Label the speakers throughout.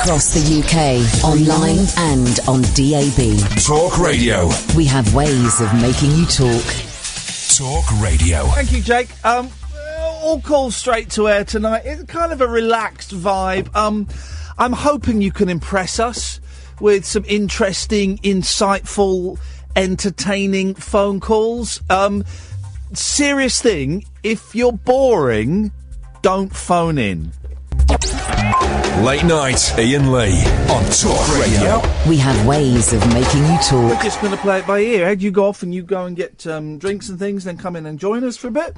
Speaker 1: Across the UK, online and on DAB.
Speaker 2: Talk Radio.
Speaker 1: We have ways of making you talk.
Speaker 2: Talk Radio.
Speaker 3: Thank you, Jake. All calls straight to air tonight. It's kind of a relaxed vibe. I'm hoping you can impress us with some interesting, insightful, entertaining phone calls. Serious thing, if you're boring, don't phone in.
Speaker 2: Late night, Iain Lee on Talk Radio.
Speaker 1: We have ways of making you talk.
Speaker 3: We're just going to play it by ear. Ed, you go off and you go and get drinks and things, then come in and join us for a bit.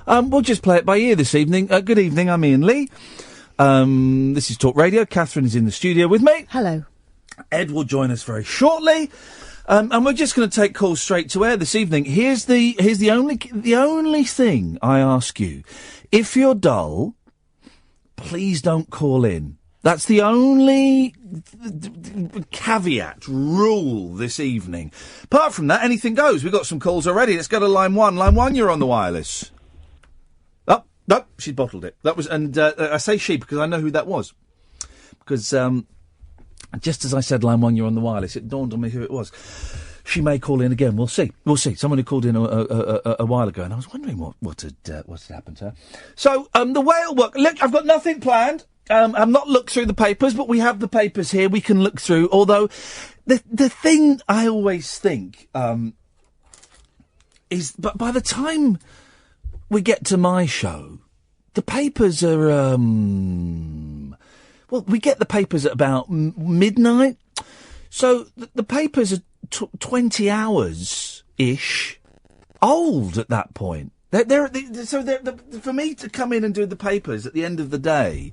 Speaker 3: We'll just play it by ear this evening. Good evening, I'm Iain Lee. This is Talk Radio. Catherine is in the studio with me.
Speaker 4: Hello.
Speaker 3: Ed will join us very shortly. And we're just going to take calls straight to air this evening. Here's the only thing I ask you. If you're dull, please don't call in. That's the only caveat, rule this evening. Apart from that, anything goes. We've got some calls already. Let's go to line one. Line one, you're on the wireless. Oh, no, she's bottled it. That was, and I say she because I know who that was. Because, just as I said, line one, you're on the wireless, it dawned on me who it was. She may call in again. We'll see. We'll see. Someone who called in a while ago, and I was wondering what had happened to her. So, the way it'll work. Look, I've got nothing planned. I've not looked through the papers, but we have the papers here. We can look through. Although, the thing I always think is, but by the time we get to my show, the papers are. Well, we get the papers at about midnight, so the papers are 20 hours-ish old at that point. For me to come in and do the papers at the end of the day,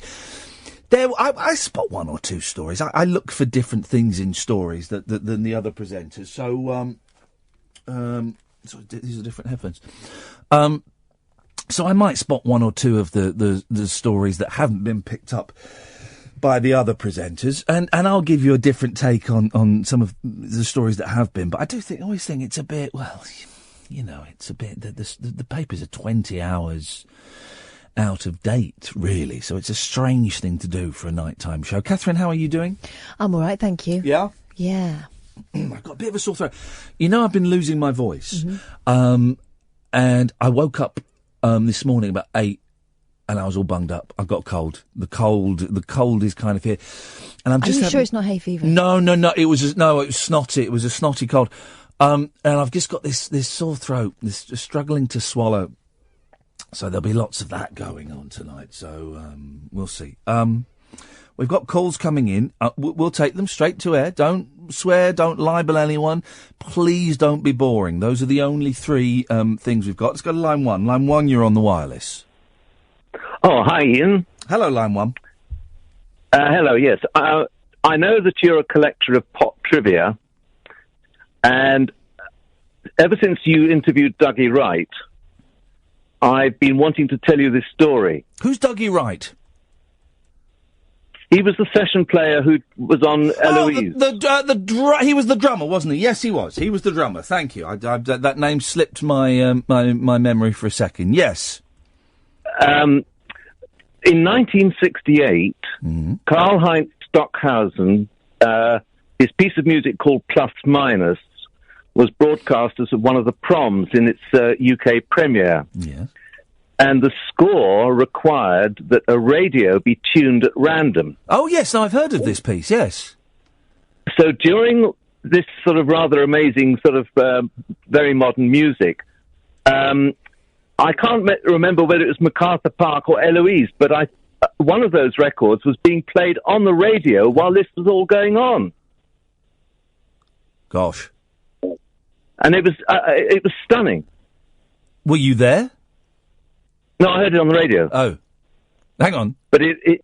Speaker 3: I spot one or two stories. I look for different things in stories than the other presenters. So, these are different headphones. So I might spot one or two of the stories that haven't been picked up by the other presenters, and I'll give you a different take on some of the stories that have been. But I always think it's a bit, well, you know, it's a bit, the papers are 20 hours out of date, really. So it's a strange thing to do for a nighttime show. Catherine, how are you doing?
Speaker 4: I'm all right, thank you.
Speaker 3: Yeah?
Speaker 4: Yeah.
Speaker 3: I've got a bit of a sore throat. You know, I've been losing my voice. Mm-hmm. And I woke up this morning about 8, and I was all bunged up. I've got a cold. The cold is kind of here. And I'm just
Speaker 4: sure it's not hay fever?
Speaker 3: No. It was snotty. It was a snotty cold. And I've just got this sore throat, this struggling to swallow. So there'll be lots of that going on tonight. So we'll see. We've got calls coming in. We'll take them straight to air. Don't swear. Don't libel anyone. Please don't be boring. Those are the only three things we've got. Let's go to line one. Line one, you're on the wireless.
Speaker 5: Oh, hi, Ian.
Speaker 3: Hello, line one.
Speaker 5: Hello, yes. I know that you're a collector of pop trivia, and ever since you interviewed Dougie Wright, I've been wanting to tell you this story.
Speaker 3: Who's Dougie Wright?
Speaker 5: He was the session player who was on Eloise.
Speaker 3: He was the drummer, wasn't he? Yes, he was. He was the drummer. Thank you. That name slipped my memory for a second. Yes.
Speaker 5: In 1968, Karl-Heinz Stockhausen, his piece of music called Plus Minus, was broadcast as one of the proms in its UK premiere.
Speaker 3: Yeah.
Speaker 5: And the score required that a radio be tuned at random.
Speaker 3: Oh, yes, I've heard of this piece, yes.
Speaker 5: So during this sort of rather amazing sort of very modern music, I can't remember whether it was MacArthur Park or Eloise, but one of those records was being played on the radio while this was all going on.
Speaker 3: Gosh.
Speaker 5: And it was stunning.
Speaker 3: Were you there?
Speaker 5: No, I heard it on the radio.
Speaker 3: Oh. Hang on.
Speaker 5: But it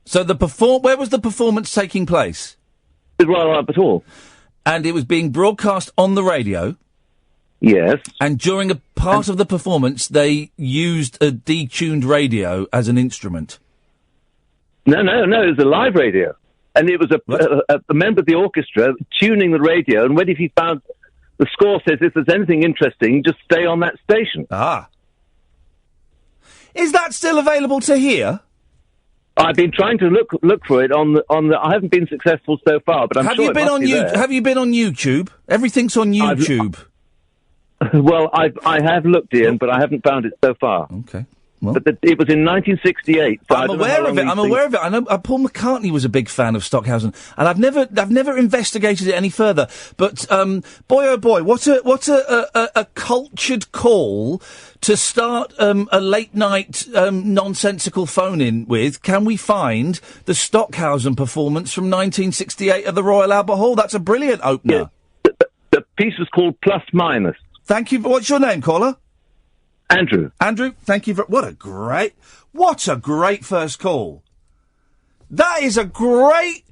Speaker 3: So where was the performance taking place?
Speaker 5: At Royal Albert Hall.
Speaker 3: And it was being broadcast on the radio?
Speaker 5: Yes.
Speaker 3: And during a part of the performance, they used a detuned radio as an instrument?
Speaker 5: No, it was a live radio. And it was a member of the orchestra tuning the radio, and when if he found the score says if there's anything interesting, just stay on that station.
Speaker 3: Ah. Is that still available to hear?
Speaker 5: I've been trying to look for it on the. I haven't been successful so far, but I'm
Speaker 3: have
Speaker 5: sure
Speaker 3: you been on YouTube? Have you been on YouTube? Everything's on YouTube.
Speaker 5: I have looked, Ian, but I haven't found it so far.
Speaker 3: Okay. Well,
Speaker 5: but it was in 1968. So
Speaker 3: I'm aware of it. I'm aware of it. I know Paul McCartney was a big fan of Stockhausen, and I've never investigated it any further. But boy, oh boy, what a cultured call to start a late night nonsensical phone in with. Can we find the Stockhausen performance from 1968 at the Royal Albert Hall? That's a brilliant opener.
Speaker 5: Yeah. The piece was called Plus Minus.
Speaker 3: Thank you. What's your name, caller?
Speaker 5: Andrew.
Speaker 3: Andrew, thank you for... What a great first call. That is a great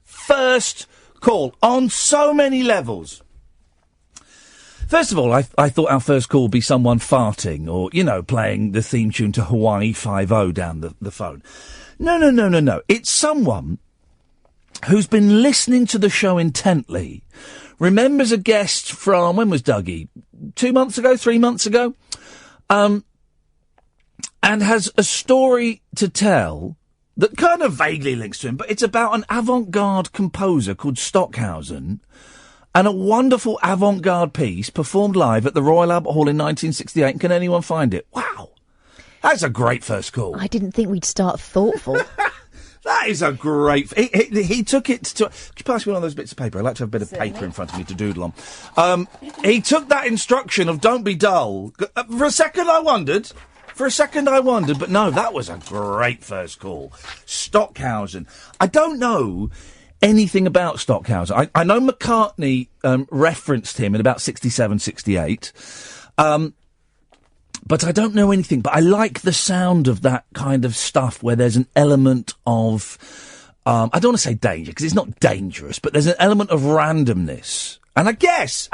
Speaker 3: first call on so many levels. First of all, I thought our first call would be someone farting or, playing the theme tune to Hawaii 5-0 down the phone. No. It's someone who's been listening to the show intently, remembers a guest from... When was Dougie? 2 months ago? 3 months ago? And has a story to tell that kind of vaguely links to him, but it's about an avant-garde composer called Stockhausen and a wonderful avant-garde piece performed live at the Royal Albert Hall in 1968. Can anyone find it? Wow. That's a great first call.
Speaker 4: I didn't think we'd start thoughtful.
Speaker 3: That is a great... He took it to... Could you pass me one of those bits of paper? I'd like to have a bit of paper in front of me to doodle on. He took that instruction of don't be dull. For a second I wondered, but no, that was a great first call. Stockhausen. I don't know anything about Stockhausen. I know McCartney referenced him in about 67, 68. But I don't know anything. But I like the sound of that kind of stuff where there's an element of, I don't want to say danger, because it's not dangerous, but there's an element of randomness. And I guess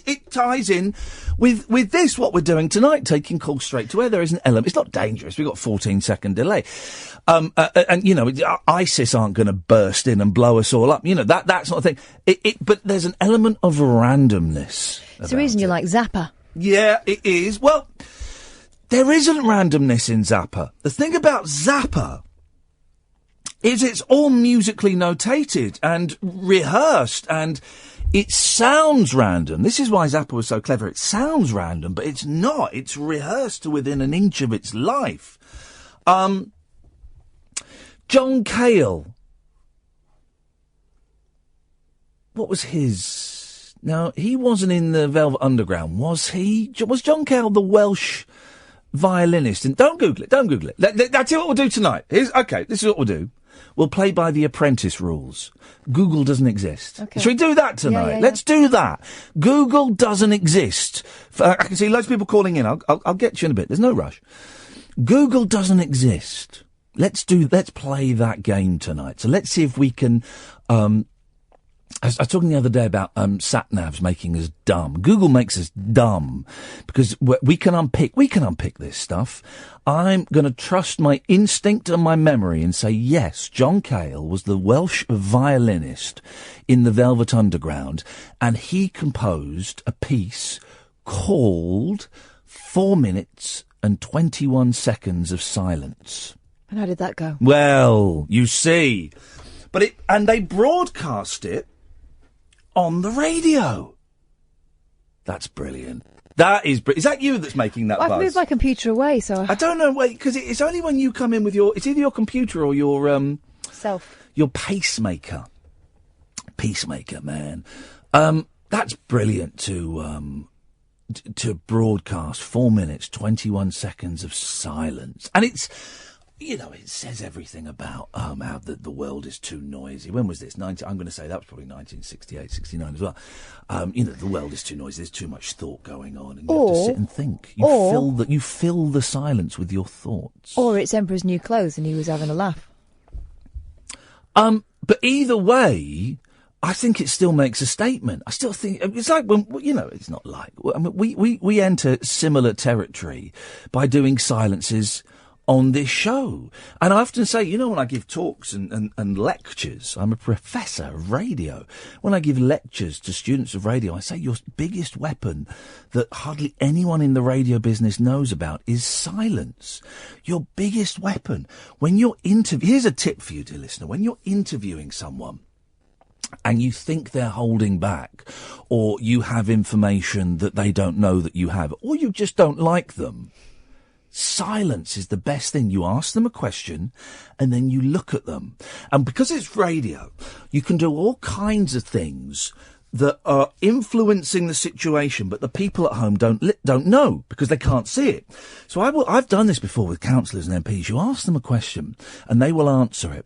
Speaker 3: it ties in with this, what we're doing tonight, taking calls straight to air. There is an element. It's not dangerous. We've got 14-second delay. And, ISIS aren't going to burst in and blow us all up. That's not a thing. But there's an element of randomness.
Speaker 4: It's the reason you like Zappa.
Speaker 3: Yeah, it is. Well... There isn't randomness in Zappa. The thing about Zappa is it's all musically notated and rehearsed, and it sounds random. This is why Zappa was so clever. It sounds random, but it's not. It's rehearsed to within an inch of its life. John Cale. What was his... Now, he wasn't in the Velvet Underground, was he? Was John Cale the Welsh... violinist? And don't Google it. That's what we'll do tonight. This is what we'll do. We'll play by the Apprentice rules. Google doesn't exist. Okay. Should we do that tonight? Yeah. Let's do that. Google doesn't exist. I can see loads of people calling in. I'll get you in a bit. There's no rush. Google doesn't exist. Let's play that game tonight. So let's see if we can, I was talking the other day about sat-navs making us dumb. Google makes us dumb because we can unpick this stuff. I'm going to trust my instinct and my memory and say, yes, John Cale was the Welsh violinist in the Velvet Underground, and he composed a piece called 4 minutes and 21 seconds of silence.
Speaker 4: And how did that go?
Speaker 3: Well, you see. And they broadcast it on the radio. That's brilliant. That is Is that you that's making that buzz?
Speaker 4: I've moved my computer away, so...
Speaker 3: I don't know, because it's only when you come in with it's either your computer or your, your pacemaker. Peacemaker, man. That's brilliant to broadcast 4 minutes, 21 seconds of silence. And it's... it says everything about how the world is too noisy. When was this? I'm going to say that was probably 1968, 69 as well. The world is too noisy. There's too much thought going on, and you have to sit and think. You fill the silence with your thoughts.
Speaker 4: Or it's Emperor's New Clothes, and he was having a laugh.
Speaker 3: But either way, I think it still makes a statement. I still think it's like when it's not like. I mean, we enter similar territory by doing silences on this show. And I often say, you know, when I give talks and lectures, I'm a professor of radio. When I give lectures to students of radio, I say your biggest weapon that hardly anyone in the radio business knows about is silence. Your biggest weapon. When you're here's a tip for you, dear listener. When you're interviewing someone, and you think they're holding back, or you have information that they don't know that you have, or you just don't like them, silence is the best thing. You ask them a question, and then you look at them. And because it's radio, you can do all kinds of things that are influencing the situation, but the people at home don't know because they can't see it. So I've done this before with councillors and MPs. You ask them a question, and they will answer it,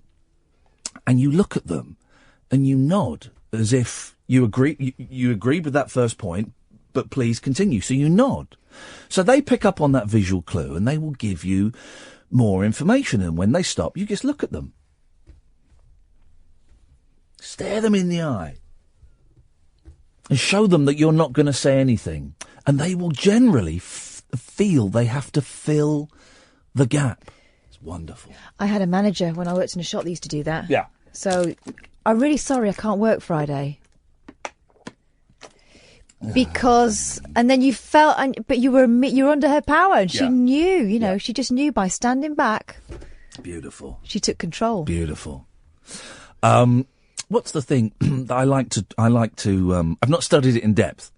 Speaker 3: and you look at them, and you nod as if you agree. You agreed with that first point, but please continue. So you nod. So they pick up on that visual clue, and they will give you more information. And when they stop, you just look at them, stare them in the eye, and show them that you're not going to say anything. And they will generally feel they have to fill the gap. It's wonderful.
Speaker 4: I had a manager when I worked in a shop that used to do that.
Speaker 3: Yeah.
Speaker 4: So, I'm really sorry I can't work Friday. Because, and then you felt, but you were under her power, and she knew, you know, she just knew by standing back.
Speaker 3: Beautiful.
Speaker 4: She took control.
Speaker 3: Beautiful. What's the thing that I like to, I've not studied it in depth.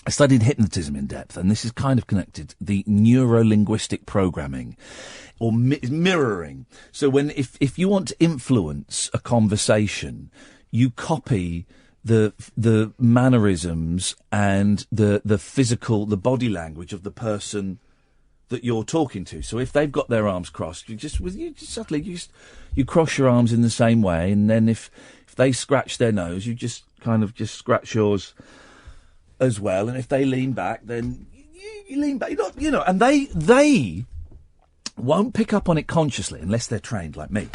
Speaker 3: I studied hypnotism in depth, and this is kind of connected. The neuro-linguistic programming, or mirroring. So if you want to influence a conversation, you copy the mannerisms and the physical, the body language of the person that you're talking to. So if they've got their arms crossed, you cross your arms in the same way, and then if they scratch their nose, you just kind of just scratch yours as well. And if they lean back, then you lean back. And they won't pick up on it consciously unless they're trained like me.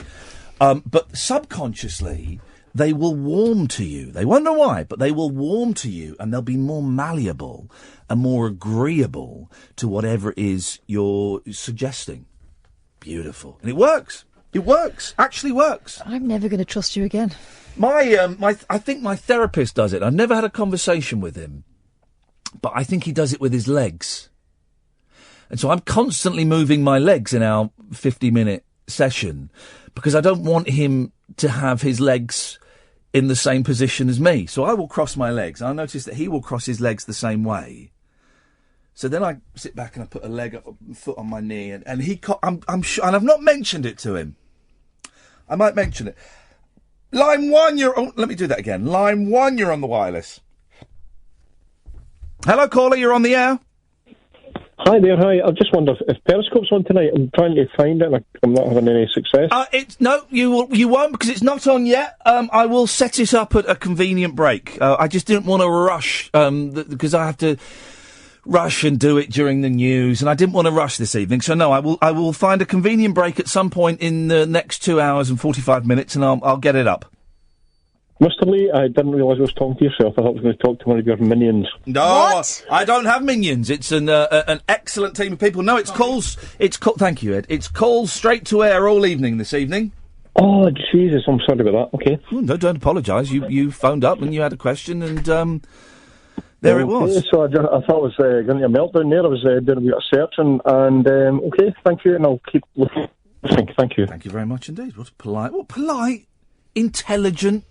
Speaker 3: But subconsciously, they will warm to you. They won't know why, but they will warm to you, and they'll be more malleable and more agreeable to whatever it is you're suggesting. Beautiful. And it works. It works. Actually works.
Speaker 4: I'm never going to trust you again.
Speaker 3: I think my therapist does it. I've never had a conversation with him, but I think he does it with his legs. And so I'm constantly moving my legs in our 50-minute session because I don't want him to have his legs in the same position as me. So I will cross my legs. I'll notice that he will cross his legs the same way. So then I sit back and I put a leg up, a foot on my knee, and he, I'm sure, and I've not mentioned it to him. I might mention it. Line 1, let me do that again. Line 1, you're on the wireless. Hello, caller, you're on the air.
Speaker 6: Hi there, hi. I just wonder if Periscope's on tonight. I'm trying to find it and I'm not having any success.
Speaker 3: No, you won't because it's not on yet. I will set it up at a convenient break. I just didn't want to rush because I have to rush and do it during the news, and I didn't want to rush this evening. So no, I will find a convenient break at some point in the next 2 hours and 45 minutes, and I'll get it up.
Speaker 6: Mr. Lee, I didn't realise I was talking to yourself. I thought I was going to talk to one of your minions.
Speaker 3: No,
Speaker 4: what?
Speaker 3: I don't have minions. It's an excellent team of people. No, it's calls. Thank you, Ed. It's calls straight to air all evening this evening.
Speaker 6: Oh, Jesus, I'm sorry about that. Okay.
Speaker 3: No, don't apologise. You phoned up and you had a question, and there it was.
Speaker 6: So I thought I was going to a meltdown there. I was doing a bit of searching, and okay, thank you, and I'll keep looking. Thank you.
Speaker 3: Thank you very much indeed. What polite, intelligent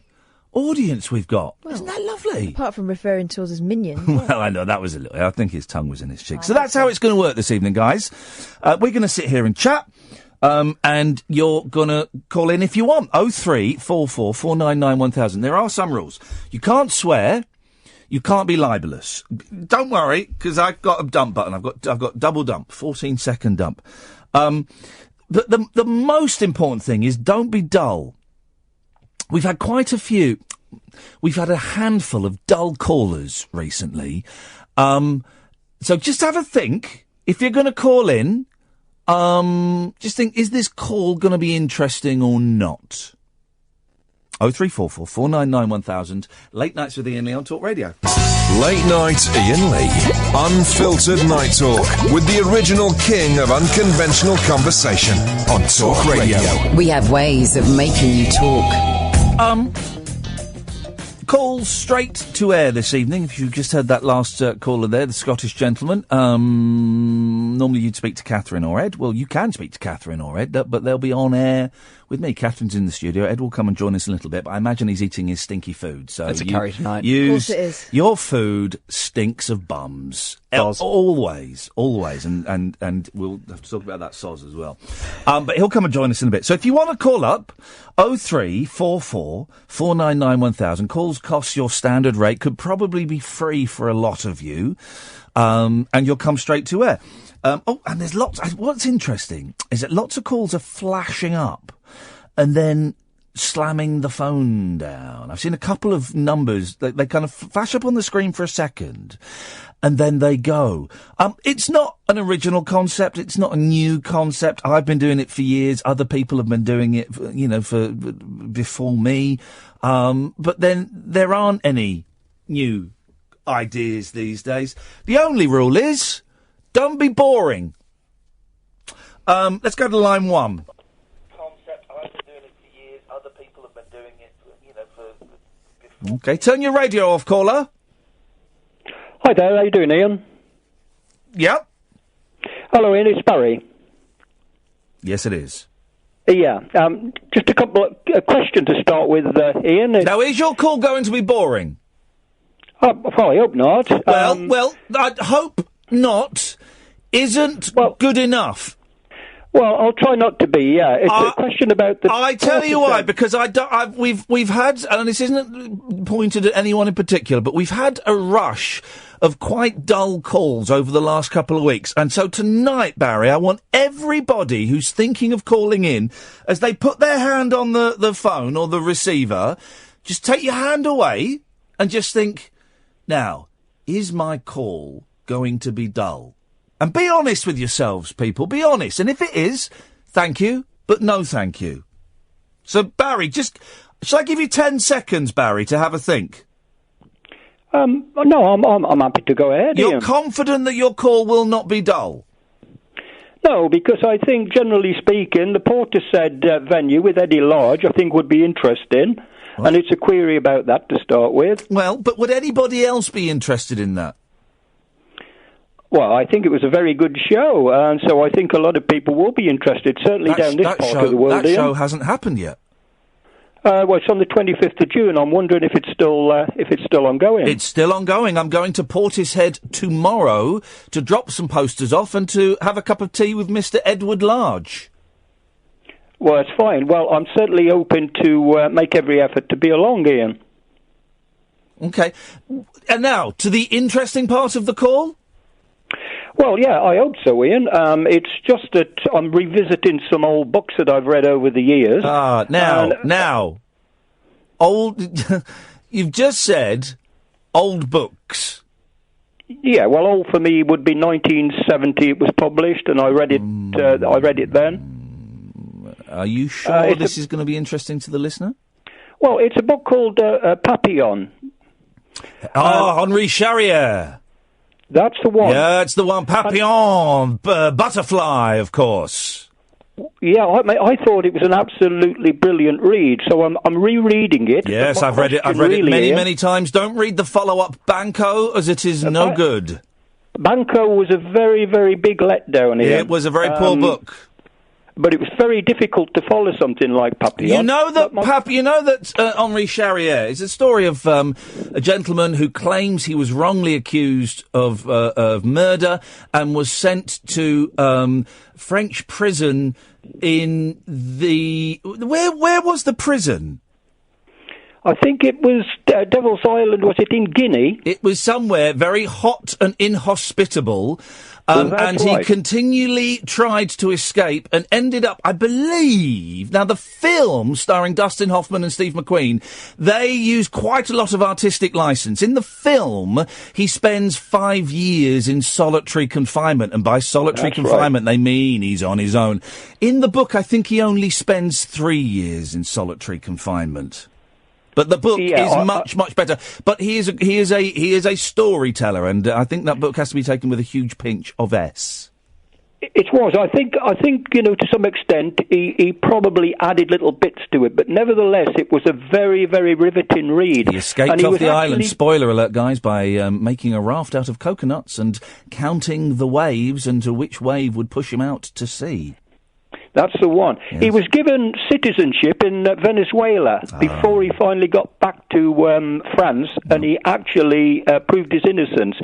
Speaker 3: audience we've got. Well, isn't that lovely?
Speaker 4: Apart from referring to us as minions.
Speaker 3: Well, I know, that was a little... I think his tongue was in his cheek. So that's how it's going to work this evening, guys. We're going to sit here and chat, and you're going to call in if you want. 0344 499 1000. There are some rules. You can't swear. You can't be libellous. Don't worry, because I've got a dump button. I've got double dump, 14-second dump. The most important thing is don't be dull. We've had quite a few. We've had a handful of dull callers recently. So just have a think. If you're going to call in, just think, is this call going to be interesting or not? 0344 499 1000. Late Nights with Iain Lee on Talk Radio.
Speaker 2: Late Night Iain Lee. Unfiltered night talk with the original king of unconventional conversation on Talk Radio.
Speaker 1: We have ways of making you talk.
Speaker 3: Calls straight to air this evening. If you just heard that last caller there, the Scottish gentleman. Normally you'd speak to Katherine or Ed. Well, you can speak to Katherine or Ed, but they'll be on air with me. Catherine's in the studio. Ed will come and join us in a little bit, but I imagine he's eating his stinky food. So
Speaker 7: it's a curry tonight.
Speaker 4: Of course it is.
Speaker 3: Your food stinks of bums. Always. And we'll have to talk about that soz as well. But he'll come and join us in a bit. So if you want to call up, 0344 499 1000. Calls cost your standard rate, could probably be free for a lot of you. And you'll come straight to air. And there's lots. What's interesting is that lots of calls are flashing up and then slamming the phone down. I've seen a couple of numbers. They kind of flash up on the screen for a second and then they go. It's not an original concept. It's not a new concept. I've been doing it for years. Other people have been doing it, for before me. But then there aren't any new ideas these days. The only rule is don't be boring. Let's go to line one. Concept. I've been doing it for years. Other people have been doing it, for before. Okay, turn your radio off, caller.
Speaker 8: Hi there, how you doing, Iain?
Speaker 3: Yep.
Speaker 8: Hello, Iain, it's Barry.
Speaker 3: Yes, it is.
Speaker 8: Yeah, just a couple of questions to start with, Iain.
Speaker 3: Now, is your call going to be boring?
Speaker 8: I hope not.
Speaker 3: Well, I hope not. Isn't good enough.
Speaker 8: Well, I'll try not to be. Yeah, it's a question about the.
Speaker 3: I tell you why, because we've had, and this isn't pointed at anyone in particular, but we've had a rush of quite dull calls over the last couple of weeks, and so tonight, Barry, I want everybody who's thinking of calling in, as they put their hand on the phone or the receiver, just take your hand away and just think, now, is my call going to be dull? And be honest with yourselves, people. Be honest. And if it is, thank you, but no thank you. So, Barry, shall I give you 10 seconds, Barry, to have a think?
Speaker 8: No, I'm happy to go ahead.
Speaker 3: You're
Speaker 8: Iain.
Speaker 3: confident that your call will not be dull?
Speaker 8: No, because I think, generally speaking, the Portishead venue with Eddie Large, I think, would be interesting. What? And it's a query about that to start with.
Speaker 3: Well, but would anybody else be interested in that?
Speaker 8: Well, I think it was a very good show, and so I think a lot of people will be interested, certainly down this part of the world.
Speaker 3: That show hasn't happened yet.
Speaker 8: Well, it's on the 25th of June. I'm wondering if it's still ongoing.
Speaker 3: It's still ongoing. I'm going to Portishead tomorrow to drop some posters off and to have a cup of tea with Mr. Edward Large.
Speaker 8: Well, that's fine. Well, I'm certainly open to make every effort to be along, Iain.
Speaker 3: Okay. And now, to the interesting part of the call?
Speaker 8: Well, yeah, I hope so, Iain. It's just that I'm revisiting some old books that I've read over the years.
Speaker 3: Now, old... You've just said old books.
Speaker 8: Yeah, well, old for me would be 1970 it was published, and I read it then.
Speaker 3: Are you sure this is going to be interesting to the listener?
Speaker 8: Well, it's a book called Papillon.
Speaker 3: Henri Charrière.
Speaker 8: That's the one.
Speaker 3: Yeah, it's the one. Papillon, butterfly, of course.
Speaker 8: Yeah, I thought it was an absolutely brilliant read, so I'm rereading it.
Speaker 3: Yes, I've read it. I've read it many times. Don't read the follow-up, Banco, as it is no good.
Speaker 8: Banco was a very, very big letdown here.
Speaker 3: It was a very poor book.
Speaker 8: But it was very difficult to follow something like Papillon.
Speaker 3: You know that Henri Charrière is a story of a gentleman who claims he was wrongly accused of murder and was sent to French prison in the... Where was the prison?
Speaker 8: I think it was Devil's Island. Was it in Guinea?
Speaker 3: It was somewhere very hot and inhospitable. And he continually tried to escape and ended up, I believe... Now, the film starring Dustin Hoffman and Steve McQueen, they use quite a lot of artistic license. In the film, he spends 5 years in solitary confinement. And by solitary confinement, they mean he's on his own. In the book, I think he only spends 3 years in solitary confinement. But the book is much better. But he is a storyteller, and I think that book has to be taken with a huge pinch of S.
Speaker 8: It was. I think, to some extent, he probably added little bits to it, but nevertheless, it was a very, very riveting read.
Speaker 3: He escaped off the island, spoiler alert, guys, by making a raft out of coconuts and counting the waves and to which wave would push him out to sea.
Speaker 8: That's the one.
Speaker 3: Yes.
Speaker 8: He was given citizenship in Venezuela before he finally got back to France, and he actually proved his innocence.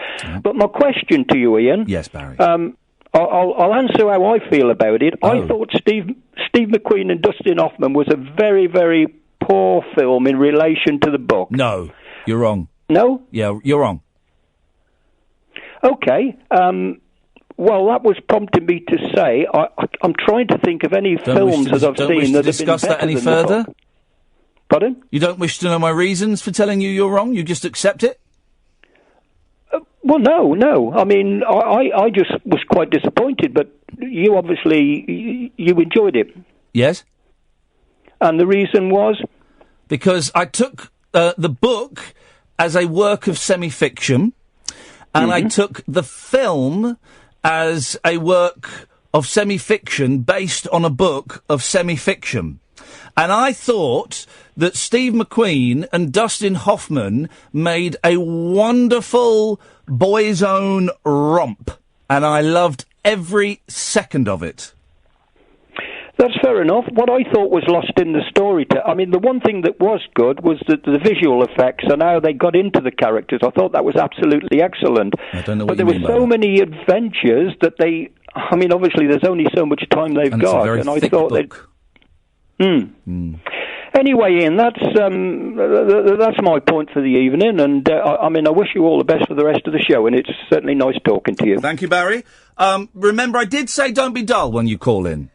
Speaker 8: But my question to you, Ian...
Speaker 3: Yes, Barry.
Speaker 8: I'll answer how I feel about it. I thought Steve McQueen and Dustin Hoffman was a very, very poor film in relation to the book.
Speaker 3: No, you're wrong.
Speaker 8: No?
Speaker 3: Yeah, you're wrong.
Speaker 8: Okay. Well, that was prompting me to say I'm trying to think of any films that I've seen that have been better than the book. Don't wish to discuss that any further? Pardon?
Speaker 3: You don't wish to know my reasons for telling you you're wrong? You just accept it?
Speaker 8: Well, no. I mean, I just was quite disappointed, but you obviously, you enjoyed it.
Speaker 3: Yes.
Speaker 8: And the reason was?
Speaker 3: Because I took the book as a work of semi-fiction, and I took the film as a work of semi-fiction based on a book of semi-fiction. And I thought that Steve McQueen and Dustin Hoffman made a wonderful boys' own romp, and I loved every second of it.
Speaker 8: That's fair enough. What I thought was lost in the story, I mean, the one thing that was good was the visual effects and how they got into the characters. I thought that was absolutely excellent.
Speaker 3: I don't know
Speaker 8: but
Speaker 3: what
Speaker 8: there were so many adventures that I mean, obviously there's only so much time they've got.
Speaker 3: It's a very thick book.
Speaker 8: Anyway, Ian, that's my point for the evening, and I mean, I wish you all the best for the rest of the show, and it's certainly nice talking to you.
Speaker 3: Thank you, Barry. Remember, I did say don't be dull when you call in.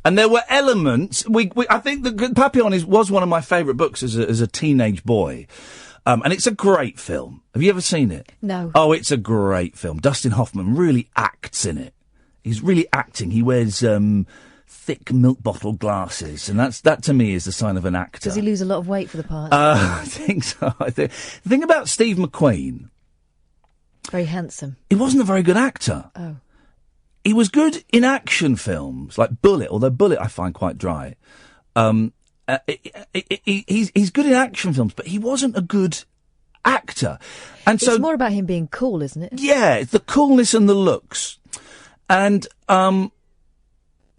Speaker 3: And there were elements. I think that Papillon was one of my favourite books as a teenage boy. And it's a great film. Have you ever seen it?
Speaker 4: No.
Speaker 3: Oh, it's a great film. Dustin Hoffman really acts in it. He's really acting. He wears thick milk bottle glasses, and that to me is the sign of an actor.
Speaker 4: Does he lose a lot of weight for the part?
Speaker 3: I think so. The thing about Steve McQueen...
Speaker 4: Very handsome.
Speaker 3: He wasn't a very good actor.
Speaker 4: Oh.
Speaker 3: He was good in action films, like Bullet, although Bullet I find quite dry. He's good in action films, but he wasn't a good actor. And
Speaker 4: it's more about him being cool, isn't it?
Speaker 3: Yeah, it's the coolness and the looks. And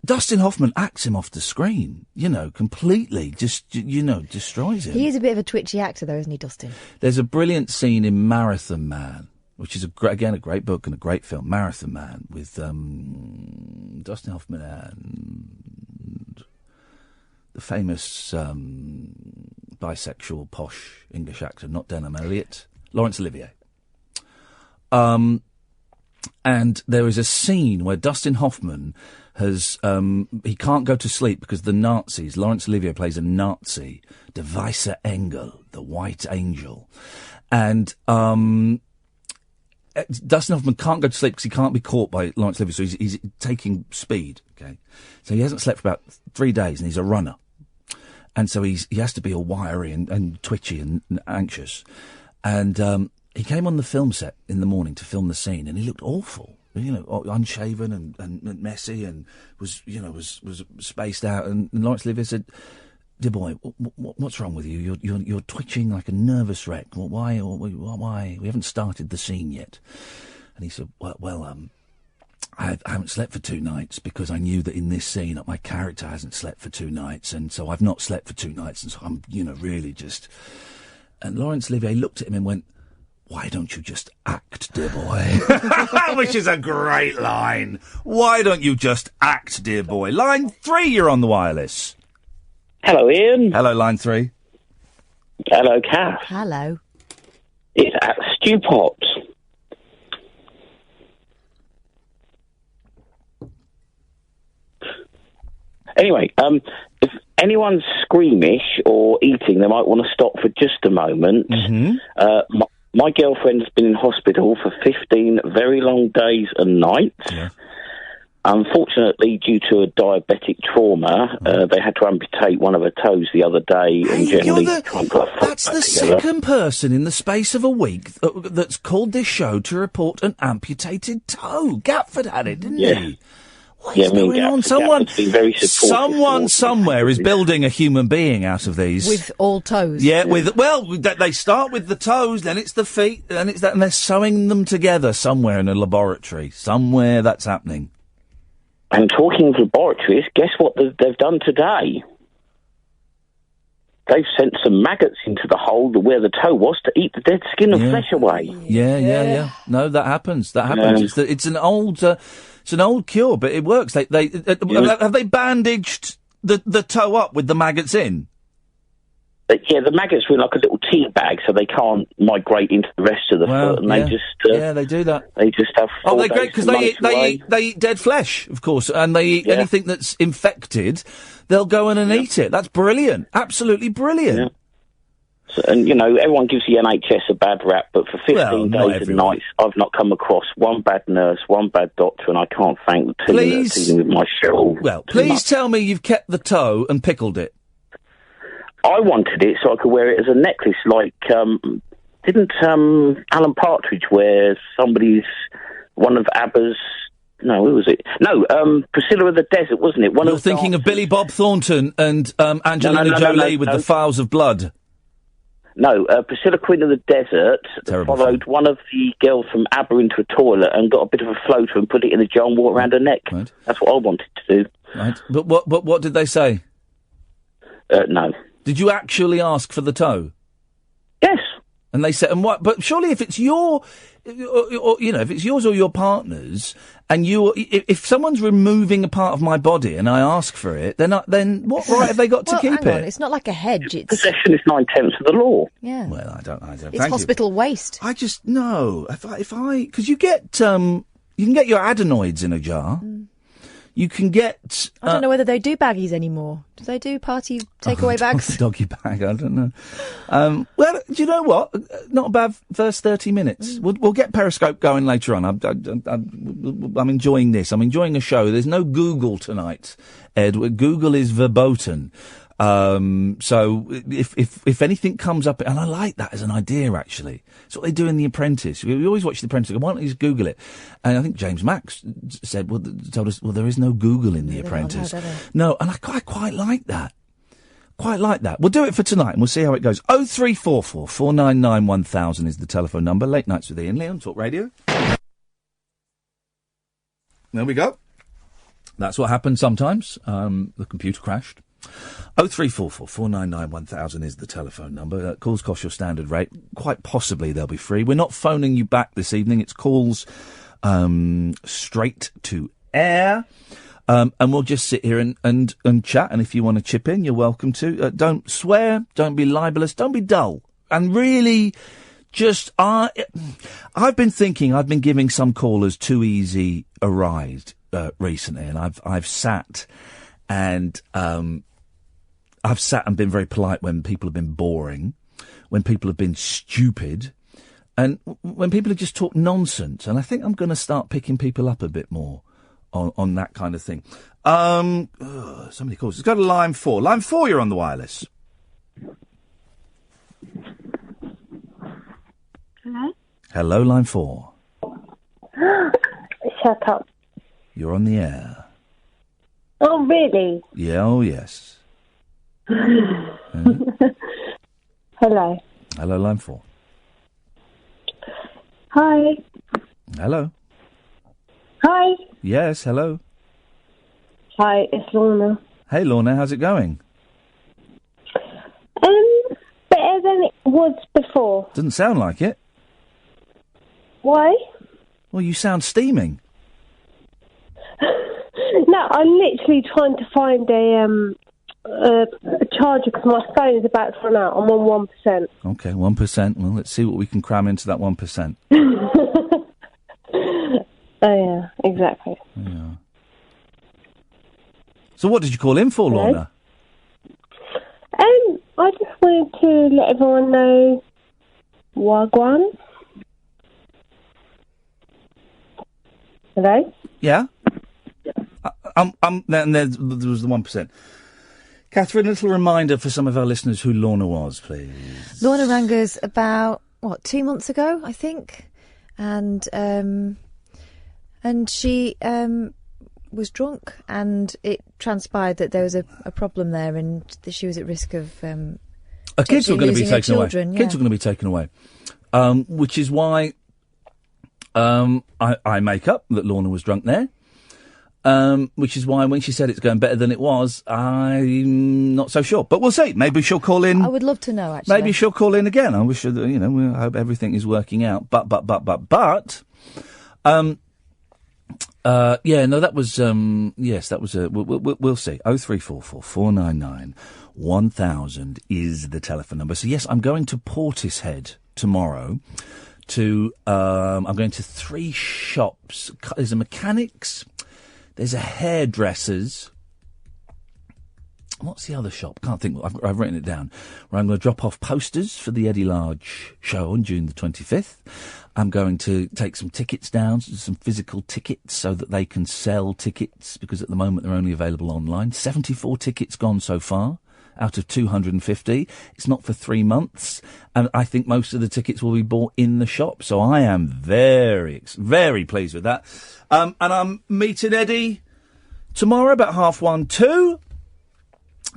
Speaker 3: Dustin Hoffman acts him off the screen, completely, just, destroys him.
Speaker 4: He is a bit of a twitchy actor, though, isn't he, Dustin?
Speaker 3: There's a brilliant scene in Marathon Man, which is, again, a great book and a great film, Marathon Man, with Dustin Hoffman and the famous bisexual, posh English actor, not Denham Elliott, Laurence Olivier. And there is a scene where Dustin Hoffman he can't go to sleep because the Nazis, Laurence Olivier plays a Nazi, Der Weiße Engel, the White Angel. And Dustin Hoffman can't go to sleep because he can't be caught by Laurence Olivier, so he's taking speed, okay? So he hasn't slept for about 3 days, and he's a runner. And so he has to be all wiry and twitchy and anxious. And he came on the film set in the morning to film the scene, and he looked awful. Unshaven and messy, and was spaced out. And Laurence Olivier said, "Dear boy, what's wrong with you? You're twitching like a nervous wreck. Why? We haven't started the scene yet." And he said, "Well, I haven't slept for 2 nights because I knew that in this scene my character hasn't slept for 2 nights, and so I've not slept for 2 nights, and so I'm really just." And Laurence Olivier looked at him and went, "Why don't you just act, dear boy?" Which is a great line. Why don't you just act, dear boy? Line 3, you're on the wireless.
Speaker 7: Hello, Ian.
Speaker 3: Hello, line 3.
Speaker 7: Hello, Kath.
Speaker 4: Hello.
Speaker 7: It's at Stewpot. Anyway, if anyone's squeamish or eating, they might want to stop for just a moment.
Speaker 3: Mm-hmm.
Speaker 7: My girlfriend's been in hospital for 15 very long days and nights.
Speaker 3: Yeah.
Speaker 7: Unfortunately, due to a diabetic trauma, they had to amputate one of her toes the other day, and generally try and put a foot
Speaker 3: That's
Speaker 7: back
Speaker 3: the
Speaker 7: together.
Speaker 3: second person in the space of a week that's called this show to report an amputated toe. Gatford had it, didn't he? What is going on? Someone somewhere is building a human being out of these.
Speaker 4: With all toes.
Speaker 3: Yeah, they start with the toes, then it's the feet, then it's that, and they're sewing them together somewhere in a laboratory. Somewhere that's happening.
Speaker 7: And talking of laboratories, guess what they've done today? They've sent some maggots into the hole where the toe was to eat the dead skin and flesh away.
Speaker 3: Yeah. No, that happens. It's an old cure, but it works. Have they bandaged the toe up with the maggots in?
Speaker 7: Yeah, the maggots were in like a little tea bag, so they can't migrate into the rest of the foot, and they just
Speaker 3: they do that.
Speaker 7: They just have.
Speaker 3: Oh, they're great because they eat dead flesh, of course, and they eat anything that's infected. They'll go in and eat it. That's brilliant, absolutely brilliant.
Speaker 7: Yeah. So, and everyone gives the NHS a bad rap, but for 15 days and nights, I've not come across one bad nurse, one bad doctor, and I can't thank the team that's dealing with my show.
Speaker 3: Well, please tell me you've kept the toe and pickled it.
Speaker 7: I wanted it so I could wear it as a necklace, like, didn't Alan Partridge wear one of ABBA's, no, who was it? No, Priscilla of the Desert, wasn't it?
Speaker 3: You're thinking of Billy Bob Thornton and Angelina Jolie with the Files of Blood.
Speaker 7: No, Priscilla, Queen of the Desert, followed one of the girls from ABBA into a toilet and got a bit of a floater and put it in a jar and wore it around her neck.
Speaker 3: Right.
Speaker 7: That's what I wanted to do.
Speaker 3: Right. But what did they say?
Speaker 7: No.
Speaker 3: Did you actually ask for the toe?
Speaker 7: Yes.
Speaker 3: And they said, and what? But surely, if it's your, if it's yours or your partner's, and if someone's removing a part of my body and I ask for it, then what right have they got to keep it?
Speaker 4: It's not like a hedge. It's
Speaker 7: possession is 9/10 of the law.
Speaker 4: Yeah.
Speaker 3: Well, I don't.
Speaker 4: It's hospital waste.
Speaker 3: I just no. Because you can get your adenoids in a jar. You can get...
Speaker 4: I don't know whether they do baggies anymore. Do they do party takeaway bags?
Speaker 3: Doggy bag, I don't know. Well, do you know what? Not a bad first 30 minutes. We'll get Periscope going later on. I'm enjoying this. I'm enjoying a show. There's no Google tonight, Ed. Google is verboten. So if anything comes up, and I like that as an idea, actually. It's what they do in The Apprentice. We always watch The Apprentice. Why don't you just Google it? And I think James Max told us, there is no Google in The Apprentice. No, and I quite like that. Quite like that. We'll do it for tonight, and we'll see how it goes. 0344 499 1000 is the telephone number. Late Nights with Iain Lee on Talk Radio. There we go. That's what happens sometimes. The computer crashed. 0344 499 1000 is the telephone number. Calls cost your standard rate. Quite possibly they'll be free. We're not phoning you back this evening. It's calls straight to air. And we'll just sit here and chat. And if you want to chip in, you're welcome to. Don't swear. Don't be libelous. Don't be dull. And really, I've been thinking I've been giving some callers too easy a ride recently. And I've sat and been very polite when people have been boring, when people have been stupid, and when people have just talked nonsense. And I think I'm going to start picking people up a bit more on that kind of thing. Somebody calls. Let's go to line 4. Line 4, you're on the wireless.
Speaker 9: Hello?
Speaker 3: Hello, line 4.
Speaker 9: Shut up.
Speaker 3: You're on the air.
Speaker 9: Oh, really?
Speaker 3: Yeah, oh, yes.
Speaker 9: Hello.
Speaker 3: Hello, line 4.
Speaker 9: Hi.
Speaker 3: Hello.
Speaker 9: Hi.
Speaker 3: Yes, hello.
Speaker 9: Hi, it's Lorna.
Speaker 3: Hey, Lorna, how's it going?
Speaker 9: Better than it was before.
Speaker 3: Doesn't sound like it.
Speaker 9: Why?
Speaker 3: Well, you sound steaming.
Speaker 9: No, I'm literally trying to find a charger because my phone is about to run out. I'm on 1%.
Speaker 3: Okay, 1%. Well, let's see what we can cram into that 1%.
Speaker 9: Oh, yeah, exactly.
Speaker 3: Yeah. So what did you call in for, Lorna?
Speaker 9: I just wanted to let everyone know Wagwan. Hello?
Speaker 3: Yeah? Then there was the 1%. Catherine, a little reminder for some of our listeners who Lorna was, please.
Speaker 4: Lorna rang us about, 2 months ago, I think. And she was drunk, and it transpired that there was a problem there, and that she was at risk of
Speaker 3: kids were going to be taken away.
Speaker 4: Yeah.
Speaker 3: Kids were going to be taken away. Which is why I make up that Lorna was drunk there. Which is why when she said it's going better than it was, I'm not so sure. But we'll see. Maybe she'll call in.
Speaker 4: I would love to know, actually.
Speaker 3: Maybe she'll call in again. I wish her that, we hope everything is working out. But, that was, yes, that was we'll see. 0344 499 1000 is the telephone number. So yes, I'm going to Portishead tomorrow I'm going to 3 shops. There's a mechanics. There's a hairdresser's. What's the other shop? Can't think. I've written it down. Where I'm going to drop off posters for the Eddie Large show on June the 25th. I'm going to take some tickets down, some physical tickets, so that they can sell tickets, because at the moment they're only available online. 74 tickets gone so far out of 250. It's not for 3 months, and I think most of the tickets will be bought in the shop. So I am very, very pleased with that. And I'm meeting Eddie tomorrow about 1:30.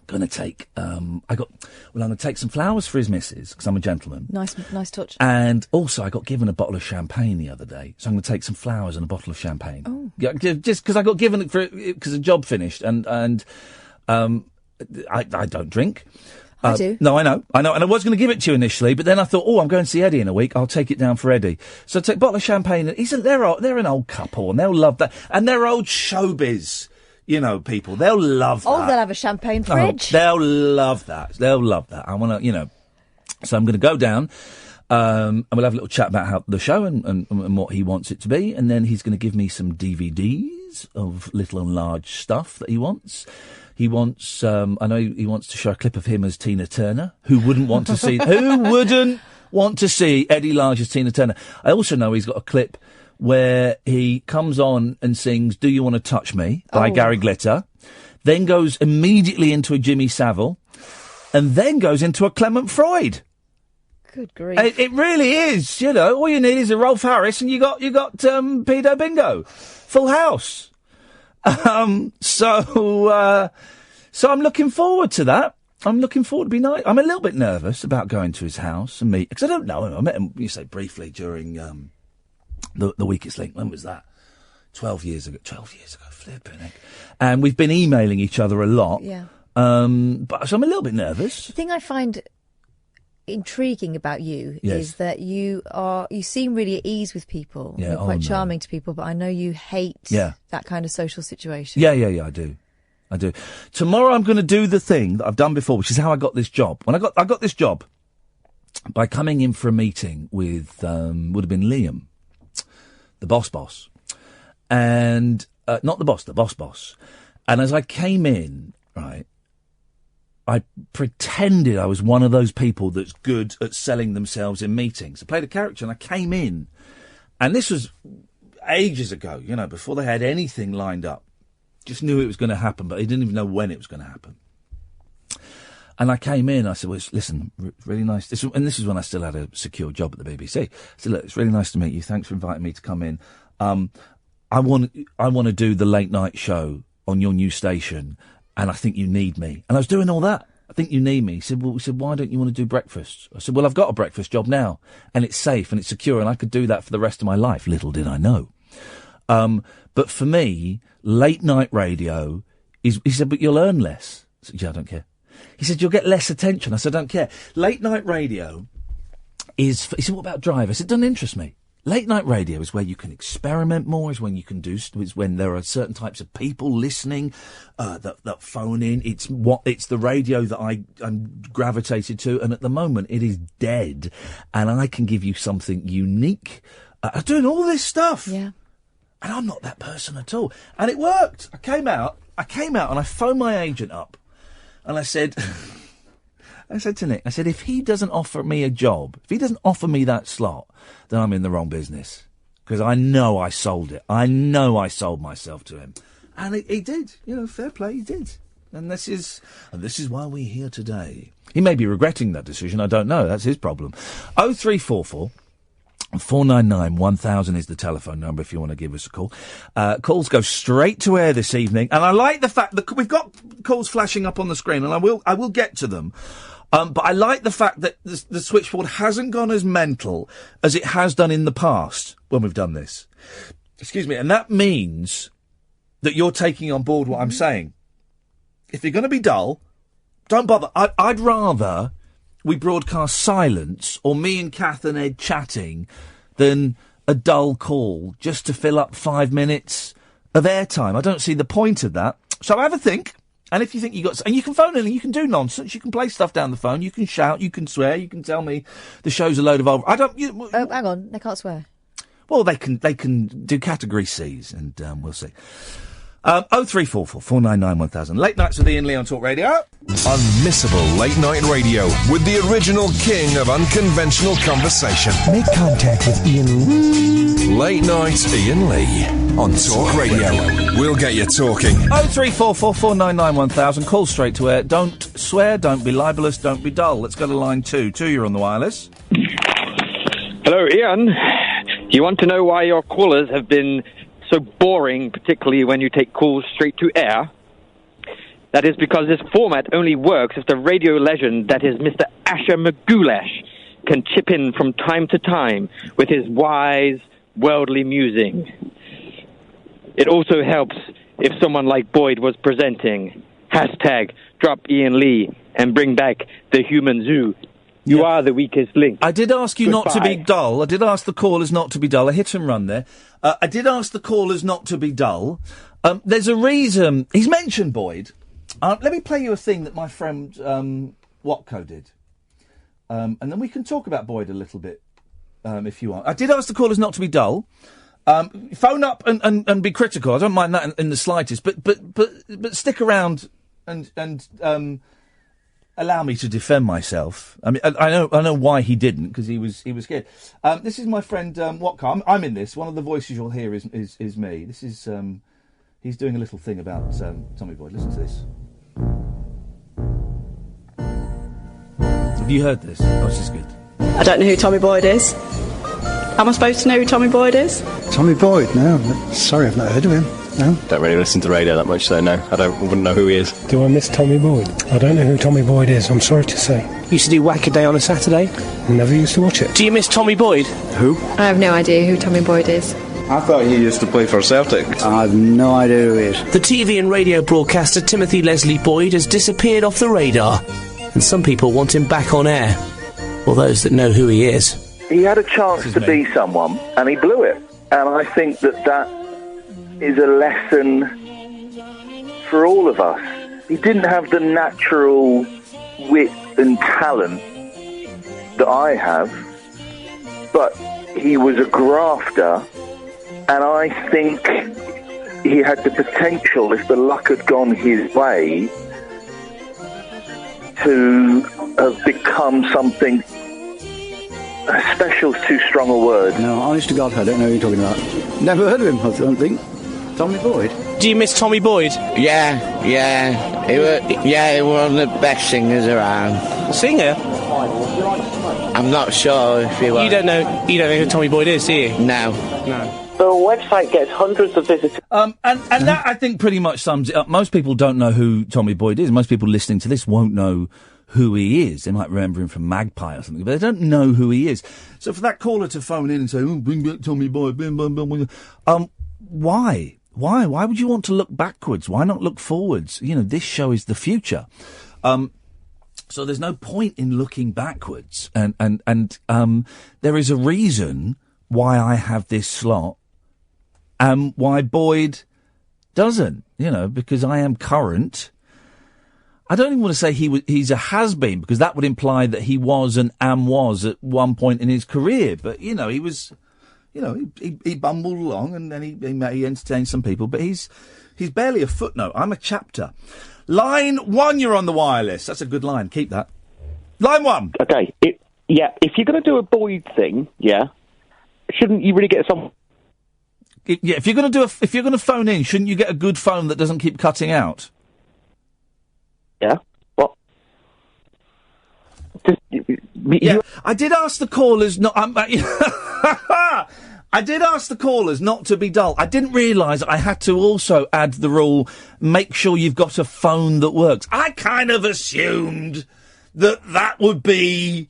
Speaker 3: Going to take, I'm going to take some flowers for his missus, because I'm a gentleman.
Speaker 4: Nice touch.
Speaker 3: And also, I got given a bottle of champagne the other day, so I'm going to take some flowers and a bottle of champagne.
Speaker 4: Oh.
Speaker 3: Yeah, just because I got given it because the job finished, and I don't drink.
Speaker 4: I do.
Speaker 3: No, I know. And I was going to give it to you initially, but then I thought, I'm going to see Eddie in a week. I'll take it down for Eddie. So I take a bottle of champagne. They're an old couple, and they'll love that. And they're old showbiz, people. They'll love that.
Speaker 4: Oh, they'll have a champagne fridge.
Speaker 3: They'll love that. I want to, So I'm going to go down, and we'll have a little chat about how the show and what he wants it to be. And then he's going to give me some DVDs of little and large stuff that he wants. He wants, I know he wants to show a clip of him as Tina Turner. Who wouldn't want to see Eddie Large as Tina Turner? I also know he's got a clip where he comes on and sings Do You Want to Touch Me by Gary Glitter, then goes immediately into a Jimmy Savile, and then goes into a Clement Freud.
Speaker 4: Good grief.
Speaker 3: It really is, all you need is a Rolf Harris and you got Pedo Bingo. Full house. So I'm looking forward to that. I'm looking forward to be nice. I'm a little bit nervous about going to his house and meet, because I don't know him. I met him, briefly during the Weakest Link. When was that? 12 years ago. Flipping heck. And we've been emailing each other a lot.
Speaker 4: Yeah.
Speaker 3: So I'm a little bit nervous.
Speaker 4: The thing I find intriguing about you is that you seem really at ease with people.
Speaker 3: Yeah,
Speaker 4: You're quite charming to people, but I know you hate that kind of social situation.
Speaker 3: Yeah, I do. Tomorrow I'm going to do the thing that I've done before, which is how I got this job. When I got this job by coming in for a meeting with would have been Liam, the boss, and not the boss. And as I came in, right, I pretended I was one of those people that's good at selling themselves in meetings. I played a character and I came in, and this was ages ago, before they had anything lined up. Just knew it was going to happen, but they didn't even know when it was going to happen. And I came in, I said, well, listen, really nice. This is when I still had a secure job at the BBC. I said, look, it's really nice to meet you. Thanks for inviting me to come in. I want to do the late night show on your new station, and I think you need me. And I was doing all that. I think you need me. He said, why don't you want to do breakfast? I said, well, I've got a breakfast job now, and it's safe and it's secure, and I could do that for the rest of my life. Little did I know. But for me, late night radio is, he said, but you'll earn less. I said, yeah, I don't care. He said, you'll get less attention. I said, I don't care. Late night radio is, he said, what about drive? I said, it doesn't interest me. Late night radio is where you can experiment more, is when you can do, is when there are certain types of people listening, that phone in. It's the radio that I'm gravitated to. And at the moment it is dead, and I can give you something unique. I'm doing all this stuff.
Speaker 4: Yeah.
Speaker 3: And I'm not that person at all. And it worked. I came out and I phoned my agent up, and I said to Nick, if he doesn't offer me a job, if he doesn't offer me that slot, then I'm in the wrong business. Because I know I sold it. I know I sold myself to him. And he did. Fair play, he did. And this is why we're here today. He may be regretting that decision, I don't know. That's his problem. 0344 499 1000 is the telephone number if you want to give us a call. Calls go straight to air this evening, and I like the fact that we've got calls flashing up on the screen, and I will get to them. But I like the fact that the switchboard hasn't gone as mental as it has done in the past when we've done this. Excuse me, and that means that you're taking on board what I'm saying. If you're going to be dull, don't bother. I'd rather we broadcast silence or me and Kath and Ed chatting than a dull call just to fill up 5 minutes of airtime. I don't see the point of that. So have a think. And if you think and you can phone in and you can do nonsense. You can play stuff down the phone. You can shout. You can swear. You can tell me the show's a load of old.
Speaker 4: Hang on. They can't swear.
Speaker 3: Well, they can do category C's, and we'll see. 0344 499 1000. Late nights with Iain Lee on Talk Radio.
Speaker 2: Unmissable late night radio with the original king of unconventional conversation.
Speaker 10: Make contact with Iain Lee.
Speaker 2: Late night Iain Lee on Talk Radio. We'll get you talking.
Speaker 3: 0344 499 1000. Call straight to air. Don't swear, don't be libellous, don't be dull. Let's go to line 2. 2, you're on the wireless.
Speaker 11: Hello, Iain. You want to know why your callers have been so boring, particularly when you take calls straight to air? That is because this format only works if the radio legend that is Mr. Asher McGoulash can chip in from time to time with his wise, worldly musing. It also helps if someone like Boyd was presenting. Hashtag drop Iain Lee and bring back the human zoo. You are the weakest link.
Speaker 3: I did ask you not to be dull. I did ask the callers not to be dull. A hit and run there. I did ask the callers not to be dull. There's a reason. He's mentioned Boyd. Let me play you a thing that my friend Watco did. And then we can talk about Boyd a little bit, if you want. I did ask the callers not to be dull. Phone up and be critical. I don't mind that in the slightest. But stick around and allow me to defend myself. I mean, I know why he didn't, because he was scared. This is my friend Watco. I'm in this. One of the voices you'll hear is me. This is he's doing a little thing about Tommy Boyd. Listen to this. Have you heard this? Oh, this is good.
Speaker 12: I don't know who Tommy Boyd is. Am I supposed to know who Tommy Boyd is?
Speaker 13: Tommy Boyd? No. Sorry, I've not heard of him. No.
Speaker 14: Don't really listen to radio that much, so no. I wouldn't know who he is.
Speaker 10: Do I miss Tommy Boyd? I don't know who Tommy Boyd is, I'm sorry to say.
Speaker 15: Used to do Whack-A-Day on a Saturday.
Speaker 10: Never used to watch it.
Speaker 15: Do you miss Tommy Boyd?
Speaker 14: Who?
Speaker 12: I have no idea who Tommy Boyd is.
Speaker 14: I thought he used to play for Celtic.
Speaker 13: I have no idea who he is.
Speaker 15: The TV and radio broadcaster Timothy Leslie Boyd has disappeared off the radar, and some people want him back on air. Or those that know who he is.
Speaker 5: He had a chance to be someone, and he blew it. And I think that is a lesson for all of us. He didn't have the natural wit and talent that I have, but he was a grafter, and I think he had the potential, if the luck had gone his way, to have become something. Special's too strong a word.
Speaker 13: No, honest to God, I don't know who you're talking about. Never heard of him, I don't think. Tommy Boyd?
Speaker 15: Do you miss Tommy Boyd?
Speaker 16: Yeah. He was one of the best singers around.
Speaker 15: Singer?
Speaker 16: I'm not sure if he was.
Speaker 15: You don't know who Tommy Boyd is, do you?
Speaker 16: No.
Speaker 7: The website gets hundreds of visitors.
Speaker 3: And that, I think, pretty much sums it up. Most people don't know who Tommy Boyd is. Most people listening to this won't know who he is. They might remember him from Magpie or something, but they don't know who he is. So for that caller to phone in and say, "Oh, bring back Tommy Boyd," why? Why would you want to look backwards? Why not look forwards? You know, this show is the future. So there's no point in looking backwards. And there is a reason why I have this slot and why Boyd doesn't, because I am current. I don't even want to say he's a has-been, because that would imply that he was and was at one point in his career. But, he was, he bumbled along and then he entertained some people. But he's barely a footnote. I'm a chapter. Line 1, you're on the wireless. That's a good line. Keep that. Line 1.
Speaker 7: Okay. If you're going to do a Boyd thing, shouldn't you really get some...
Speaker 3: if you're going to phone in, shouldn't you get a good phone that doesn't keep cutting out?
Speaker 7: Yeah. What?
Speaker 3: Yeah, I did ask the callers not. I did ask the callers not to be dull. I didn't realise I had to also add the rule: make sure you've got a phone that works. I kind of assumed that would be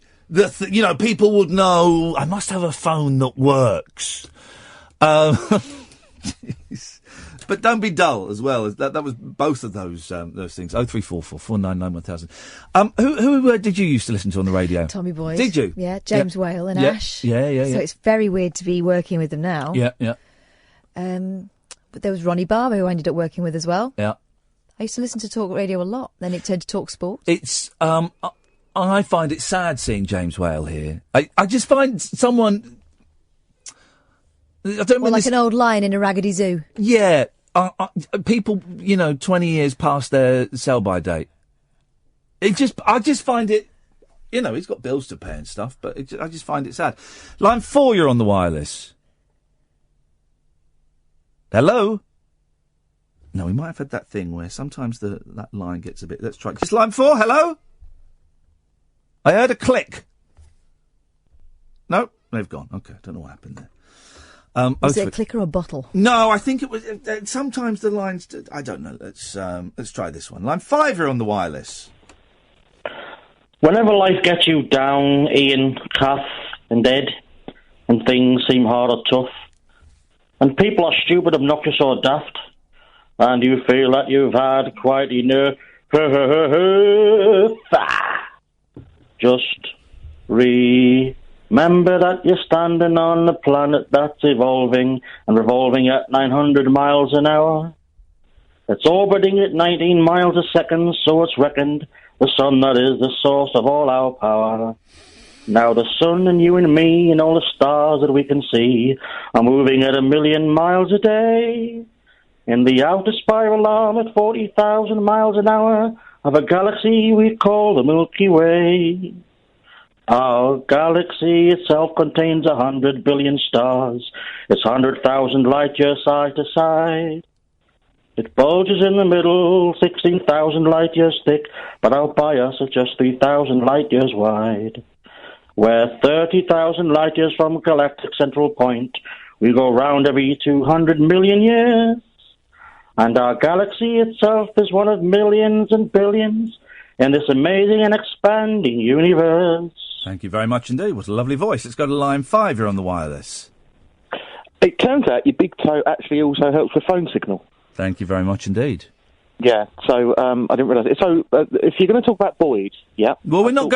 Speaker 3: people would know I must have a phone that works. But don't be dull as well. That was both of those things. 0344 499 1000. Who did you used to listen to on the radio?
Speaker 4: Tommy Boyd.
Speaker 3: Did you?
Speaker 4: Yeah, James Whale and Ash.
Speaker 3: Yeah.
Speaker 4: So it's very weird to be working with them now.
Speaker 3: Yeah.
Speaker 4: But there was Ronnie Barber who I ended up working with as well.
Speaker 3: Yeah.
Speaker 4: I used to listen to talk radio a lot. Then it turned to talk sport.
Speaker 3: It's I find it sad seeing James Whale here. I just find someone. I don't mean
Speaker 4: like an old lion in a raggedy zoo.
Speaker 3: Yeah, people, 20 years past their sell-by date. I just find it, he's got bills to pay and stuff, but I just find it sad. Line 4, you're on the wireless. Hello? No, we might have had that thing where sometimes that line gets a bit... Let's try... It's line 4, hello? I heard a click. No, they've gone. Okay, don't know what happened there.
Speaker 4: Was it a click or a bottle?
Speaker 3: No, I think it was... sometimes the lines... I don't know. Let's try this one. Line 5, you're on the wireless.
Speaker 17: Whenever life gets you down, Iain, Kath and Ed, and things seem hard or tough, and people are stupid, obnoxious or daft, and you feel that you've had quite enough, just remember that you're standing on a planet that's evolving and revolving at 900 miles an hour. It's orbiting at 19 miles a second, so it's reckoned the sun that is the source of all our power. Now the sun and you and me and all the stars that we can see are moving at 1,000,000 miles a day in the outer spiral arm at 40,000 miles an hour of a galaxy we call the Milky Way. Our galaxy itself contains 100 billion stars. It's 100,000 light years side to side. It bulges in the middle, 16,000 light years thick, but out by us it's just 3,000 light years wide. We're 30,000 light years from galactic central point. We go round every 200 million years. And our galaxy itself is one of millions and billions in this amazing and expanding universe.
Speaker 3: Thank you very much indeed. What a lovely voice. Let's go to line 5. You're on the wireless.
Speaker 18: It turns out your big toe actually also helps with phone signal.
Speaker 3: Thank you very much indeed.
Speaker 18: Yeah, so I didn't realise it. So if you're going to talk about Boyd, yeah.
Speaker 3: Well, we're not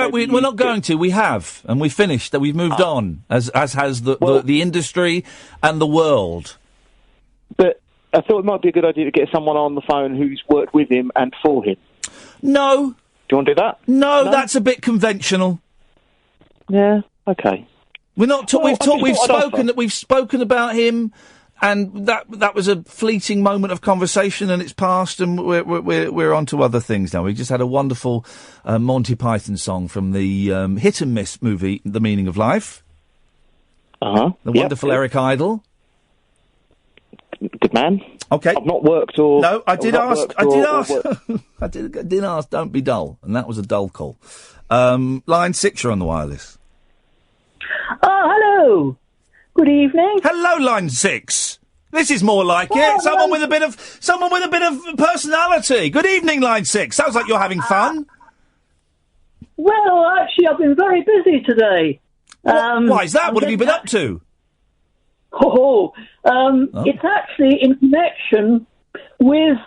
Speaker 3: going to. We have, and we finished. That we've moved on, as has the industry and the world.
Speaker 18: But I thought it might be a good idea to get someone on the phone who's worked with him and for him.
Speaker 3: No.
Speaker 18: Do you want to do that?
Speaker 3: No, that's a bit conventional.
Speaker 18: Yeah. Okay.
Speaker 3: We're not. We've spoken about him. And that was a fleeting moment of conversation, and it's passed, and we're on to other things now. We just had a wonderful Monty Python song from the hit and miss movie, The Meaning of Life.
Speaker 18: The
Speaker 3: wonderful Eric Idle.
Speaker 18: Good man.
Speaker 3: Okay.
Speaker 18: I've not worked or...
Speaker 3: No, I did ask. I did ask, don't be dull. And that was a dull call. Line 6, you're on the wireless.
Speaker 19: Oh, hello. Good evening.
Speaker 3: Hello, line 6. This is more like it. Someone with a bit of personality. Good evening, line 6. Sounds like you're having fun.
Speaker 19: Well, actually, I've been very busy today.
Speaker 3: Why is that? What have you been up to?
Speaker 19: It's actually in connection with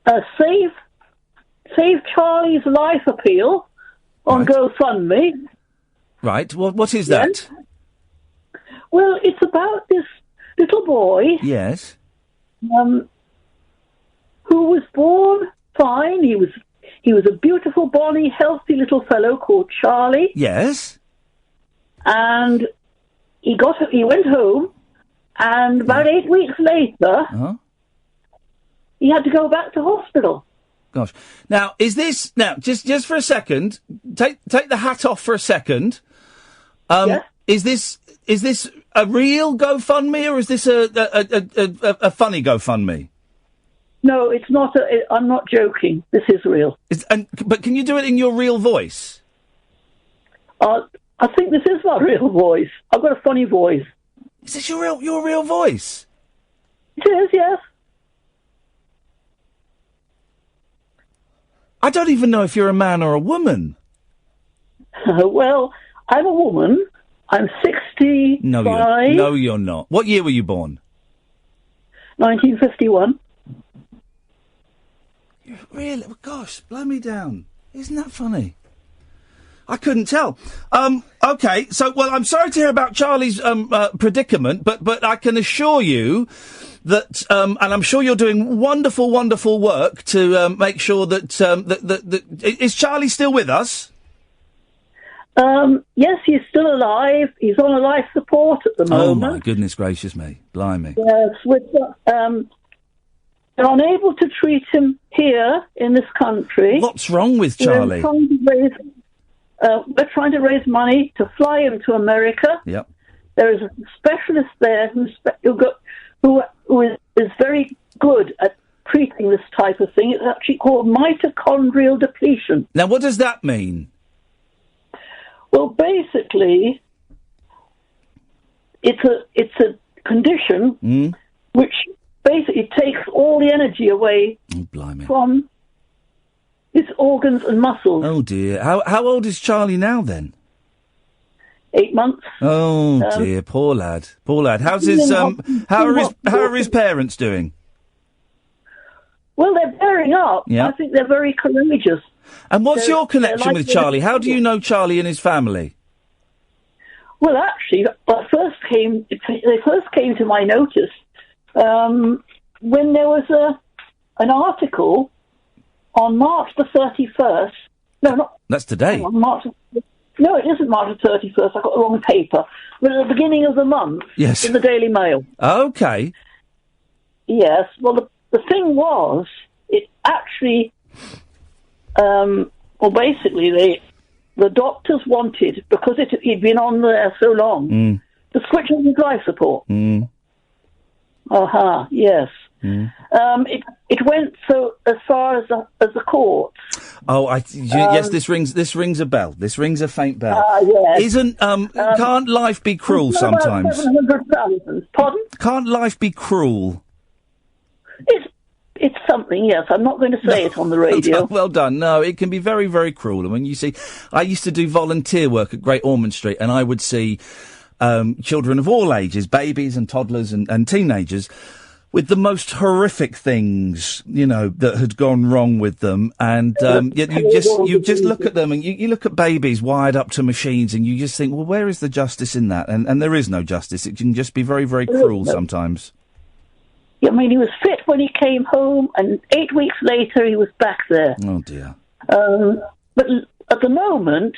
Speaker 19: a Save Charlie's Life appeal on GoFundMe.
Speaker 3: Right. What is that?
Speaker 19: Yes. Well, it's about this little boy.
Speaker 3: Yes.
Speaker 19: Who was born fine. He was a beautiful, bonny, healthy little fellow called Charlie.
Speaker 3: Yes.
Speaker 19: And he went home, and about 8 weeks later, he had to go back to hospital.
Speaker 3: Gosh. Now, just for a second, take the hat off for a second.
Speaker 19: Yes?
Speaker 3: Is this a real GoFundMe, or is this a funny GoFundMe?
Speaker 19: No, it's not. I'm not joking. This is real.
Speaker 3: But can you do it in your real voice?
Speaker 19: I think this is my real voice. I've got a funny voice.
Speaker 3: Is this your real voice?
Speaker 19: It is, yes.
Speaker 3: I don't even know if you're a man or a woman.
Speaker 19: Well, I'm a woman. I'm 65.
Speaker 3: No, you're not. What year were you born?
Speaker 19: 1951.
Speaker 3: Really? Gosh, blow me down. Isn't that funny? I couldn't tell. Okay, so, well, I'm sorry to hear about Charlie's predicament, but I can assure you that, and I'm sure you're doing wonderful, wonderful work to make sure that, is Charlie still with us?
Speaker 19: Yes, he's still alive. He's on a life support at the moment.
Speaker 3: Oh, my goodness gracious me. Blimey.
Speaker 19: Yes, they're unable to treat him here in this country.
Speaker 3: What's wrong with Charlie?
Speaker 19: We're trying to raise money to fly him to America.
Speaker 3: Yep.
Speaker 19: There is a specialist there who is very good at treating this type of thing. It's actually called mitochondrial depletion.
Speaker 3: Now, what does that mean?
Speaker 19: Well, basically, it's a condition which basically takes all the energy away from his organs and muscles.
Speaker 3: Oh dear! How old is Charlie now then?
Speaker 19: 8 months.
Speaker 3: Oh dear, poor lad, poor lad. How's his how are his parents doing?
Speaker 19: Well, they're bearing up.
Speaker 3: Yeah.
Speaker 19: I think they're very courageous.
Speaker 3: And what's your connection with Charlie? How do you know Charlie and his family?
Speaker 19: Well, actually, they first came to my notice when there was an article on March the 31st. No, not
Speaker 3: that's today.
Speaker 19: No, it isn't March the 31st. I got the wrong paper. But at the beginning of the month,
Speaker 3: yes,
Speaker 19: in the Daily Mail.
Speaker 3: Okay.
Speaker 19: Yes. Well, the thing was, it actually. Well, basically, the doctors wanted, because he'd been on there so long, to switch on his life support. Yes. It went so as far as the courts.
Speaker 3: Oh, yes. This rings a bell. This rings a faint bell.
Speaker 19: Yes.
Speaker 3: Isn't can't life be cruel sometimes?
Speaker 19: 700,000. Pardon?
Speaker 3: Can't life be cruel?
Speaker 19: It's something, yes. I'm not going to say it on the radio.
Speaker 3: Well done. No, it can be very, very cruel. And when you see, I used to do volunteer work at Great Ormond Street, and I would see children of all ages, babies and toddlers and teenagers, with the most horrific things, that had gone wrong with them. And you just look at them, and you look at babies wired up to machines, and you just think, well, where is the justice in that? And there is no justice. It can just be very, very cruel sometimes.
Speaker 19: I mean, he was fit when he came home, and 8 weeks later he was back there.
Speaker 3: Oh, dear.
Speaker 19: But at the moment,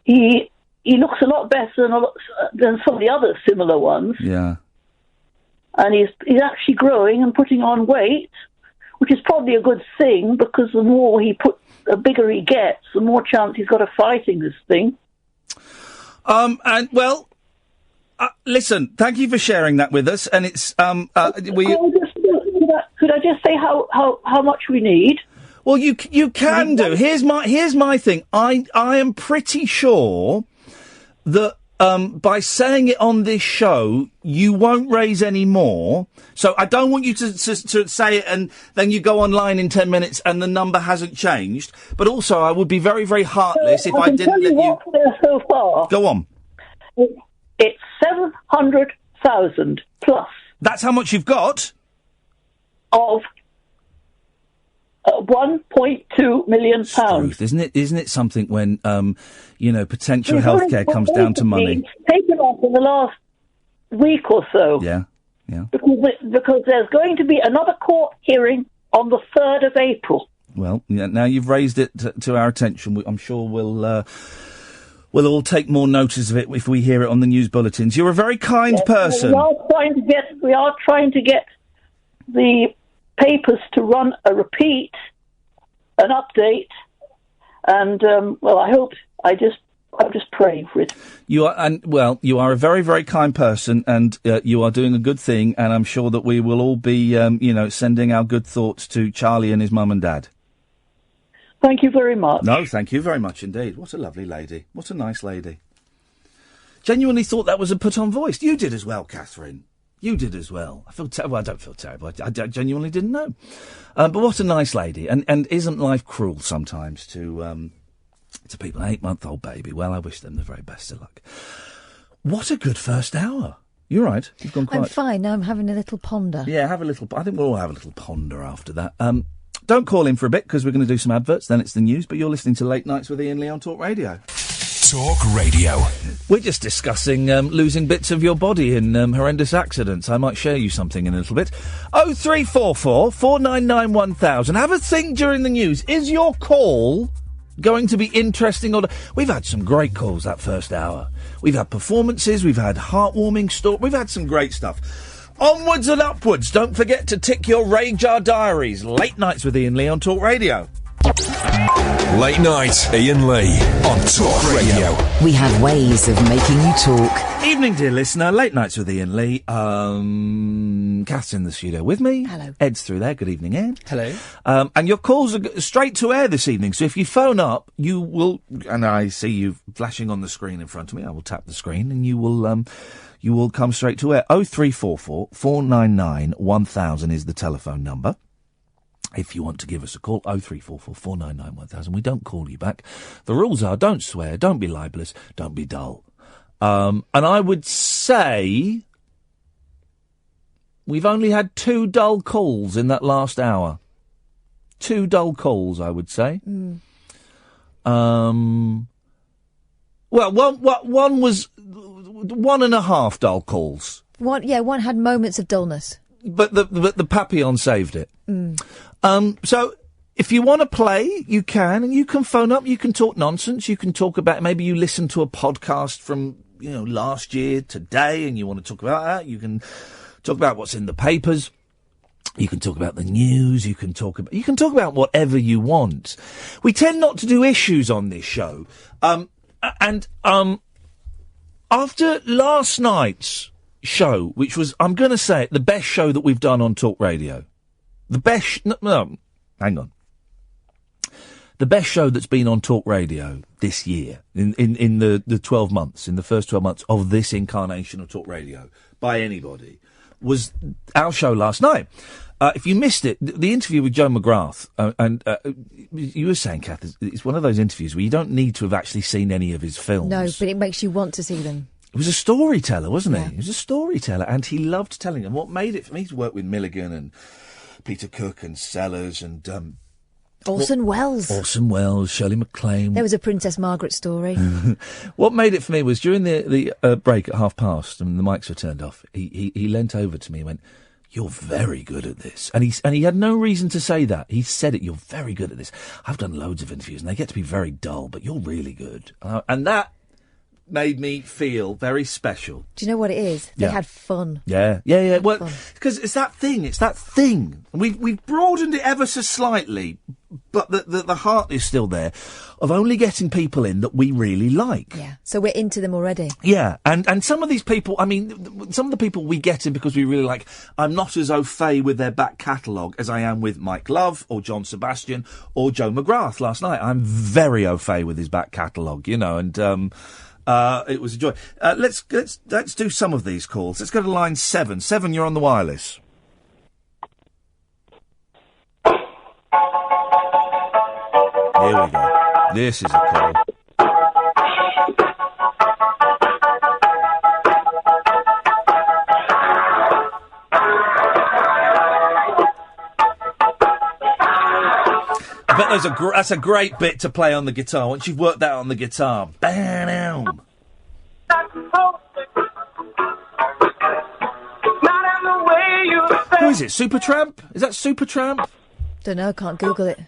Speaker 19: he looks a lot better than some of the other similar ones.
Speaker 3: Yeah.
Speaker 19: And he's actually growing and putting on weight, which is probably a good thing, because the bigger he gets, the more chance he's got of fighting this thing. Listen, thank you for sharing that with us, and it's could I just say how much we need?
Speaker 3: Well, you can do. Here's my thing. I am pretty sure that by saying it on this show, you won't raise any more. So I don't want you to say it and then you go online in 10 minutes and the number hasn't changed. But also, I would be very, very heartless if I didn't let you.
Speaker 19: So far,
Speaker 3: go on.
Speaker 19: It's 700,000 plus.
Speaker 3: That's how much you've got?
Speaker 19: Of 1.2 million pounds.
Speaker 3: Isn't it something when, potential healthcare comes down to money?
Speaker 19: Taken off in the last week or so.
Speaker 3: Yeah.
Speaker 19: Because there's going to be another court hearing on the 3rd of April.
Speaker 3: Well, now you've raised it to our attention. I'm sure we'll all take more notice of it if we hear it on the news bulletins. You're a very kind person.
Speaker 19: We are trying to get the papers to run a repeat, an update, and I I'm just praying for it.
Speaker 3: You are a very, very kind person, and you are doing a good thing, and I'm sure that we will all be, sending our good thoughts to Charlie and his mum and dad.
Speaker 19: Thank you very much.
Speaker 3: No, thank you very much indeed. What a lovely lady. What a nice lady. Genuinely thought that was a put-on voice. You did as well, Catherine. You did as well. I feel terrible. I don't feel terrible. I genuinely didn't know. But what a nice lady. And isn't life cruel sometimes to people? An 8-month-old baby. Well, I wish them the very best of luck. What a good first hour. You're right. You've gone quite...
Speaker 4: I'm fine. Now I'm having a little ponder.
Speaker 3: Yeah, have a little... I think we'll all have a little ponder after that. Don't call in for a bit, because we're going to do some adverts, then it's the news, but you're listening to Late Nights with Iain Lee on Talk Radio.
Speaker 2: Talk Radio.
Speaker 3: We're just discussing losing bits of your body in horrendous accidents. I might share you something in a little bit. 0344 499 1000. Have a think during the news. Is your call going to be interesting? We've had some great calls that first hour. We've had performances, we've had heartwarming stories, we've had some great stuff. Onwards and upwards. Don't forget to tick your Radar diaries. Late Nights with Iain Lee on Talk Radio.
Speaker 2: Late Night, Iain Lee on Talk Radio.
Speaker 1: We have ways of making you talk.
Speaker 3: Evening, dear listener. Late Nights with Iain Lee. Kath's in the studio with me.
Speaker 4: Hello.
Speaker 3: Ed's through there. Good evening, Ed.
Speaker 15: Hello.
Speaker 3: And your calls are straight to air this evening. So if you phone up, you will, and I see you flashing on the screen in front of me. I will tap the screen and you will come straight to air. 0344 499 1000 is the telephone number. If you want to give us a call, 0344 499 1000. We don't call you back. The rules are don't swear, don't be libelous, don't be dull. And I would say we've only had 2 dull calls in that last hour. 2 dull calls, I would say. Well, one was 1.5 dull calls.
Speaker 4: One had moments of dullness.
Speaker 3: But the Papillon saved it. So if you want to play, you can, and you can phone up, you can talk nonsense, you can talk about, maybe you listen to a podcast from, last year, today, and you want to talk about that. You can talk about what's in the papers. You can talk about the news. You can talk about whatever you want. We tend not to do issues on this show. After last night's show, which was, I'm going to say it, the best show that we've done on Talk Radio. The best, hang on. The best show that's been on Talk Radio this year, in the 12 months, in the first 12 months of this incarnation of Talk Radio, by anybody, was our show last night. If you missed it, the interview with Joe McGrath, you were saying, Kath, it's one of those interviews where you don't need to have actually seen any of his films.
Speaker 4: No, but it makes you want to see them.
Speaker 3: It was a storyteller, wasn't he? He was a storyteller, and he loved telling them. What made it for me to work with Milligan and Peter Cook and Sellers and
Speaker 4: Orson Welles,
Speaker 3: Shirley MacLaine.
Speaker 4: There was a Princess Margaret story.
Speaker 3: What made it for me was during the break at 30:30, and the mics were turned off. He leant over to me and went, "You're very good at this," and he had no reason to say that. He said it. "You're very good at this. I've done loads of interviews, and they get to be very dull, but you're really good," and that made me feel very special.
Speaker 4: Do you know what it is? They had fun.
Speaker 3: Yeah. Well, because it's that thing. We've broadened it ever so slightly, but the heart is still there, of only getting people in that we really like.
Speaker 4: Yeah. So we're into them already.
Speaker 3: Yeah. And some of these people, some of the people we get in because we really like, I'm not as au fait with their back catalogue as I am with Mike Love or John Sebastian or Joe McGrath last night. I'm very au fait with his back catalogue, and it was a joy. Let's do some of these calls. Let's go to line 7. 7, you're on the wireless. Here we go. This is a call. I bet that's a great bit to play on the guitar. Once you've worked that on the guitar. Bam! Who is it? Supertramp? Is that Supertramp?
Speaker 4: Don't know, can't Google it.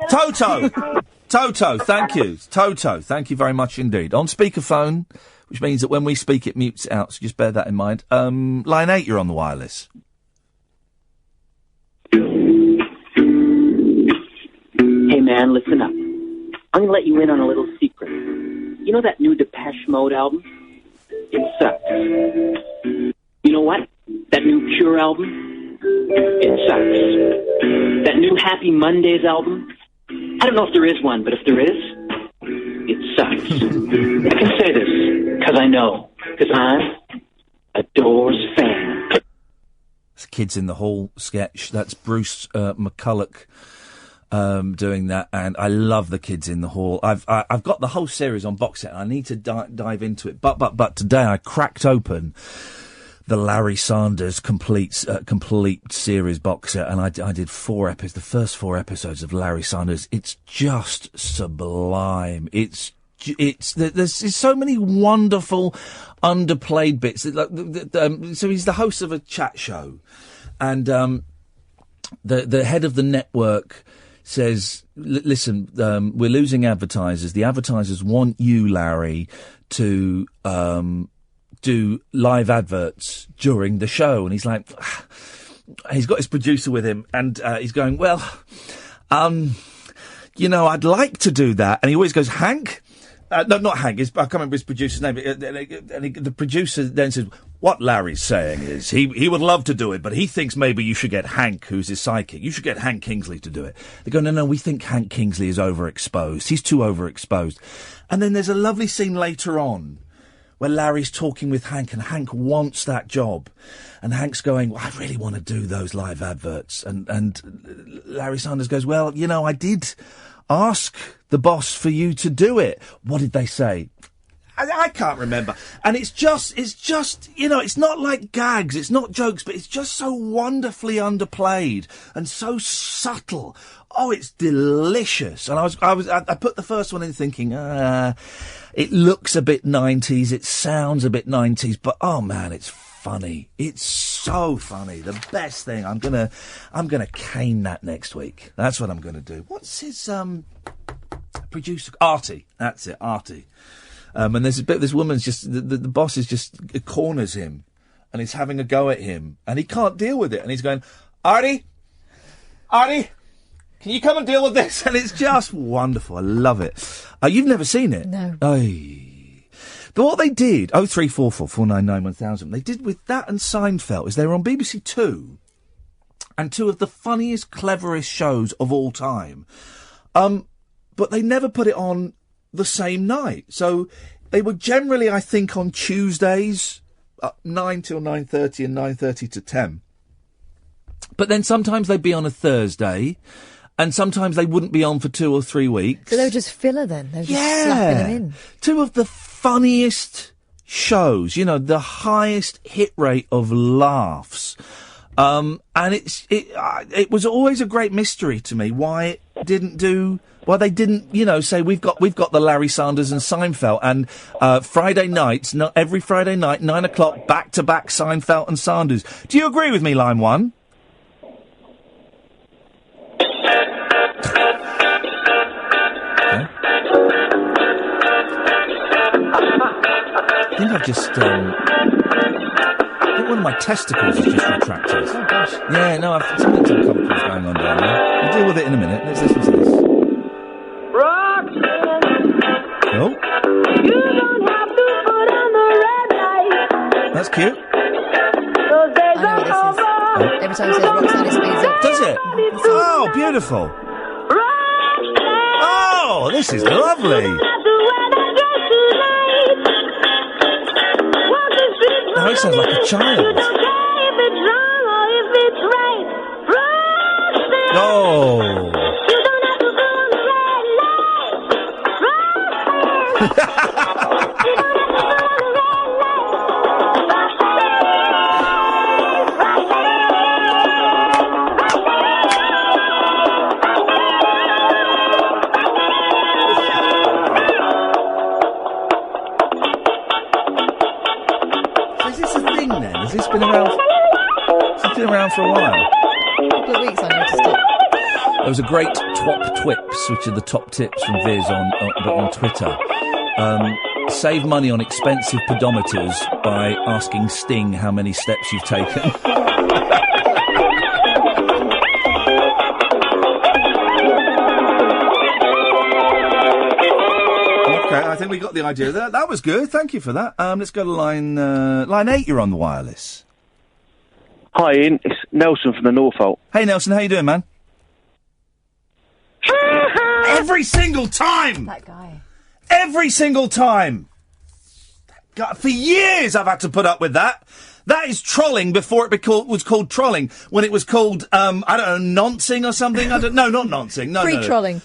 Speaker 3: Toto, thank you. Toto, thank you very much indeed. On speakerphone, which means that when we speak it mutes out, so just bear that in mind. Line 8, you're on the wireless.
Speaker 20: Hey man, listen up. I'm going to let you in on a little secret. you know that new Depeche Mode album? It sucks. You know what? That new Cure album? It sucks. That new Happy Mondays album? I don't know if there is one, but if there is, it sucks. I can say this because I know, because I'm a Doors fan.
Speaker 3: It's Kids in the Hall sketch. That's Bruce McCulloch doing that, and I love the Kids in the Hall. I've got the whole series on box set. And I need to dive into it, but today I cracked open the Larry Sanders complete series box set, and I did 4 episodes. The first 4 episodes of Larry Sanders. It's just sublime. There's so many wonderful underplayed bits. So he's the host of a chat show, and the head of the network says, listen, we're losing advertisers. The advertisers want you, Larry, to do live adverts during the show. And he's like, he's got his producer with him, and he's going, well, I'd like to do that. And he always goes, Hank? No, not Hank. I can't remember his producer's name. The producer then says, what Larry's saying is he would love to do it, but he thinks maybe you should get Hank, who's his sidekick. You should get Hank Kingsley to do it. They go, no, we think Hank Kingsley is overexposed. He's too overexposed. And then there's a lovely scene later on where Larry's talking with Hank, and Hank wants that job. And Hank's going, well, I really want to do those live adverts. And Larry Sanders goes, well, I did ask the boss for you to do it. What did they say? I can't remember. And it's just, it's not like gags, it's not jokes, but it's just so wonderfully underplayed and so subtle. Oh, it's delicious. And I put the first one in thinking, it looks a bit 90s, it sounds a bit 90s, but oh man, it's funny. It's so funny. The best thing. I'm gonna cane that next week. That's what I'm gonna do. What's his producer? Artie. That's it, Artie. And there's a bit. This woman's just the boss is just corners him, and he's having a go at him, and he can't deal with it, and he's going, Artie, can you come and deal with this? And it's just wonderful. I love it. You've never seen it?
Speaker 4: No.
Speaker 3: But what they did, 0344 499 1000, they did with that and Seinfeld is they were on BBC Two, and 2 of the funniest, cleverest shows of all time. But they never put it on the same night. So they were generally, I think, on Tuesdays, 9 till 9:30 and 9:30 to 10. But then sometimes they'd be on a Thursday, and sometimes they wouldn't be on for 2 or 3 weeks.
Speaker 4: So they were just filler then? They were just slapping them in? 2
Speaker 3: of the funniest shows, the highest hit rate of laughs. And it was always a great mystery to me why they didn't, say we've got the Larry Sanders and Seinfeld, and Friday nights, every Friday night, 9 o'clock, back to back Seinfeld and Sanders. Do you agree with me, line 1? I think I've just, I think one of my testicles has just retracted.
Speaker 4: Oh, gosh.
Speaker 3: Yeah, no, something's uncomfortable going on down there. We'll deal with it in a minute. Let's listen to this. Oh.
Speaker 21: You don't have to put on the red light.
Speaker 3: That's cute.
Speaker 21: Those days are over.
Speaker 3: Oh.
Speaker 4: Every time it says Roxanne, it speeds up.
Speaker 3: Does it? Oh, beautiful. Oh, this is lovely. Now he sounds like a child. Oh. Has this been around? It's been around for a while.
Speaker 4: A couple of weeks I noticed it.
Speaker 3: There was a great Twop Twips, which are the top tips from Viz on Twitter. Save money on expensive pedometers by asking Sting how many steps you've taken. I think we got the idea of that. That was good. Thank you for that. Let's go to line 8. You're on the wireless.
Speaker 6: Hi, Ian. It's Nelson from the Norfolk.
Speaker 3: Hey, Nelson. How you doing, man? Every single time!
Speaker 4: That guy.
Speaker 3: Every single time! God, for years I've had to put up with that. That is trolling before it was called trolling. When it was called, I don't know, noncing or something. No, not noncing. No,
Speaker 4: Pre-trolling.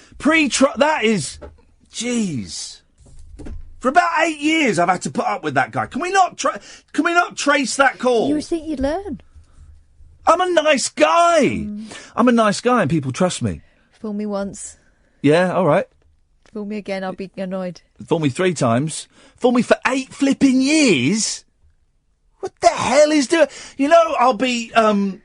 Speaker 3: That is... Jeez. For about 8 years I've had to put up with that guy. Can we not trace that call?
Speaker 4: You would think you'd learn.
Speaker 3: I'm a nice guy. I'm a nice guy and people trust me.
Speaker 4: Fool me once.
Speaker 3: Yeah, all right.
Speaker 4: Fool me again, I'll be annoyed.
Speaker 3: Fool me 3 times. Fool me for 8 flipping years? What the hell is doing? You know, I'll be on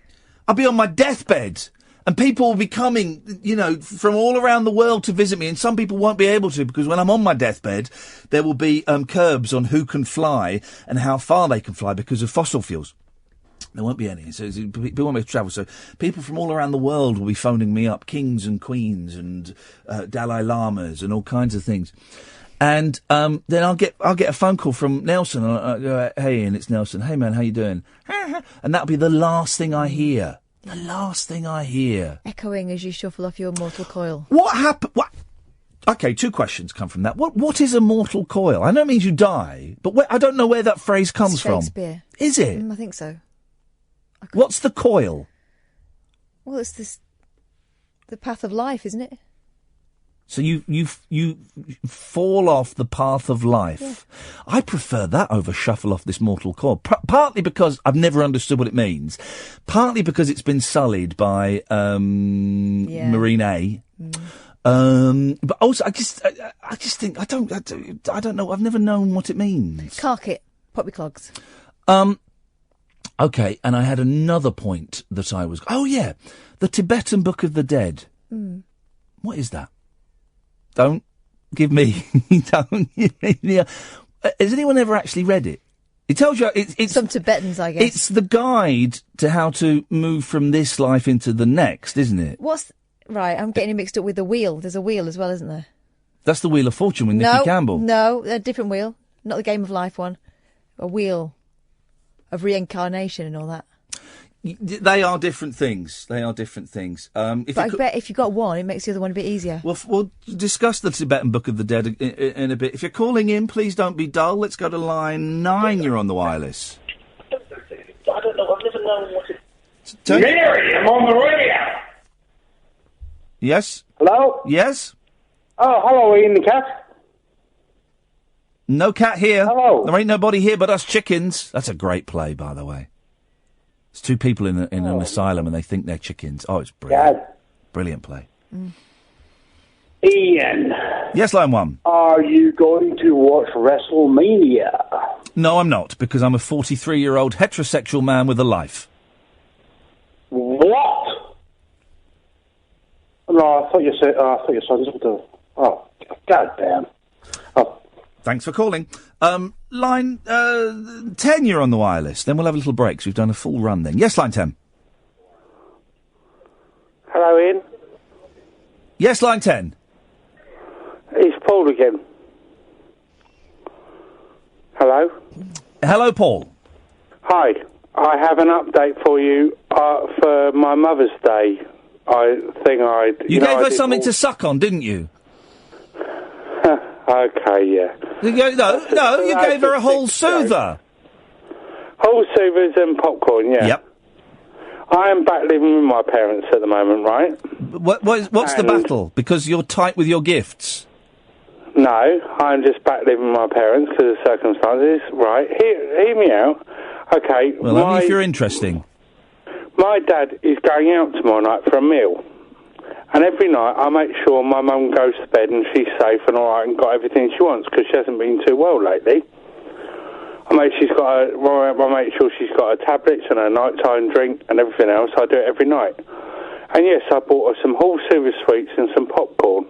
Speaker 3: my deathbed and people will be coming, you know, from all around the world to visit me, and some people won't be able to because when I'm on my deathbed, there will be curbs on who can fly and how far they can fly because of fossil fuels. There won't be any, so people won't be able to travel. So people from all around the world will be phoning me up, kings and queens and Dalai Lamas and all kinds of things. And then I'll get a phone call from Nelson. And I'll go, hey, Ian, it's Nelson. Hey, man, how you doing? And that'll be the last thing I hear. The last thing I hear.
Speaker 4: Echoing as you shuffle off your mortal coil.
Speaker 3: What happened? What? Okay, 2 questions come from that. What is a mortal coil? I know it means you die, but I don't know where that phrase comes from.
Speaker 4: Shakespeare.
Speaker 3: Is it?
Speaker 4: I think so.
Speaker 3: What's the coil?
Speaker 4: Well, it's the path of life, isn't it?
Speaker 3: So you fall off the path of life.
Speaker 4: Yeah.
Speaker 3: I prefer that over shuffle off this mortal coil. Partly because I've never understood what it means. Partly because it's been sullied by Marine A. But also, I just think I don't know. I've never known what it means.
Speaker 4: Cark it, pop your clogs.
Speaker 3: Okay, and I had another point that I was... Oh, yeah, the Tibetan Book of the Dead. What is that? Don't give me... Has anyone ever actually read it? It tells you... It's
Speaker 4: some Tibetans, I guess.
Speaker 3: It's the guide to how to move from this life into the next, isn't it?
Speaker 4: Right, I'm getting it mixed up with the wheel. There's a wheel as well, isn't there?
Speaker 3: That's the Wheel of Fortune with Nicky Campbell.
Speaker 4: No, a different wheel. Not the Game of Life one. A wheel of reincarnation and all that.
Speaker 3: They are different things. But
Speaker 4: I bet if you got one, it makes the other one a bit easier.
Speaker 3: We'll discuss the Tibetan Book of the Dead in a bit. If you're calling in, please don't be dull. Let's go to line 9. You're on the wireless.
Speaker 21: I don't know. I've never known what it...
Speaker 3: Mary,
Speaker 21: I'm on the radio.
Speaker 3: Yes?
Speaker 21: Hello?
Speaker 3: Yes?
Speaker 21: Oh, hello, Ian the cat.
Speaker 3: No cat here.
Speaker 21: Hello.
Speaker 3: There ain't nobody here but us chickens. That's a great play, by the way. It's 2 people in an asylum and they think they're chickens. Oh, it's brilliant.
Speaker 21: Dad.
Speaker 3: Brilliant play.
Speaker 21: Ian.
Speaker 3: Yes, line 1.
Speaker 21: Are you going to watch WrestleMania?
Speaker 3: No, I'm not, because I'm a 43-year-old heterosexual man with a life.
Speaker 21: What? No, I thought you said something. Oh, goddamn. Oh.
Speaker 3: Thanks for calling. Line 10, you're on the wireless. Then we'll have a little break, so we've done a full run then. Yes, line 10.
Speaker 21: Hello, Ian.
Speaker 3: Yes, line 10.
Speaker 21: It's Paul again. Hello?
Speaker 3: Hello, Paul.
Speaker 21: Hi. I have an update for you for my Mother's Day.
Speaker 3: You gave her something to suck on, didn't you?
Speaker 21: Okay, yeah.
Speaker 3: You gave her a whole soother.
Speaker 21: Whole soothers and popcorn, yeah.
Speaker 3: Yep.
Speaker 21: I am back living with my parents at the moment, right?
Speaker 3: What's the battle? Because you're tight with your gifts?
Speaker 21: No, I'm just back living with my parents because of circumstances. Right, hear me out. Okay.
Speaker 3: Well, only if you're interesting.
Speaker 21: My dad is going out tomorrow night for a meal. And every night I make sure my mum goes to bed and she's safe and all right and got everything she wants because she hasn't been too well lately. I make sure she's got her tablets and her nighttime drink and everything else. I do it every night. And yes, I bought her some whole silver sweets and some popcorn.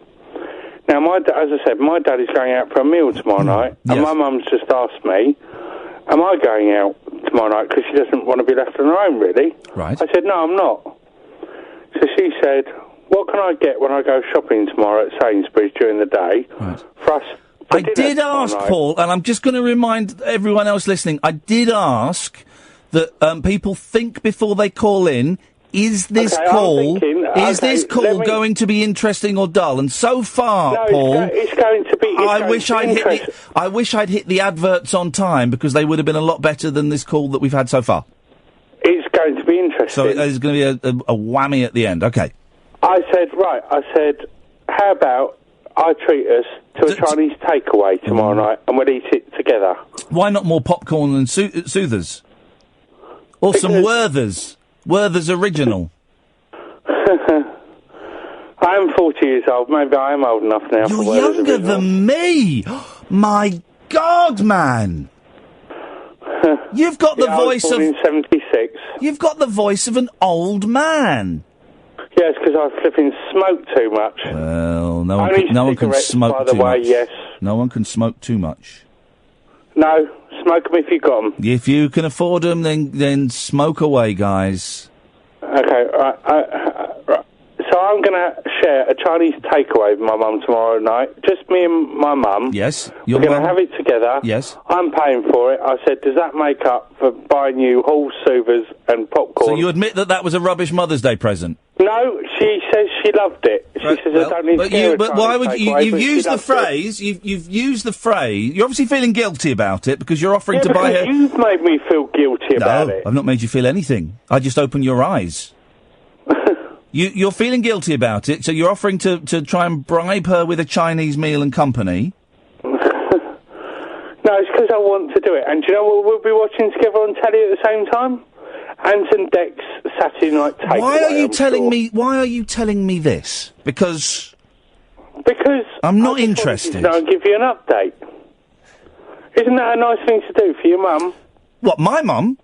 Speaker 21: Now, as I said, my dad is going out for a meal tomorrow night, and my mum's just asked me, am I going out tomorrow night? Because she doesn't want to be left on her own, really.
Speaker 3: Right.
Speaker 21: I said, no, I'm not. So she said, what can I get when I go shopping tomorrow at Sainsbury's during the day for us
Speaker 3: I did ask, Paul, and I'm just going to remind everyone else listening, I did ask that people think before they call in, is this call going to be interesting or dull? And so far, Paul,
Speaker 21: it's going to be.
Speaker 3: I wish I'd hit the adverts on time, because they would have been a lot better than this call that we've had so far.
Speaker 21: It's going to be interesting.
Speaker 3: So there's going to be a whammy at the end. Okay.
Speaker 21: I said, how about I treat us to a Chinese takeaway tomorrow night, and we'll eat it together.
Speaker 3: Why not more popcorn and soothers? Or some Werthers. Werther's original.
Speaker 21: I am 40 years old. Maybe I am old enough now.
Speaker 3: You're
Speaker 21: for Werther's
Speaker 3: younger
Speaker 21: original.
Speaker 3: than me! My God, man! You've got the voice
Speaker 21: I was born in 76.
Speaker 3: You've got the voice of an old man.
Speaker 21: Yes, because I flipping smoke too much.
Speaker 3: Well, no
Speaker 21: Only
Speaker 3: one can
Speaker 21: cigarettes,
Speaker 3: smoke
Speaker 21: by the
Speaker 3: too
Speaker 21: way,
Speaker 3: much.
Speaker 21: yes.
Speaker 3: No one can smoke too much.
Speaker 21: No, smoke them if you got them.
Speaker 3: If you can afford them, then smoke away, guys.
Speaker 21: Okay, right. So I'm going to share a Chinese takeaway with my mum tomorrow night. Just me and my mum.
Speaker 3: Yes.
Speaker 21: We're going to have it together.
Speaker 3: Yes.
Speaker 21: I'm paying for it. I said, does that make up for buying you whole soothers and popcorn?
Speaker 3: So you admit that was a rubbish Mother's Day present?
Speaker 21: No, she says she loved it. She says I don't need to get her a
Speaker 3: But why
Speaker 21: Chinese
Speaker 3: would you?
Speaker 21: takeaway,
Speaker 3: You've
Speaker 21: but she
Speaker 3: used the
Speaker 21: loved it.
Speaker 3: phrase. You've used the phrase. You're obviously feeling guilty about it because you're offering to buy her.
Speaker 21: You've made me feel guilty about it.
Speaker 3: I've not made you feel anything. I just opened your eyes. You're feeling guilty about it, so you're offering to try and bribe her with a Chinese meal and company.
Speaker 21: No, it's because I want to do it. And do you know what we'll be watching together on telly at the same time? Ant and Dec's Saturday Night Takeaway.
Speaker 3: Why are you telling me this? Because I'm not interested.
Speaker 21: I'll give you an update. Isn't that a nice thing to do for your mum?
Speaker 3: What, my mum?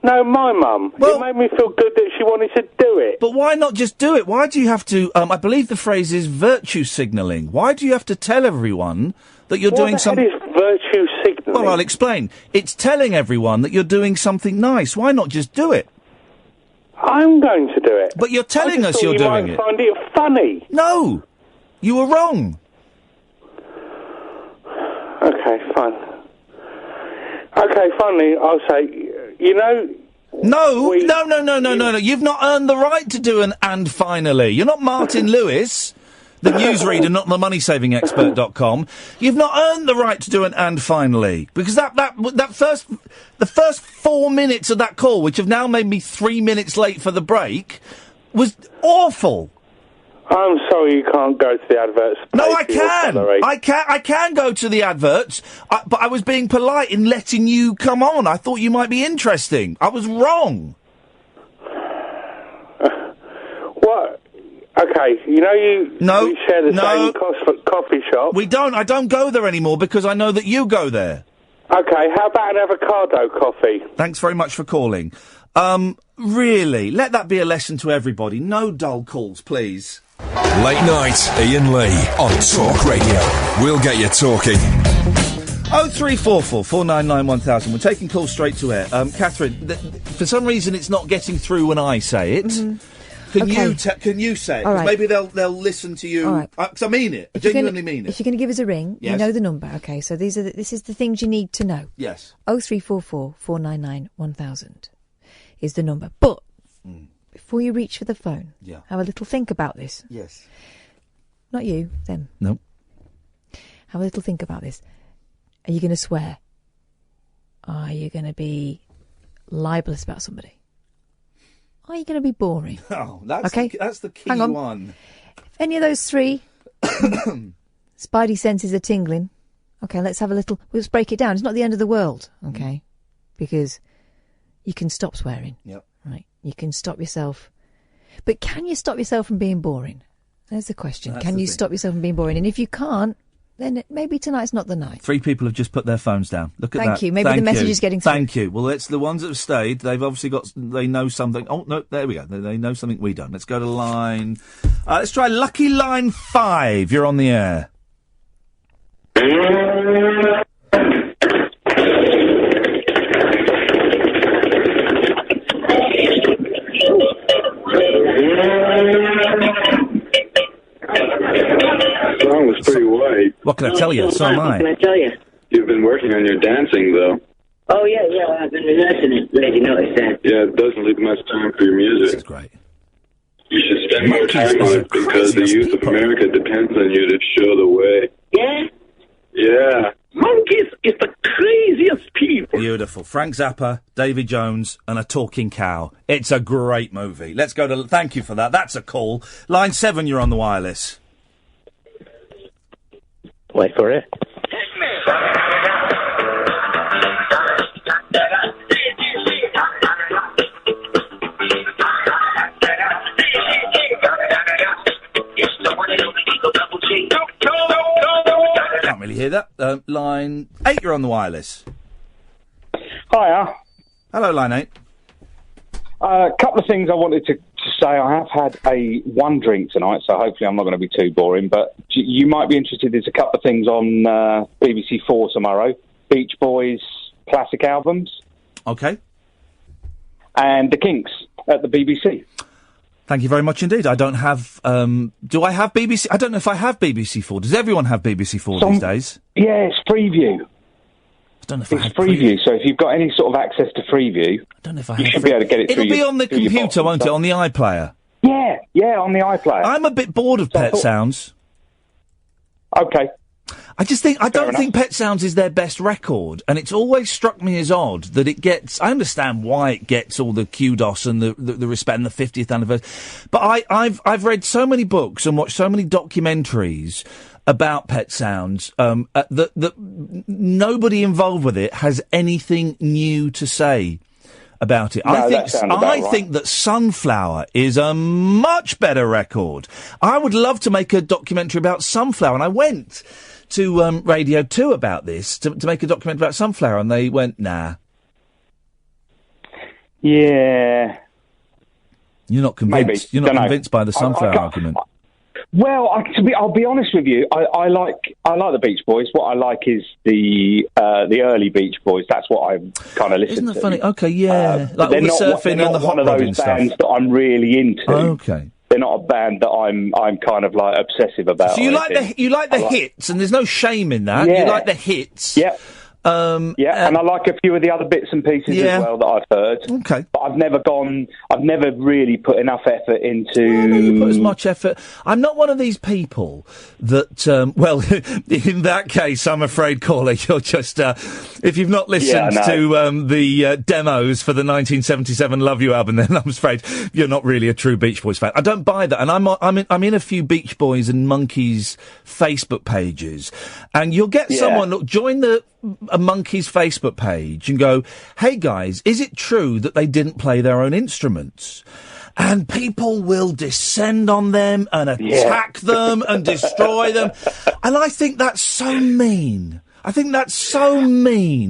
Speaker 21: No, my mum. It made me feel good that she wanted to do it.
Speaker 3: But why not just do it? Why do you have to, I believe the phrase is virtue signalling. Why do you have to tell everyone that you're doing something...
Speaker 21: What the hell is virtue signalling?
Speaker 3: Well, I'll explain. It's telling everyone that you're doing something nice. Why not just do it?
Speaker 21: I'm going to do it.
Speaker 3: But you're telling us you're doing it.
Speaker 21: You might find it funny.
Speaker 3: No! You were wrong.
Speaker 21: Okay, fine. Okay, finally, I'll say, you know...
Speaker 3: No. You've not earned the right to do an "and finally." You're not Martin Lewis, the newsreader, not the moneysavingexpert.com. You've not earned the right to do an "and finally," because the first 4 minutes of that call, which have now made me 3 minutes late for the break, was awful.
Speaker 21: I'm sorry you can't go to the adverts.
Speaker 3: No, I can. I can go to the adverts, but I was being polite in letting you come on. I thought you might be interesting. I was wrong.
Speaker 21: What? Okay, you know we share the same coffee shop.
Speaker 3: We don't. I don't go there anymore because I know that you go there.
Speaker 21: Okay, how about an avocado coffee?
Speaker 3: Thanks very much for calling. Really, let that be a lesson to everybody. No dull calls, please.
Speaker 2: Late night, Iain Lee on Talk Radio. We'll get you talking.
Speaker 3: 0344 499 1000. We're taking calls straight to air. Catherine, for some reason it's not getting through when I say it.
Speaker 4: Mm-hmm.
Speaker 3: Can you say it?
Speaker 4: All
Speaker 3: 'Cause
Speaker 4: right.
Speaker 3: maybe they'll listen to you.
Speaker 4: All right.
Speaker 3: 'Cause I mean it. I genuinely mean
Speaker 4: If
Speaker 3: it.
Speaker 4: you're going to give us a ring,
Speaker 3: Yes.
Speaker 4: you know the number. Okay, so this is the things you need to know.
Speaker 3: Yes.
Speaker 4: 0344 499 1000 is the number. But before you reach for the phone, have a little think about this.
Speaker 3: Yes.
Speaker 4: Not you, them.
Speaker 3: No.
Speaker 4: Have a little think about this. Are you going to swear? Are you going to be libelous about somebody? Are you going to be boring?
Speaker 3: Oh, that's the key
Speaker 4: Hang on.
Speaker 3: one.
Speaker 4: If any of those three spidey senses are tingling, okay, let's break it down. It's not the end of the world, okay? Because you can stop swearing.
Speaker 3: Yep.
Speaker 4: Right. You can stop yourself. But can you stop yourself from being boring? There's the question.
Speaker 3: That's
Speaker 4: Can
Speaker 3: the
Speaker 4: you
Speaker 3: thing.
Speaker 4: stop yourself from being boring? And if you can't, then maybe tonight's not the night.
Speaker 3: 3 people have just put their phones down. Look at that.
Speaker 4: Thank you. Maybe the message is getting through.
Speaker 3: Thank you. Well, it's the ones that have stayed. They've obviously they know something. Oh, no, there we go. They know something we don't. Let's go to line... let's try lucky line 5. You're on the air.
Speaker 8: That was pretty wide.
Speaker 3: What can I tell you? So am
Speaker 8: What can
Speaker 3: I.
Speaker 8: I tell you?
Speaker 22: You've been working on your dancing, though.
Speaker 8: Oh, yeah, I've been rehearsing it. Glad you noticed that.
Speaker 22: Yeah, it doesn't leave much time for your music.
Speaker 3: This is great.
Speaker 22: You should spend more time on it because the youth of America depends on you to show the way.
Speaker 8: Yeah?
Speaker 22: Yeah.
Speaker 8: Monkeys is the craziest people.
Speaker 3: Beautiful. Frank Zappa, Davy Jones, and a talking cow. It's a great movie. Let's go to... Thank you for that. That's a call. Line 7, you're on the wireless.
Speaker 8: Wait for it.
Speaker 3: Can't really hear that. Line 8, you're on the wireless.
Speaker 23: Hiya.
Speaker 3: Hello, line 8.
Speaker 23: A couple of things I wanted to say. I have had one drink tonight, so hopefully I'm not going to be too boring, but you might be interested. There's a couple of things on BBC 4 tomorrow. Beach Boys classic albums.
Speaker 3: Okay.
Speaker 23: And the Kinks at the BBC.
Speaker 3: Thank you very much indeed. I don't have... do I have BBC? I don't know if I have BBC 4. Does everyone have BBC 4 these days?
Speaker 23: Yeah, it's Freeview.
Speaker 3: I don't know if I have
Speaker 23: Freeview, so if you've got any sort of access to Freeview,
Speaker 3: I don't know if I
Speaker 23: you
Speaker 3: have
Speaker 23: should be able to get it
Speaker 3: It'll
Speaker 23: through
Speaker 3: be
Speaker 23: your,
Speaker 3: on the
Speaker 23: through your
Speaker 3: computer,
Speaker 23: box and
Speaker 3: won't it?
Speaker 23: stuff.
Speaker 3: On the iPlayer.
Speaker 23: Yeah, on the iPlayer.
Speaker 3: I'm a bit bored of Pet Sounds.
Speaker 23: Okay.
Speaker 3: I don't think Pet Sounds is their best record, and it's always struck me as odd that it gets... I understand why it gets all the kudos and the respect and the 50th anniversary, but I've read so many books and watched so many documentaries about Pet Sounds that nobody involved with it has anything new to say about it.
Speaker 23: No,
Speaker 3: I think that Sunflower is a much better record. I would love to make a documentary about Sunflower, and I went to Radio 2 about this, to make a documentary about Sunflower, and they went, nah.
Speaker 23: Yeah.
Speaker 3: You're not convinced.
Speaker 23: Maybe.
Speaker 3: You're not
Speaker 23: Dunno.
Speaker 3: convinced by the Sunflower argument.
Speaker 23: Well, I'll be honest with you. I like the Beach Boys. What I like is the early Beach Boys. That's what I kind of listen to.
Speaker 3: Isn't that funny? Okay, yeah. Like all
Speaker 23: they're
Speaker 3: the
Speaker 23: not,
Speaker 3: surfing
Speaker 23: they're
Speaker 3: and the
Speaker 23: not
Speaker 3: hot
Speaker 23: one of
Speaker 3: rodding
Speaker 23: those
Speaker 3: stuff.
Speaker 23: bands that I'm really into.
Speaker 3: Okay.
Speaker 23: They're not a band that I'm kind of like obsessive about.
Speaker 3: So you
Speaker 23: or
Speaker 3: like the
Speaker 23: anything.
Speaker 3: hits, and there's no shame in that.
Speaker 23: Yeah.
Speaker 3: You like the hits.
Speaker 23: Yeah. And I like a few of the other bits and pieces as well that I've heard.
Speaker 3: Okay.
Speaker 23: But I've never really put enough effort into...
Speaker 3: Well, no, you put as much effort. I'm not one of these people that, well, in that case, I'm afraid, caller, you're just, if you've not listened to the demos for the 1977 Love You album, then I'm afraid you're not really a true Beach Boys fan. I don't buy that. And I'm in a few Beach Boys and Monkeys Facebook pages, and you'll get someone, look, join a Monkeys Facebook page and go, hey guys, is it true that they didn't play their own instruments? And people will descend on them and attack them and destroy them. And I think that's so mean.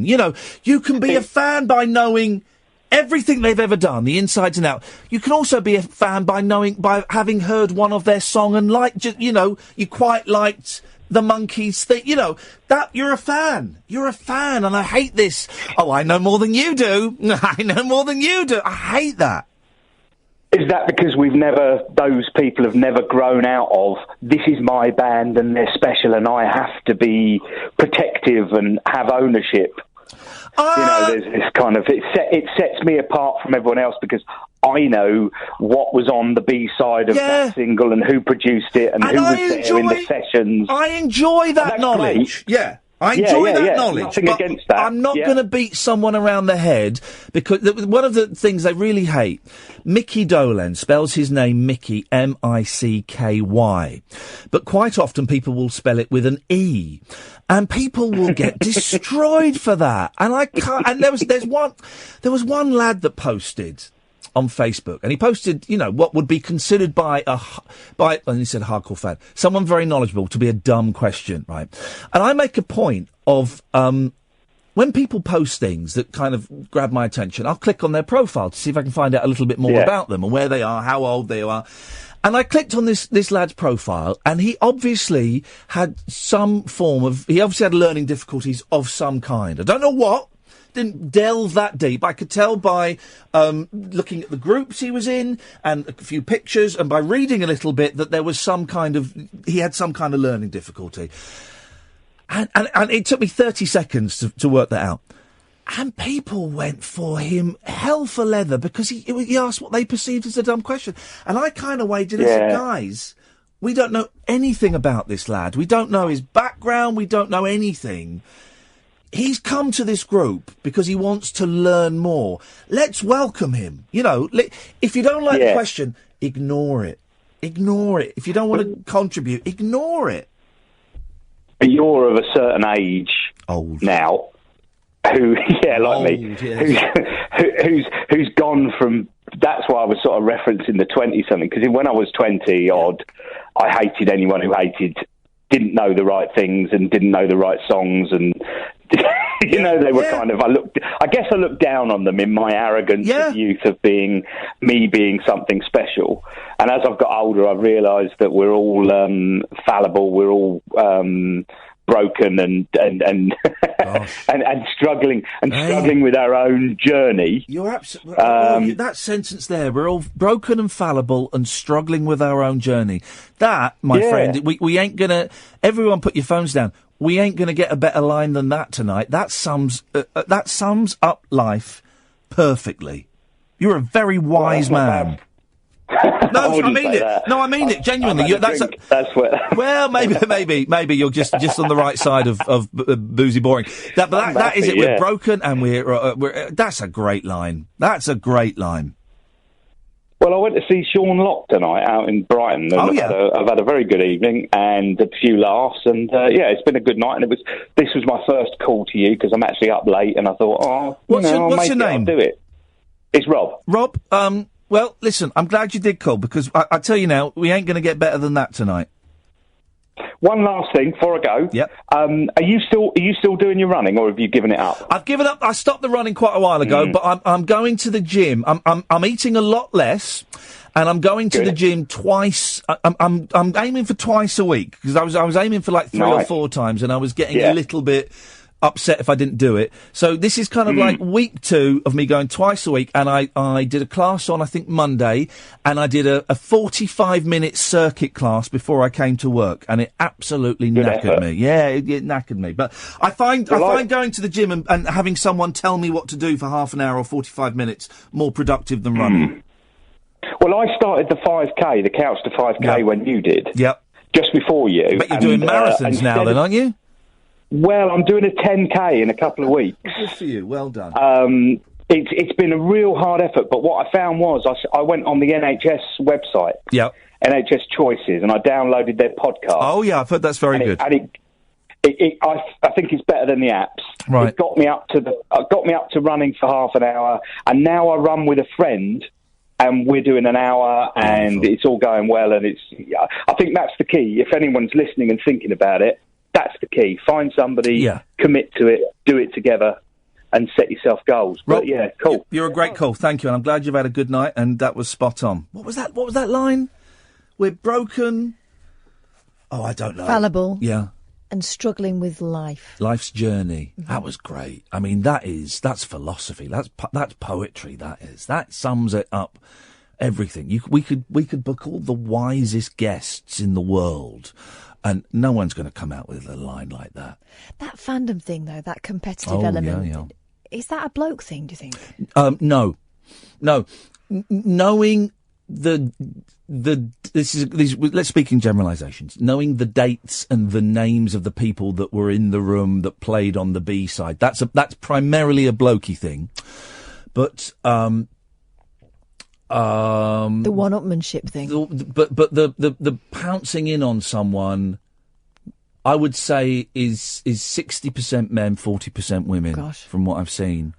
Speaker 3: You know, you can be a fan by knowing everything they've ever done, the insides and out. You can also be a fan by having heard one of their song and you quite liked the Monkeys thing, that you're a fan, and I hate this. Oh, I know more than you do. I hate that.
Speaker 23: Is that because those people have never grown out of, this is my band and they're special and I have to be protective and have ownership? There's this kind of, it sets me apart from everyone else because I know what was on the B-side of that single and who produced it and who was there in the sessions.
Speaker 3: I enjoy that knowledge.
Speaker 23: Great.
Speaker 3: Yeah. I enjoy that knowledge.
Speaker 23: Nothing against that.
Speaker 3: I'm not going to beat someone around the head because one of the things they really hate, Mickey Dolenz spells his name Mickey, M-I-C-K-Y. But quite often people will spell it with an E. And people will get destroyed for that. And I can't, and there was one lad that posted on Facebook, and he posted, what would be considered by and he said hardcore fan, someone very knowledgeable, to be a dumb question, right? And I make a point of, when people post things that kind of grab my attention, I'll click on their profile to see if I can find out a little bit more about them and where they are, how old they are. And I clicked on this lad's profile, and he obviously had he obviously had learning difficulties of some kind. I don't know what. Didn't delve that deep. I could tell by looking at the groups he was in and a few pictures, and by reading a little bit that there was he had some kind of learning difficulty. And it took me 30 seconds to work that out. And people went for him hell for leather because he asked what they perceived as a dumb question. And I kind of waited and said, guys, we don't know anything about this lad. We don't know his background. We don't know anything. He's come to this group because he wants to learn more. Let's welcome him. You know, if you don't like the question, ignore it. Ignore it. If you don't want to contribute, ignore it.
Speaker 23: But you're of a certain age now. Who, like me, who's gone from. That's why I was sort of referencing the 20-something, because when I was 20-odd, I hated anyone who didn't know the right things and didn't know the right songs, and they were kind of. I guess I looked down on them in my arrogance of youth of being something special. And as I've got older, I've realised that we're all fallible. We're all broken and struggling with our own journey.
Speaker 3: You're absolutely that sentence there. We're all broken and fallible and struggling with our own journey. That, my friend, we ain't gonna. Everyone, put your phones down. We ain't gonna get a better line than that tonight. That sums up life perfectly. You're a very wise man. No, I mean it. That. No, I mean it genuinely.
Speaker 23: That's what.
Speaker 3: Well, maybe you're just on the right side of boozy boring. That is it. We're broken and we're. That's a great line. That's a great line.
Speaker 23: Well, I went to see Sean Locke tonight out in Brighton. And I've had a very good evening and a few laughs, and it's been a good night. And this was my first call to you because I'm actually up late, and I thought,
Speaker 3: what's your name?
Speaker 23: I'll do it. It's Rob.
Speaker 3: Rob. Well, listen, I'm glad you did call, because I tell you now, we ain't going to get better than that tonight.
Speaker 23: One last thing before I go.
Speaker 3: Yep.
Speaker 23: Are you still doing your running, or have you given it up?
Speaker 3: I've given up. I stopped the running quite a while ago, but I'm going to the gym. I'm eating a lot less, and I'm going to the gym twice. I'm aiming for twice a week, because I was aiming for like 3 or 4 times, and I was getting a little bit upset if I didn't do it. So this is kind of like week 2 of me going twice a week, and I did a class on, I think, Monday, and I did a 45-minute circuit class before I came to work, and it absolutely knackered me. Yeah, it knackered me. But I find going to the gym and having someone tell me what to do for half an hour or 45 minutes more productive than running.
Speaker 23: Well, I started the 5K, the Couch to 5K, when you did.
Speaker 3: Yep.
Speaker 23: Just before you.
Speaker 3: But you're doing marathons now then, aren't you?
Speaker 23: Well, I'm doing a 10K in a couple of weeks.
Speaker 3: Good for you. Well done.
Speaker 23: It's been a real hard effort, but what I found was I went on the NHS website, NHS Choices, and I downloaded their podcast.
Speaker 3: Oh yeah, I've heard that's very good.
Speaker 23: I think it's better than the apps.
Speaker 3: Right.
Speaker 23: It got me up to running for half an hour, and now I run with a friend. And we're doing an hour, and it's all going well. And I think that's the key. If anyone's listening and thinking about it, that's the key. Find somebody, commit to it, do it together, and set yourself goals.
Speaker 3: Rob,
Speaker 23: but cool.
Speaker 3: You're a great call. Thank you, and I'm glad you've had a good night. And that was spot on. What was that? What was that line? We're broken. Oh, I don't know.
Speaker 4: Fallible.
Speaker 3: Yeah.
Speaker 4: And struggling with life.
Speaker 3: Life's journey. Mm-hmm. That was great. I mean, that's philosophy. That's poetry. That sums it up. Everything. We could book all the wisest guests in the world, and no one's going to come out with a line like that.
Speaker 4: That fandom thing, though, that competitive element, is that a bloke thing, do you think?
Speaker 3: No. Knowing let's speak in generalisations. Knowing the dates and the names of the people that were in the room that played on the B side, that's primarily a blokey thing. But
Speaker 4: the one-upmanship thing.
Speaker 3: But the pouncing in on someone, I would say is 60% men, 40% women.
Speaker 4: Gosh.
Speaker 3: From what I've seen.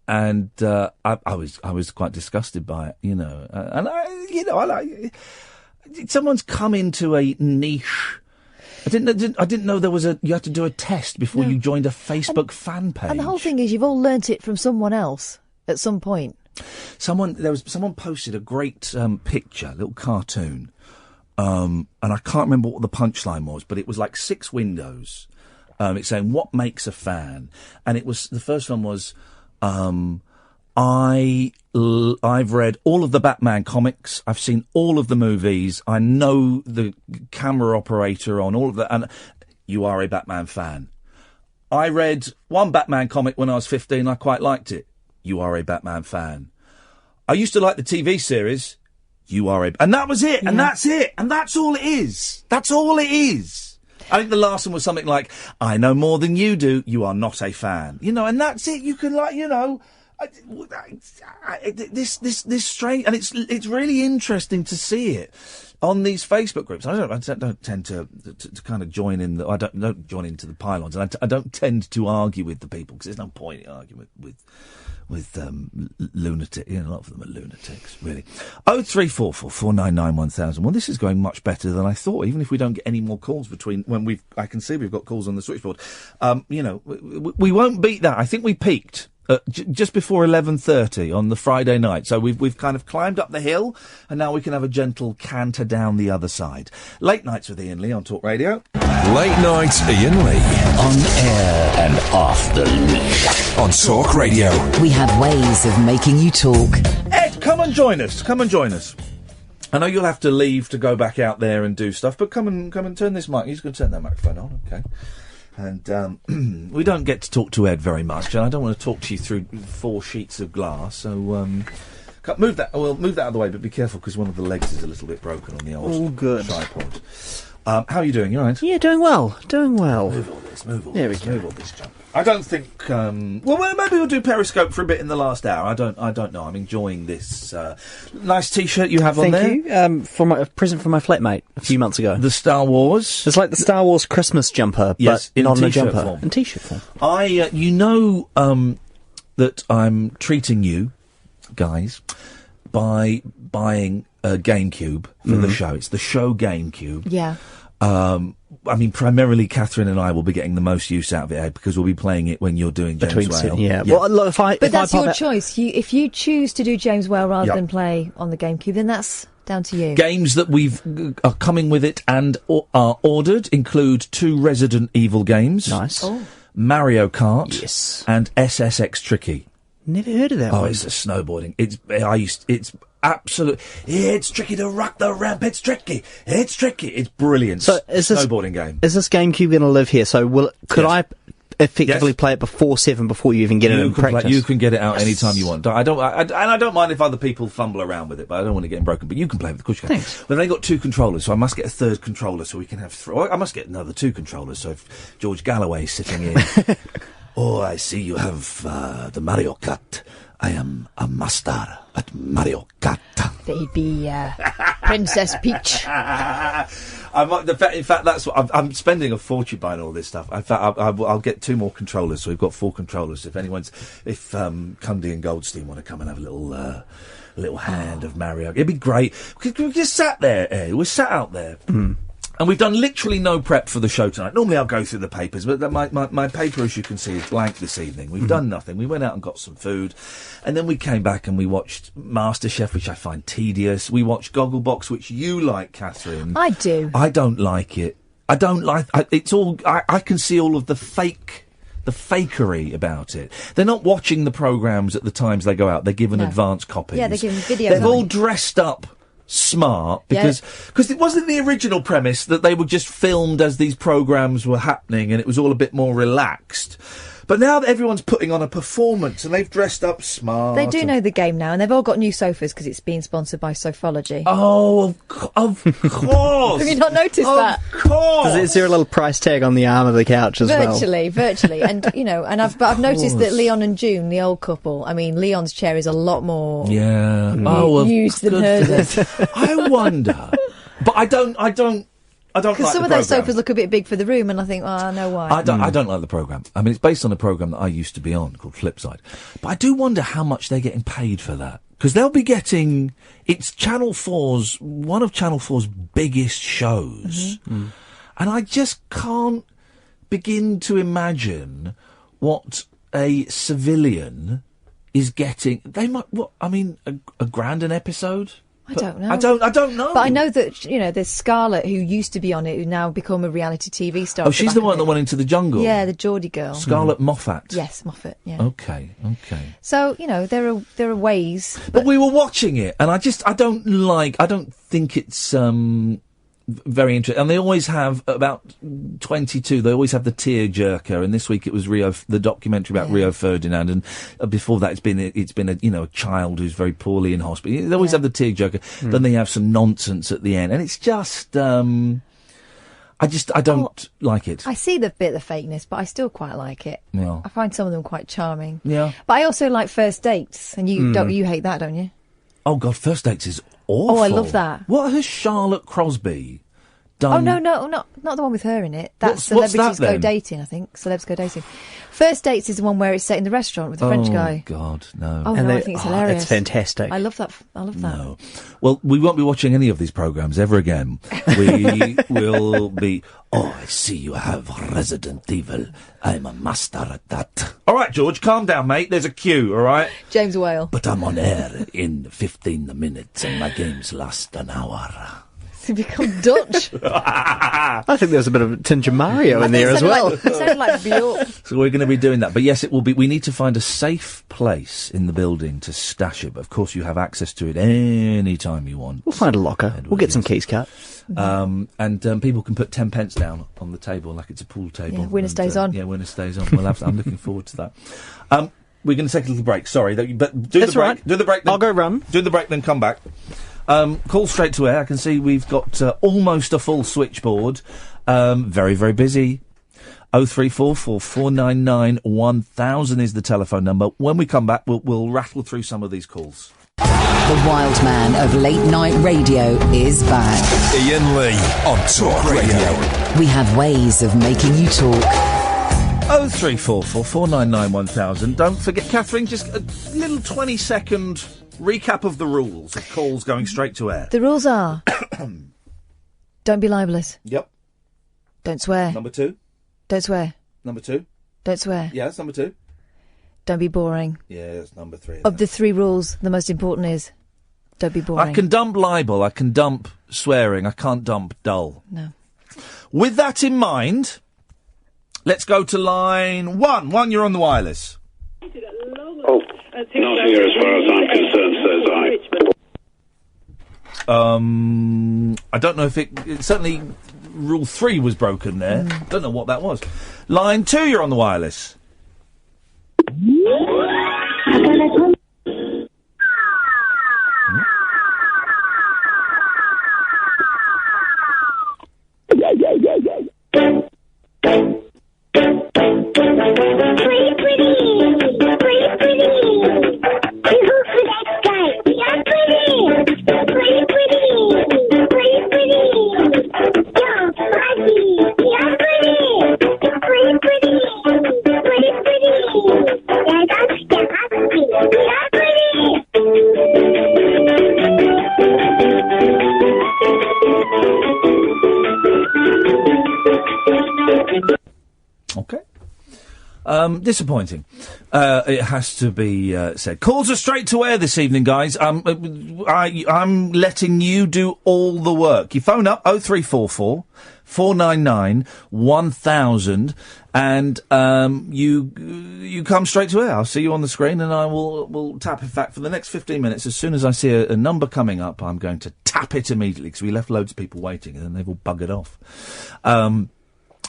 Speaker 3: And I was quite disgusted by it, you know. And I like someone's come into a niche. I didn't know there was you had to do a test before you joined a Facebook fan page.
Speaker 4: And the whole thing is, you've all learnt it from someone else at some point.
Speaker 3: Someone posted a great picture, a little cartoon, and I can't remember what the punchline was, but it was like 6 windows. It's saying what makes a fan, and it was the first one was, I've read all of the Batman comics, I've seen all of the movies, I know the camera operator on all of that, and you are a Batman fan. I read one Batman comic when I was 15. I quite liked it. You are a Batman fan. I used to like the TV series. You are a... And that was it. Yeah. And that's it. And that's all it is. That's all it is. I think the last one was something like, I know more than you do. You are not a fan. You know, and that's it. You can, like, you know... This strange... And it's really interesting to see it on these Facebook groups. I don't tend to kind of join in. I don't join into the pylons. And I don't tend to argue with the people, because there's no point in arguing with lunatic. You know, a lot of them are lunatics, really. 0344 499 1000. Well, this is going much better than I thought, even if we don't get any more calls between when I can see we've got calls on the switchboard. You know, we won't beat that. I think we peaked just before 11:30 on the Friday night. So we've kind of climbed up the hill, and now we can have a gentle canter down the other side. Late Nights with Iain Lee on Talk Radio.
Speaker 2: Late Night Iain Lee.
Speaker 1: On air and off the leash.
Speaker 2: On Talk Radio.
Speaker 1: We have ways of making you talk.
Speaker 3: Ed, come and join us. Come and join us. I know you'll have to leave to go back out there and do stuff, but come and turn this mic. He's going to turn that microphone on, okay? And we don't get to talk to Ed very much, and I don't want to talk to you through 4 sheets of glass, so move that out of the way, but be careful, because one of the legs is a little bit broken on the old tripod. How are you doing? You all right?
Speaker 9: Yeah, doing well. Move
Speaker 3: all this,
Speaker 9: There we go.
Speaker 3: Move all this junk. I don't think... well, maybe we'll do Periscope for a bit in the last hour. I don't know. I'm enjoying this nice T-shirt you have on there.
Speaker 9: Thank you. For a present from my flatmate a few months ago.
Speaker 3: The Star Wars.
Speaker 9: It's like the Star Wars Christmas jumper,
Speaker 3: yes,
Speaker 9: but not in a jumper.
Speaker 3: Form.
Speaker 9: In T-shirt form.
Speaker 3: You know that I'm treating you guys by buying a GameCube for the show. It's the show GameCube.
Speaker 4: Yeah.
Speaker 3: I mean, primarily Katherine and I will be getting the most use out of it, Ed, because we'll be playing it when you're doing James Whale.
Speaker 9: Yeah. Well, look,
Speaker 4: but that's your choice. If you choose to do James Whale rather than play on the GameCube, then that's down to you.
Speaker 3: Games that are coming with it and are ordered include 2 Resident Evil games.
Speaker 9: Nice.
Speaker 4: Oh.
Speaker 3: Mario Kart.
Speaker 9: Yes.
Speaker 3: And SSX Tricky.
Speaker 9: Never heard of that one.
Speaker 3: Oh, it's a snowboarding. It's absolute. It's tricky to rock the ramp. It's tricky. It's brilliant.
Speaker 9: So is this
Speaker 3: snowboarding game?
Speaker 9: Is this GameCube going to live here? So could I effectively play it before 7 before you even get it in practice?
Speaker 3: You can get it out anytime you want. I don't mind if other people fumble around with it, but I don't want to get it broken. But you can play with it. Of course you can.
Speaker 9: Thanks.
Speaker 3: But they got 2 controllers, so I must get a 3rd controller so we can have 3. I must get another 2 controllers. So if George Galloway's sitting in, oh, I see you have the Mario Kart. I am a master at Mario Kart.
Speaker 4: Baby, Princess Peach.
Speaker 3: In fact, that's what I'm spending a fortune buying all this stuff. In fact, I'll get 2 more controllers, so we've got 4 controllers. If Cundy and Goldstein want to come and have a little hand of Mario, it'd be great. We just sat there, we're sat out there. And we've done literally no prep for the show tonight. Normally I'll go through the papers, but my paper, as you can see, is blank this evening. We've done nothing. We went out and got some food, and then we came back and we watched MasterChef, which I find tedious. We watched Gogglebox, which you like, Katherine.
Speaker 4: I do.
Speaker 3: I don't like it. I don't like... it's all... I can see all of the fakery about it. They're not watching the programmes at the times they go out. They're given advance copies.
Speaker 4: Yeah, they're given videos.
Speaker 3: They're all dressed up smart because it wasn't the original premise that they were just filmed as these programs were happening and it was all a bit more relaxed. But now that everyone's putting on a performance and they've dressed up smart.
Speaker 4: They do know the game now, and they've all got new sofas because it's being sponsored by Sofology.
Speaker 3: Oh, of course.
Speaker 4: Have you not noticed that?
Speaker 3: Of course.
Speaker 9: Is there a little price tag on the arm of the couch as well?
Speaker 4: Virtually. And, I've noticed that Leon and June, the old couple, I mean, Leon's chair is a lot more used than hers.
Speaker 3: I wonder. But I don't
Speaker 4: because
Speaker 3: like
Speaker 4: some of those sofas look a bit big for the room, and I think, I know why.
Speaker 3: I don't like the programme. I mean, it's based on a programme that I used to be on called Flipside. But I do wonder how much they're getting paid for that. Because they'll be getting... It's one of Channel 4's biggest shows. Mm-hmm. And I just can't begin to imagine what a civilian is getting. They might... a grand an episode?
Speaker 4: I don't know.
Speaker 3: I don't know.
Speaker 4: But I know that, there's Scarlett, who used to be on it, who now become a reality TV star.
Speaker 3: Oh, she's the one that went into the jungle?
Speaker 4: Yeah, the Geordie girl.
Speaker 3: Scarlett Moffat?
Speaker 4: Yes, Moffat, yeah.
Speaker 3: Okay.
Speaker 4: So, there are ways.
Speaker 3: But we were watching it, and I don't think it's, very interesting. And they always have, about 22, they always have the tear-jerker, and this week it was the documentary about Rio Ferdinand, and before that it's been a child who's very poorly in hospital. They always have the tear-jerker, then they have some nonsense at the end, and it's just, I don't like it.
Speaker 4: I see the bit of fakeness, but I still quite like it.
Speaker 3: Yeah.
Speaker 4: I find some of them quite charming.
Speaker 3: Yeah.
Speaker 4: But I also like First Dates, and you hate that, don't you?
Speaker 3: Oh, God, First Dates is awful.
Speaker 4: Oh, I love that.
Speaker 3: What has Charlotte Crosby done?
Speaker 4: Oh, no, not the one with her in it. That's
Speaker 3: What's
Speaker 4: Celebrities
Speaker 3: that,
Speaker 4: Go
Speaker 3: then?
Speaker 4: Dating, I think. Celebs Go Dating. First Dates is the one where it's set in the restaurant with the French guy.
Speaker 3: Oh, God, no.
Speaker 4: Oh, no, I think it's hilarious.
Speaker 9: It's fantastic.
Speaker 4: I love that.
Speaker 3: No. Well, we won't be watching any of these programmes ever again. We will be, I see you have Resident Evil. I'm a master at that. All right, George, calm down, mate. There's a queue, all right?
Speaker 4: James Whale.
Speaker 3: But I'm on air in 15 minutes and my games last an hour.
Speaker 4: To become Dutch.
Speaker 9: I think there's a bit of a tinge of Mario in there as well.
Speaker 4: It sounded like Bjork.
Speaker 3: So we're going to be doing that. But yes, it will be. We need to find a safe place in the building to stash it. But of course, you have access to it any time you want.
Speaker 9: We'll find a locker.
Speaker 3: Edward,
Speaker 9: we'll get some keys cut.
Speaker 3: And people can put 10 pence down on the table like it's a pool table.
Speaker 4: Yeah, winner stays on.
Speaker 3: Yeah, winner stays on. I'm looking forward to that. We're going to take a little break. Sorry, but do
Speaker 9: That's
Speaker 3: the break.
Speaker 9: right.
Speaker 3: Do the break. Then,
Speaker 9: I'll go run.
Speaker 3: Do the break, then come back. Call straight to air. I can see we've got almost a full switchboard. Very, very busy. 0344 499 1000 is the telephone number. When we come back, we'll rattle through some of these calls.
Speaker 1: The wild man of late night radio is back.
Speaker 2: Iain Lee on Talk Radio.
Speaker 1: We have ways of making you talk.
Speaker 3: 0344 499 1000. Don't forget, Catherine, just a little 20-second recap of the rules of calls going straight to air.
Speaker 4: The rules are: don't be libelous.
Speaker 3: Yep.
Speaker 4: Don't swear.
Speaker 3: Number 2.
Speaker 4: Don't swear.
Speaker 3: Number 2.
Speaker 4: Don't swear.
Speaker 3: Yeah, that's number 2.
Speaker 4: Don't be boring.
Speaker 3: Yeah, that's number 3.
Speaker 4: Of the 3 rules, the most important is don't be boring.
Speaker 3: I can dump libel, I can dump swearing, I can't dump dull.
Speaker 4: No.
Speaker 3: With that in mind, let's go to line 1. 1, you're on the wireless.
Speaker 22: Oh, not here as far as I'm concerned, says I.
Speaker 3: I don't know if it certainly rule 3 was broken there. Don't know what that was. Line 2, you're on the wireless. Okay. Disappointing. It has to be said. Calls are straight to air this evening, guys. I'm letting you do all the work. You phone up 0344 499 1000 and you come straight to air. I'll see you on the screen and I will tap. In fact, for the next 15 minutes, as soon as I see a number coming up, I'm going to tap it immediately because we left loads of people waiting and then they've all buggered off.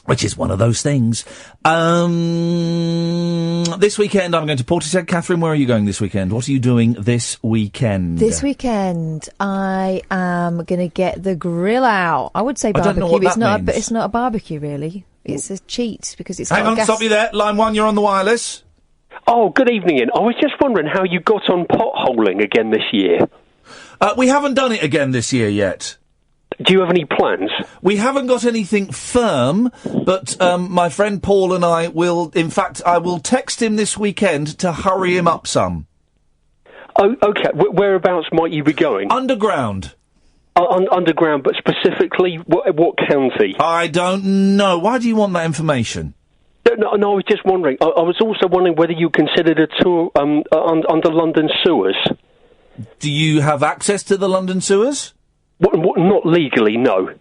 Speaker 3: Which is one of those things. This weekend I'm going to Portishead. Catherine, where are you going this weekend? What are you doing this weekend?
Speaker 4: This weekend I am going to get the grill out. I would say barbecue.
Speaker 3: I don't know what that means.
Speaker 4: But it's not a barbecue really. It's a cheat because it's
Speaker 3: Hang
Speaker 4: got
Speaker 3: on,
Speaker 4: gas.
Speaker 3: stop you there. Line 1, you're on the wireless.
Speaker 10: Oh, good evening, Ian. I was just wondering how you got on potholing again this year.
Speaker 3: We haven't done it again this year yet.
Speaker 10: Do you have any plans?
Speaker 3: We haven't got anything firm, but my friend Paul and I will... In fact, I will text him this weekend to hurry him up some.
Speaker 10: Oh, okay. Whereabouts might you be going?
Speaker 3: Underground.
Speaker 10: Underground, but specifically, what county?
Speaker 3: I don't know. Why do you want that information?
Speaker 10: No, I was just wondering. I was also wondering whether you considered a tour under London sewers.
Speaker 3: Do you have access to the London sewers?
Speaker 10: Not legally, no.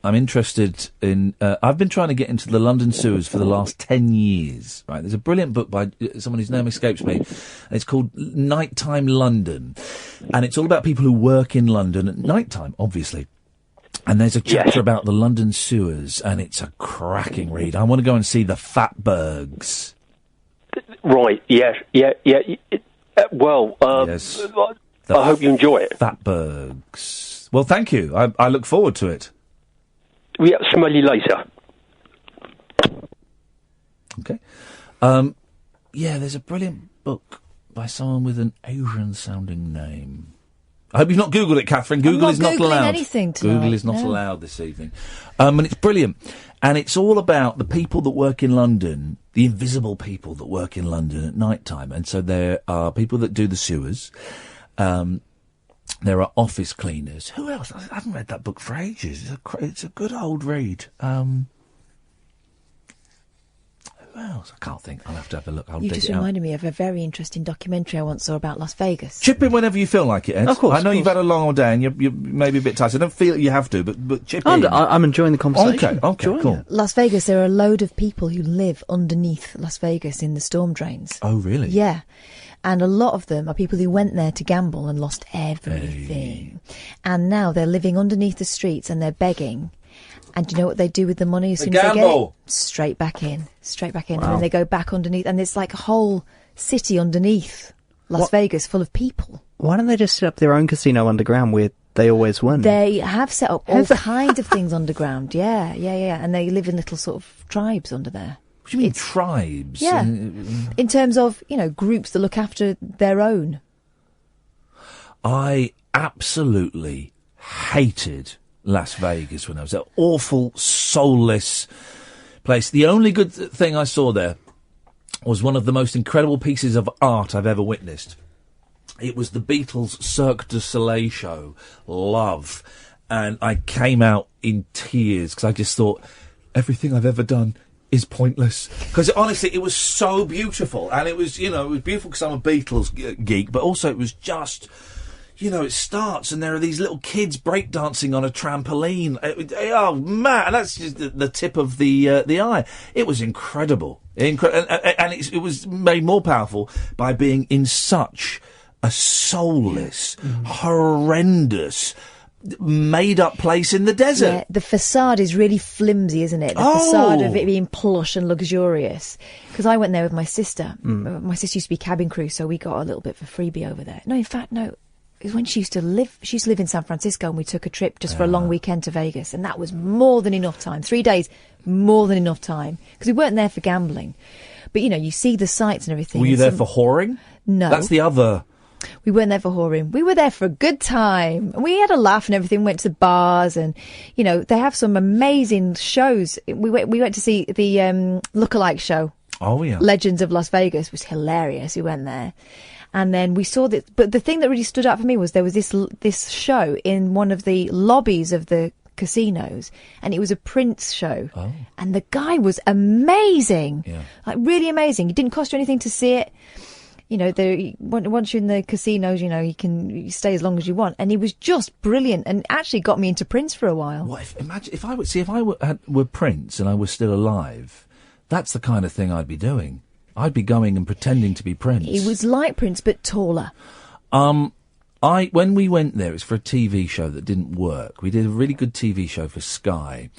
Speaker 3: I'm interested in... I've been trying to get into the London sewers for the last 10 years. Right, there's a brilliant book by someone whose name escapes me. It's called Nighttime London. And it's all about people who work in London at nighttime, obviously. And there's a chapter about the London sewers, and it's a cracking read. I want to go and see the Fatbergs.
Speaker 10: Right, yes, yeah. Well,
Speaker 3: yes.
Speaker 10: I hope you enjoy it.
Speaker 3: Fatbergs. Well, thank you. I look forward to it.
Speaker 10: Yeah, smell you later.
Speaker 3: Okay. Yeah, there's a brilliant book by someone with an Asian-sounding name. I hope you've not Googled it, Catherine. Google is not allowed.
Speaker 4: Anything tonight,
Speaker 3: Google is not allowed this evening. And it's brilliant. And it's all about the people that work in London, the invisible people that work in London at night time. And so there are people that do the sewers. There are office cleaners. Who else? I haven't read that book for ages. It's a good old read. Who else? I can't think. I'll have to have a look.
Speaker 4: You just reminded me of a very interesting documentary I once saw about Las Vegas.
Speaker 3: Chip in whenever you feel like it, Ed.
Speaker 9: Of course.
Speaker 3: I know you've had a long old day and you're maybe a bit tired. So I don't feel you have to, but chip in.
Speaker 9: I'm enjoying the conversation.
Speaker 3: Okay, cool.
Speaker 4: Las Vegas, there are a load of people who live underneath Las Vegas in the storm drains.
Speaker 3: Oh, really?
Speaker 4: Yeah. And a lot of them are people who went there to gamble and lost everything. And now they're living underneath the streets and they're begging. And do you know what they do with the money as soon as they get it? Straight back in. Wow. And then they go back underneath. And it's like a whole city underneath Las Vegas full of people.
Speaker 9: Why don't they just set up their own casino underground where they always win?
Speaker 4: They have set up all kinds of things underground. Yeah. And they live in little sort of tribes under there.
Speaker 3: What do you mean tribes?
Speaker 4: Yeah. In terms of, groups that look after their own.
Speaker 3: I absolutely hated Las Vegas when I was there. Awful, soulless place. The only good thing I saw there was one of the most incredible pieces of art I've ever witnessed. It was the Beatles' Cirque du Soleil show, Love. And I came out in tears because I just thought, everything I've ever done is pointless. Because honestly, it was so beautiful. And it was, it was beautiful because I'm a Beatles geek, but also it was just... it starts and there are these little kids breakdancing on a trampoline. Oh man, that's just the tip of the eye. It was incredible, and it was made more powerful by being in such a soulless, horrendous, made-up place in the desert.
Speaker 4: Yeah, the facade is really flimsy, isn't it? The facade of it being plush and luxurious. Because I went there with my sister. My sister used to be cabin crew, so we got a little bit for freebie over there. No, in fact, no. It was when she used to live in San Francisco, and we took a trip just for a long weekend to Vegas, and that was more than enough time. 3 days, more than enough time, because we weren't there for gambling. But you see the sights and everything.
Speaker 3: Were you there for whoring?
Speaker 4: No,
Speaker 3: that's the other.
Speaker 4: We weren't there for whoring. We were there for a good time, and we had a laugh and everything. Went to bars, and they have some amazing shows. We went to see the Lookalike show.
Speaker 3: Oh yeah,
Speaker 4: Legends of Las Vegas was hilarious. We went there. And then we saw that, but the thing that really stood out for me was there was this show in one of the lobbies of the casinos, and it was a Prince show. Oh. And the guy was amazing, like really amazing. It didn't cost you anything to see it. Once you're in the casinos, you can stay as long as you want. And he was just brilliant, and actually got me into Prince for a while.
Speaker 3: What if I were Prince and I was still alive? That's the kind of thing I'd be doing. I'd be going and pretending to be Prince.
Speaker 4: He was like Prince, but taller.
Speaker 3: When we went there, it was for a TV show that didn't work. We did a really good TV show for Sky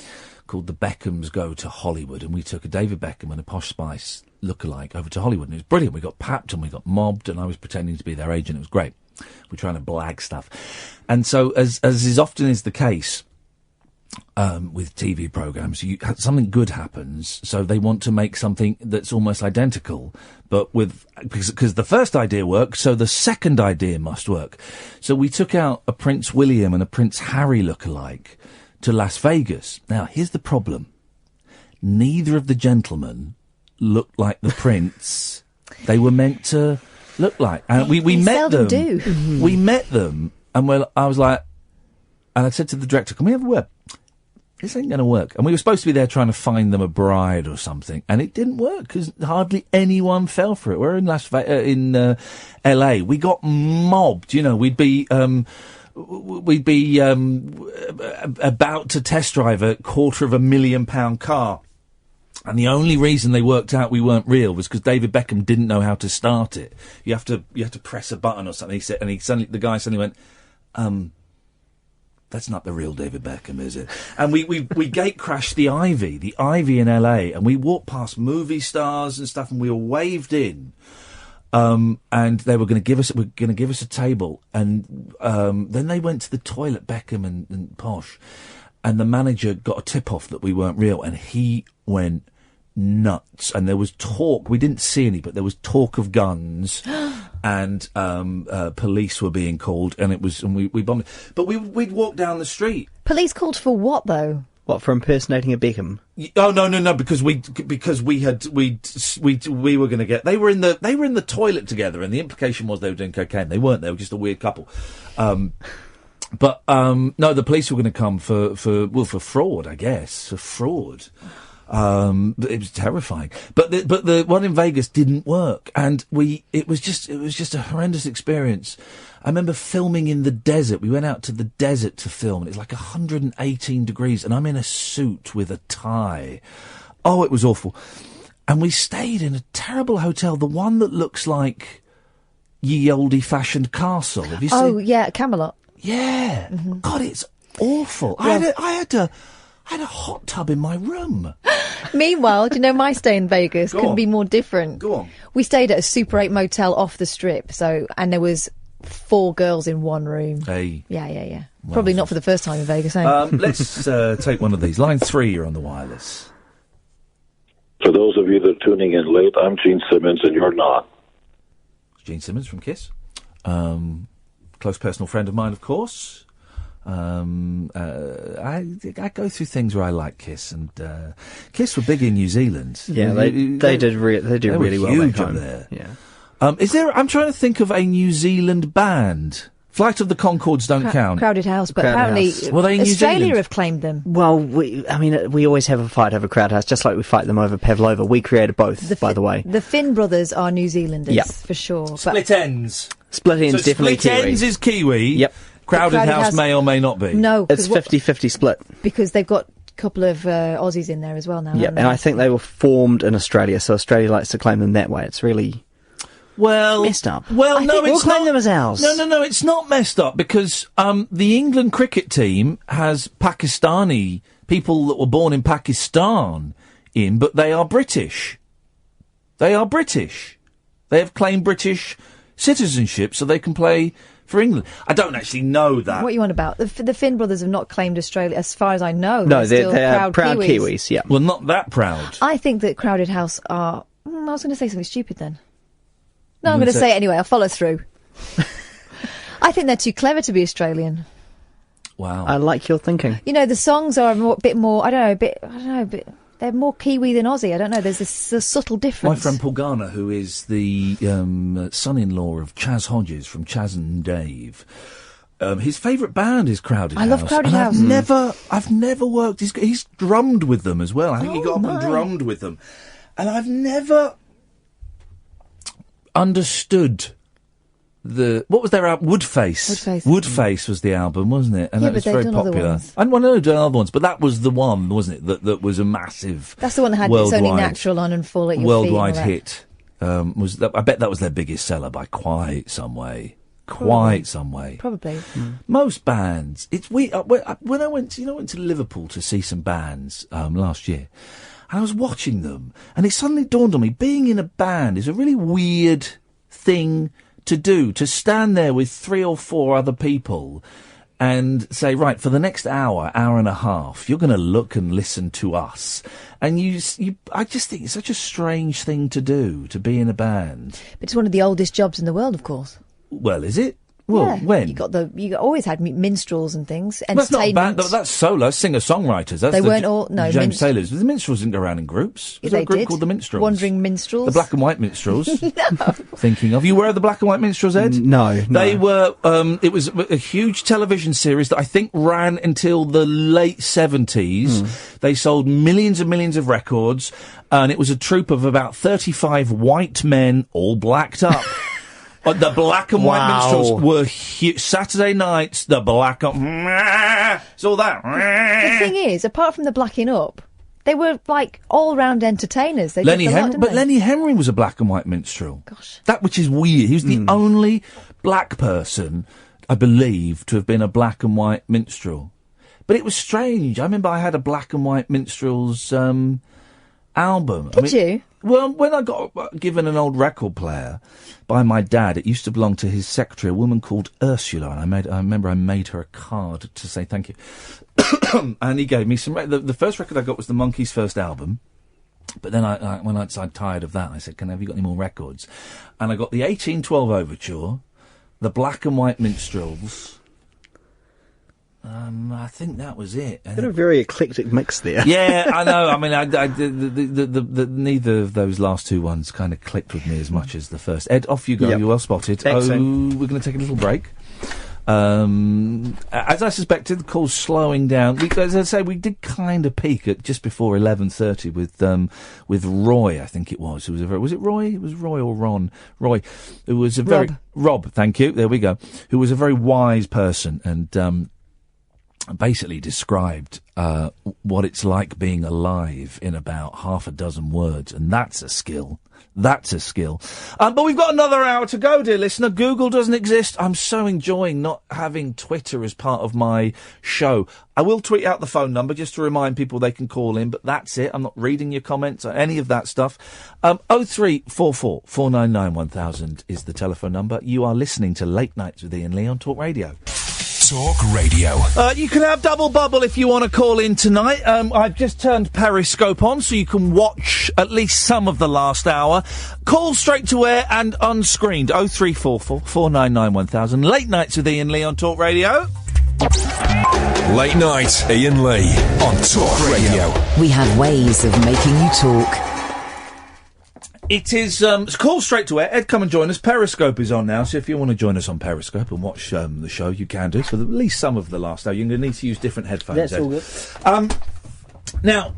Speaker 3: called The Beckhams Go to Hollywood, and we took a David Beckham and a Posh Spice lookalike over to Hollywood, and it was brilliant. We got papped and we got mobbed, and I was pretending to be their agent. It was great. We're trying to blag stuff. And so, as is often is the case, with TV programmes, something good happens, so they want to make something that's almost identical, but because the first idea worked, so the second idea must work. So we took out a Prince William and a Prince Harry lookalike to Las Vegas. Now, here's the problem. Neither of the gentlemen looked like the prince they were meant to look like. And we met them.
Speaker 4: Do.
Speaker 3: We met them, and I was like, and I said to the director, can we have a word? This ain't going to work. And we were supposed to be there trying to find them a bride or something, and it didn't work because hardly anyone fell for it. We're in LA. We got mobbed. We'd be about to test drive a £250,000 car, and the only reason they worked out we weren't real was because David Beckham didn't know how to start it. You have to press a button or something. The guy suddenly went, That's not the real David Beckham, is it? And we gate crashed the Ivy in LA, and we walked past movie stars and stuff, and we were waved in. And they were going to give us a table, and then they went to the toilet, Beckham and Posh, and the manager got a tip off that we weren't real, and he went nuts. And there was talk. We didn't see any, but there was talk of guns. And police were being called, and we bombed it. But we'd walk down the street.
Speaker 4: Police called for what, though?
Speaker 9: What, for impersonating a Beckham?
Speaker 3: Oh no! Because we were going to get. They were in the toilet together, and the implication was they were doing cocaine. They weren't. They were just a weird couple. But no, the police were going to come for fraud, I guess, for fraud. It was terrifying, but the one in Vegas didn't work, and it was just a horrendous experience. I remember filming in the desert. We went out to the desert to film, and it's like 118 degrees, and I'm in a suit with a tie. Oh, it was awful. And we stayed in a terrible hotel, the one that looks like ye oldie fashioned castle. Have you seen?
Speaker 4: Oh yeah, Camelot.
Speaker 3: Yeah. Mm-hmm. God, it's awful. Yeah. I had a hot tub in my room.
Speaker 4: Meanwhile, do you know my stay in Vegas couldn't be more different?
Speaker 3: Go on.
Speaker 4: We stayed at a Super 8 motel off the strip, and there was 4 girls in one room.
Speaker 3: Hey.
Speaker 4: Yeah. Well, probably not for the first time in Vegas, eh?
Speaker 3: Let's take one of these. Line 3, you're on the wireless.
Speaker 11: For those of you that are tuning in late, I'm Gene Simmons, and you're not.
Speaker 3: Gene Simmons from KISS. Close personal friend of mine, of course. I go through things where I like KISS, and KISS were big in New Zealand.
Speaker 9: Yeah, they do really well
Speaker 3: huge
Speaker 9: back home.
Speaker 3: Up there.
Speaker 9: Yeah.
Speaker 3: Is there? I'm trying to think of a New Zealand band. Flight of the Conchords don't count.
Speaker 4: Crowded House, but apparently Australia have claimed them.
Speaker 9: Well, we always have a fight over Crowded House, just like we fight them over Pavlova. We created both, by the way.
Speaker 4: The Finn brothers are New Zealanders, for sure.
Speaker 3: Split Ends.
Speaker 9: Split Ends, definitely
Speaker 3: Split
Speaker 9: Kiwi.
Speaker 3: Ends is Kiwi.
Speaker 9: Yep.
Speaker 3: Crowded House may or may not be.
Speaker 4: No.
Speaker 9: It's 50-50 split.
Speaker 4: Because they've got a couple of Aussies in there as well now.
Speaker 9: Yeah, and I think they were formed in Australia, so Australia likes to claim them that way. It's really... messed up.
Speaker 3: Well,
Speaker 9: I think we'll claim them as ours.
Speaker 3: No, it's not messed up because the England cricket team has Pakistani people that were born in Pakistan but they are British. They are British. They have claimed British citizenship so they can play for England. I don't actually know that.
Speaker 4: What are you on about? The Finn brothers have not claimed Australia, as far as I know.
Speaker 9: No,
Speaker 4: they're
Speaker 9: still proud Kiwis, yeah.
Speaker 3: Well, not that proud.
Speaker 4: I think that Crowded House are... I was going to say something stupid then. No, I'm going to say it anyway. I'll follow through. I think they're too clever to be Australian.
Speaker 3: Wow.
Speaker 9: I like your thinking.
Speaker 4: You know, the songs are a bit more... they're more Kiwi than Aussie. I don't know. There's a subtle difference.
Speaker 3: My friend Paul Garner, who is the son-in-law of Chaz Hodges from Chaz and Dave, his favourite band is Crowded House.
Speaker 4: I love Crowded House.
Speaker 3: I've never worked. He's drummed with them as well. I think he got up and drummed with them, and I've never understood what was their album? Woodface. Woodface was the album, wasn't it? And that was very popular. I don't know other ones, but that was the one, wasn't it? That was a massive.
Speaker 4: That's the one that had It's Only Natural on and Fall at Your
Speaker 3: worldwide
Speaker 4: Feet.
Speaker 3: Worldwide hit. I bet that was their biggest seller by quite some way. Probably. Most bands. It's weird. When I went to Liverpool to see some bands last year, and I was watching them, and it suddenly dawned on me: being in a band is a really weird thing to do, to stand there with 3 or 4 other people and say, right, for the next hour and a half, you're going to look and listen to us. And I just think it's such a strange thing to do, to be in a band.
Speaker 4: But it's one of the oldest jobs in the world, of course.
Speaker 3: Well, is it? Well, when?
Speaker 4: You always had minstrels and things.
Speaker 3: That's not bad. That's solo singer-songwriters.
Speaker 4: They weren't all. No,
Speaker 3: James Taylor's. The minstrels didn't go around in groups. Was there a group called the Minstrels?
Speaker 4: Wandering Minstrels.
Speaker 3: The Black and White Minstrels.
Speaker 4: No.
Speaker 3: Thinking of. You were the Black and White Minstrels, Ed?
Speaker 9: No.
Speaker 3: They were. It was a huge television series that I think ran until the late 70s. They sold millions and millions of records, and it was a troupe of about 35 white men, all blacked up. But the Black and White Minstrels were Saturday nights, the Black and... It's all that.
Speaker 4: The thing is, apart from the blacking up, they were, like, all-round entertainers. They
Speaker 3: Lenny Henry was a Black and White minstrel.
Speaker 4: Gosh.
Speaker 3: Which is weird. He was the only black person... I believe to have been a black and white minstrel. But it was strange. I remember I had a black and white minstrels album.
Speaker 4: Did you?
Speaker 3: Well, when I got given an old record player by my dad, it used to belong to his secretary, a woman called Ursula, and I remember I made her a card to say thank you. And he gave me some... The first record I got was the Monkees' first album. But then when I got tired of that, I said, have you got any more records? And I got the 1812 Overture, the Black and White Minstrels. I think that was it.
Speaker 9: Got a very eclectic mix there.
Speaker 3: Yeah, I know. I mean, neither of those last two ones kind of clicked with me as much as the first. Ed, off you go.
Speaker 9: Yep.
Speaker 3: You're well spotted.
Speaker 9: Thanks,
Speaker 3: we're going to take a little break. As I suspected, the call's slowing down. As I say, we did kind of peak at just before 11:30 with Roy. I think it was. Was it Roy? It was Roy or Ron? Roy, who was a very Rob. Thank you. There we go. Who was a very wise person and basically described what it's like being alive in about half a dozen words, and that's a skill. That's a skill. But we've got another hour to go, dear listener. Google doesn't exist. I'm so enjoying not having Twitter as part of my show. I will tweet out the phone number just to remind people they can call in, but that's it. I'm not reading your comments or any of that stuff. 0344 499 1000 is the telephone number. You are listening to Late Nights with Iain Lee on Talk Radio.
Speaker 2: Talk Radio.
Speaker 3: You can have double bubble if you want to call in tonight. I've just turned Periscope on so you can watch at least some of the last hour. Call straight to air and unscreened. 0344 499 1000. Late Nights with Iain Lee on Talk Radio.
Speaker 2: Late Night, Iain Lee on Talk Radio.
Speaker 1: We have ways of making you talk.
Speaker 3: It is, call straight to air. Ed, come and join us. Periscope is on now, so if you want to join us on Periscope and watch the show, you can do. For at least some of the last hour. You're going to need to use different headphones.
Speaker 9: That's
Speaker 3: Ed.
Speaker 9: all good.
Speaker 3: Now,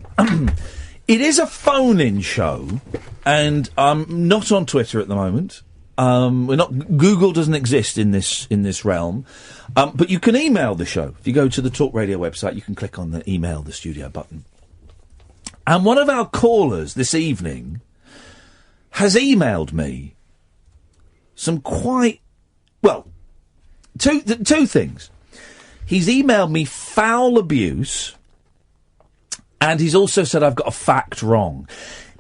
Speaker 3: it is a phone-in show, and I'm not on Twitter at the moment. We're not. Google doesn't exist in this realm, but you can email the show. If you go to the Talk Radio website, you can click on the email the studio button. And one of our callers this evening has emailed me some quite, well, two things. He's emailed me foul abuse, and he's also said I've got a fact wrong.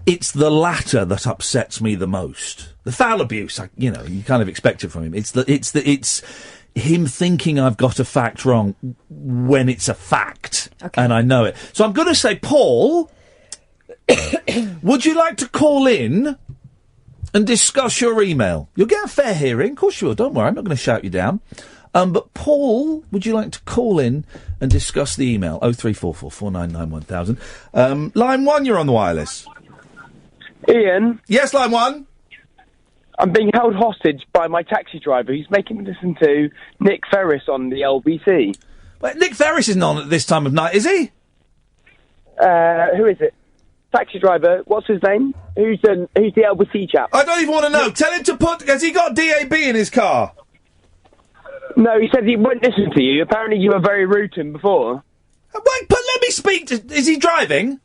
Speaker 3: It's the latter that upsets me the most. The foul abuse, you kind of expect it from him. It's him thinking I've got a fact wrong when it's a fact, and I know it. So I'm going to say, Paul, would you like to call in and discuss your email? You'll get a fair hearing. Of course you will. Don't worry. I'm not going to shout you down. But Paul, would you like to call in and discuss the email? 0344 499 1000. Line 1, you're on the wireless.
Speaker 18: Iain?
Speaker 3: Yes, line 1?
Speaker 18: I'm being held hostage by my taxi driver. He's making me listen to Nick Ferris on the LBC.
Speaker 3: Wait, Nick Ferris isn't on at this time of night, is he?
Speaker 18: Who is it? Taxi driver, what's his name? Who's the LBC chap?
Speaker 3: I don't even want to know. Tell him to put... Has he got DAB in his car?
Speaker 18: No, he said he won't listen to you. Apparently you were very rude to him before.
Speaker 3: Wait, but let me speak to... Is he driving?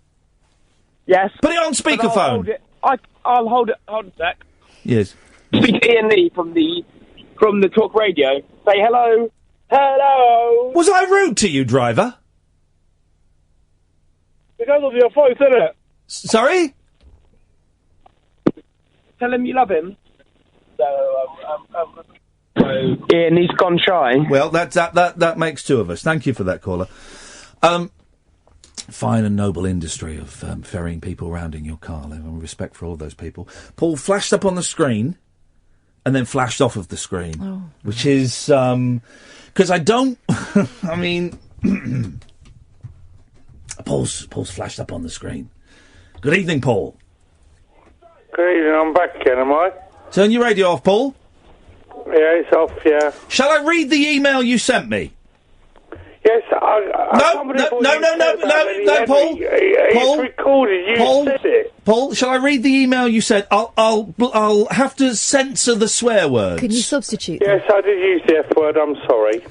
Speaker 18: Yes.
Speaker 3: Put it on speakerphone.
Speaker 18: I'll hold it. Hold a sec.
Speaker 3: Yes.
Speaker 18: Speak to Iain Lee from the Talk Radio. Say hello. Hello.
Speaker 3: Was I rude to you, driver?
Speaker 18: Because of your voice, isn't it?
Speaker 3: Sorry?
Speaker 18: Tell him you love him. Iain, he's gone shy.
Speaker 3: Well, that makes two of us. Thank you for that, caller. Fine and noble industry of ferrying around people in your car. I have respect for all those people. Paul flashed up on the screen and then flashed off of the screen, which is because I don't. I mean, Paul's flashed up on the screen. Good evening, Paul.
Speaker 21: Good evening. I'm back again. Am I?
Speaker 3: Turn your radio off, Paul.
Speaker 21: Yeah, it's off. Yeah.
Speaker 3: Shall I read the email you sent me?
Speaker 21: Yes,
Speaker 3: No, Paul.
Speaker 21: It's recorded. You said it.
Speaker 3: Paul, shall I read the email you said? I'll have to censor the swear words.
Speaker 4: Can you substitute?
Speaker 21: Yes, I did use the F word. I'm sorry.